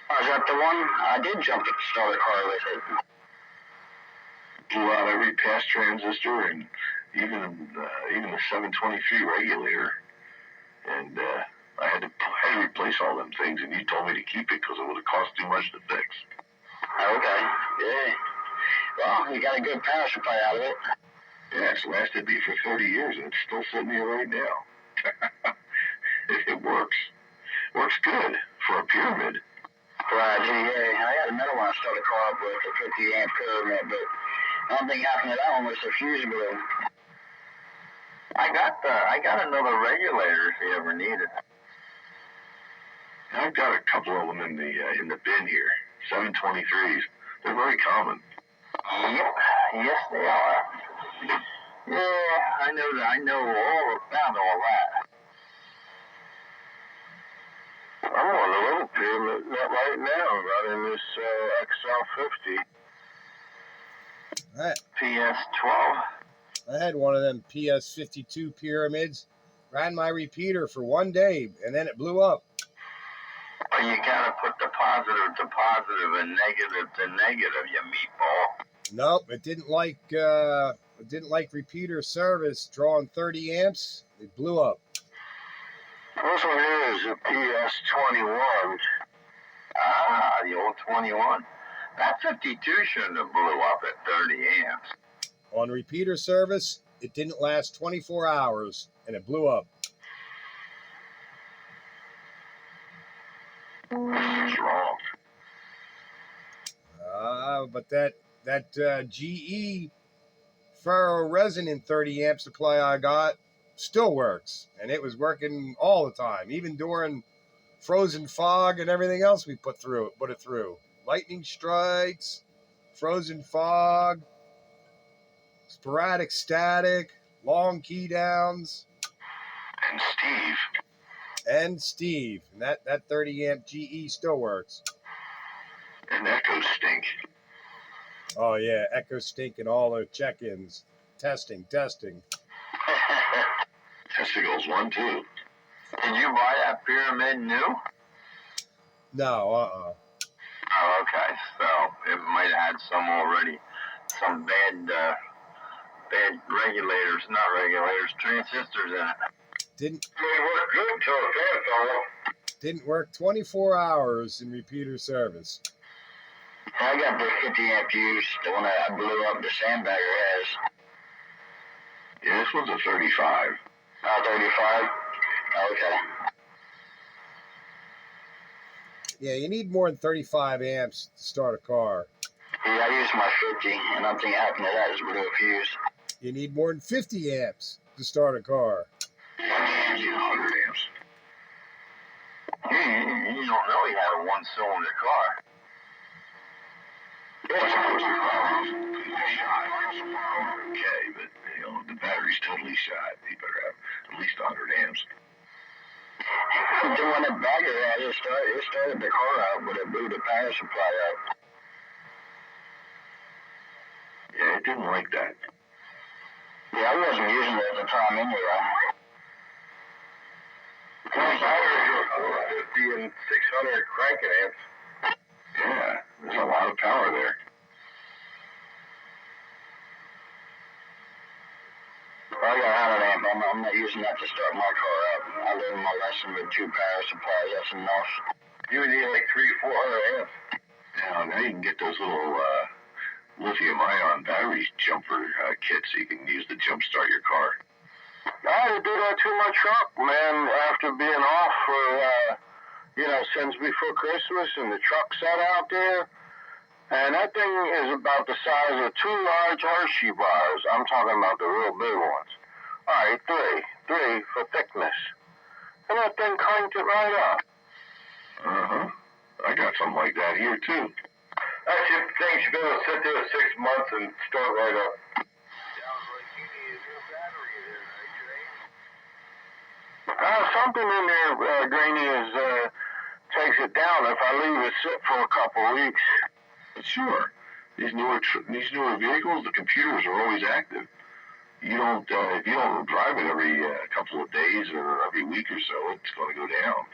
Oh, is that the one? I did start a car with it. Blew out every pass transistor and even the 723 regulator. And I had to replace all them things, and you told me to keep it because it would have cost too much to fix. Okay, yeah. Well, you got a good power supply out of it. Yeah, it's lasted me for 30 years, and it's still sitting here right now. It works. Works good for a pyramid. Right, yeah. I had another one I started a car up with, a 50 amp pyramid, but the only thing happened to that one was the fuse blew. I got another regulator if you ever need it. I've got a couple of them in the bin here. 723s. They're very common. Yep. Yes, they are. Yeah, I know that. I know all about all that. I'm on a little pyramid right now, running this XL50 Right. PS12. I had one of them PS52 pyramids. Ran my repeater for 1 day, and then it blew up. But you gotta put the positive to positive and negative to negative, you meatball. Nope, it didn't like repeater service drawing 30 amps. It blew up. This one here is a PS21. Ah, the old 21. That 52 shouldn't have blew up at 30 amps. On repeater service, it didn't last 24 hours, and it blew up. What's wrong? But that GE ferro resonant 30 amp supply I got still works, and it was working all the time, even during frozen fog and everything else we put it through. Lightning strikes, frozen fog, sporadic static, long key downs. And Steve. And that 30 amp GE still works. And Echo Stink. Oh yeah, Echo Stink and all the check-ins. Testing. Testicles 1, 2. Did you buy that pyramid new? No, Oh, okay. So it might have had some already, some bad regulators, not regulators, transistors in it. Didn't work good till it fell off. Didn't work 24 hours in repeater service. I got the 50 amp fuse, the one that I blew up the sandbagger has. Yeah, this one's a 35. Oh, 35? Okay. Yeah, you need more than 35 amps to start a car. Yeah, I used my 50, and I'm thinking happened to that is blew a fuse. You need more than 50 amps to start a car. 100 amps. You don't really have a one-cylinder car. Okay, but if the battery's totally shot, you better have at least 100 amps. Then when the bagger had it started the car out, but it blew the power supply out. Yeah, it didn't like that. Yeah, I wasn't using it at the time anyway. Well, batteries are 450 and 600 cranking amps. Yeah, there's a lot of power there. I got 100 amp. I'm not using that to start my car up. I learned my lesson with 2 power supplies. That's enough. You would need like 300-400 amps. Now you can get those little lithium-ion battery jumper kits so you can use to jump start your car. I had to do that to my truck, man, after being off for, since before Christmas, and the truck sat out there. And that thing is about the size of 2 large Hershey bars. I'm talking about the real big ones. All right, three for thickness. And that thing cranked it right up. Uh-huh. I got something like that here, too. That thing should be able to sit there 6 months and start right up. Something in there, Greeny, takes it down if I leave it sit for a couple of weeks. Sure. These newer vehicles, the computers are always active. You don't, if you don't drive it every couple of days or every week or so, it's going to go down.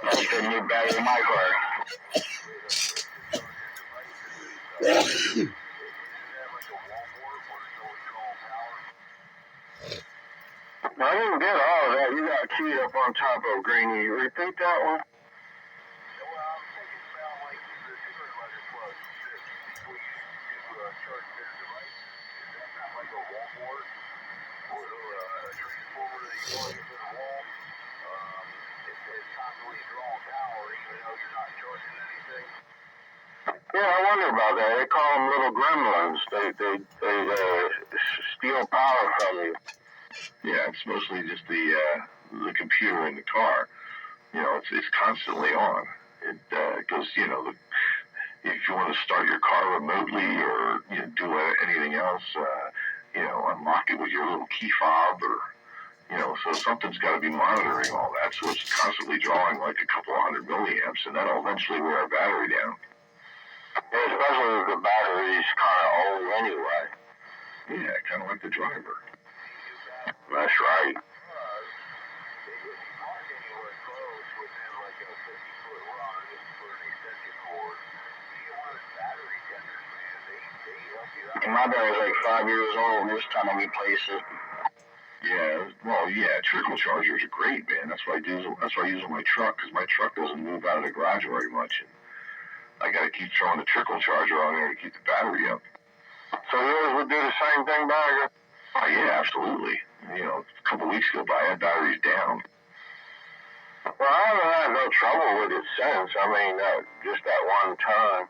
That's the new battery in my car. I didn't get all of that. You got keyed up on top of, Greeny. Repeat that one. Yeah, I wonder about that. They call them little gremlins. They steal power from you. Yeah, it's mostly just the computer in the car. It's constantly on. It goes, if you want to start your car remotely or do anything else, unlock it with your little key fob or, so something's got to be monitoring all that. So it's constantly drawing like a couple of 100 milliamps, and that'll eventually wear a battery down. Yeah, especially if the battery's kind of old anyway. Yeah, kind of like the driver. That's right. My battery's like 5 years old. This time I replace it. Yeah, trickle chargers are great, man. That's why I use them on my truck, because my truck doesn't move out of the garage very much. And I got to keep throwing the trickle charger on there to keep the battery up. So yours would do the same thing, Bagger? Oh, yeah, absolutely. A couple weeks go by, that battery's down. Well, I haven't had no trouble with it since. I mean, just that one time.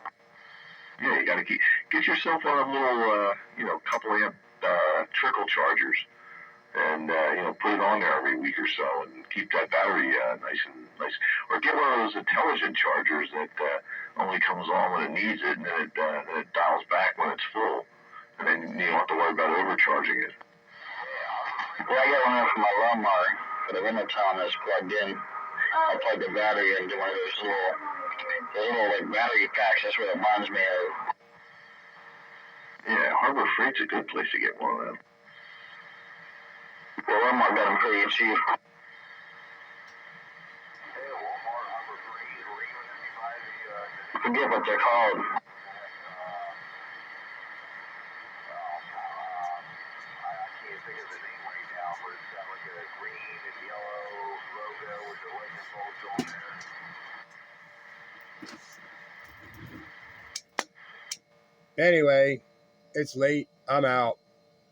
Yeah, you got to get yourself on a little, couple amp trickle chargers, and put it on there every week or so, and keep that battery nice. Or get one of those intelligent chargers that only comes on when it needs it, and then it dials back when it's full, and then you don't have to worry about overcharging it. Yeah, I got one for my lawnmower for the wintertime that's plugged in. I plug the battery into one of those little like battery packs. That's what it reminds me of. Yeah, Harbor Freight's a good place to get one of them. Yeah, Walmart got them pretty cheap. I forget what they're called. Anyway, it's late. I'm out.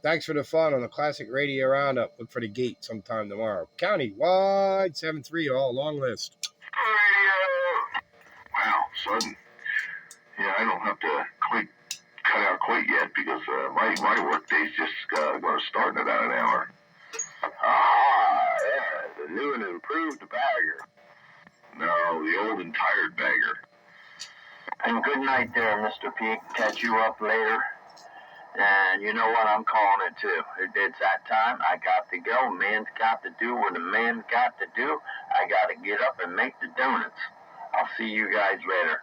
Thanks for the fun on the Classic Radio Roundup. Look for the gate sometime tomorrow. County-wide 7-3, all long list. Wow, sudden. Yeah, I don't have to quite cut out quite yet because my work day's just going to start in about an hour. Yeah, the new and improved Bagger. No, the old and tired Bagger. And good night there, Mr. Pete. Catch you up later. And you know what? I'm calling it too. It's that time. I got to go. Man's got to do what a man's got to do. I got to get up and make the donuts. I'll see you guys later.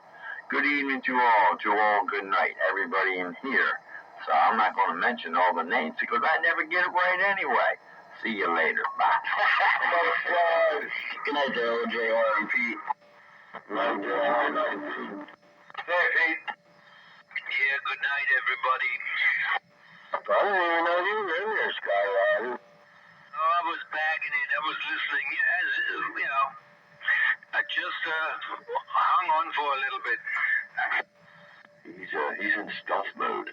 Good evening to all. To all, good night. Everybody in here. So I'm not going to mention all the names because I never get it right anyway. See you later. Bye. Good night, there, JR and Pete. Night, Pete. Hey, Pete. Yeah, good night, everybody. I didn't even know you were in there, Skywalker. Oh, I was bagging it. I was listening. Yeah, as, you know, I just hung on for a little bit. He's in stealth mode.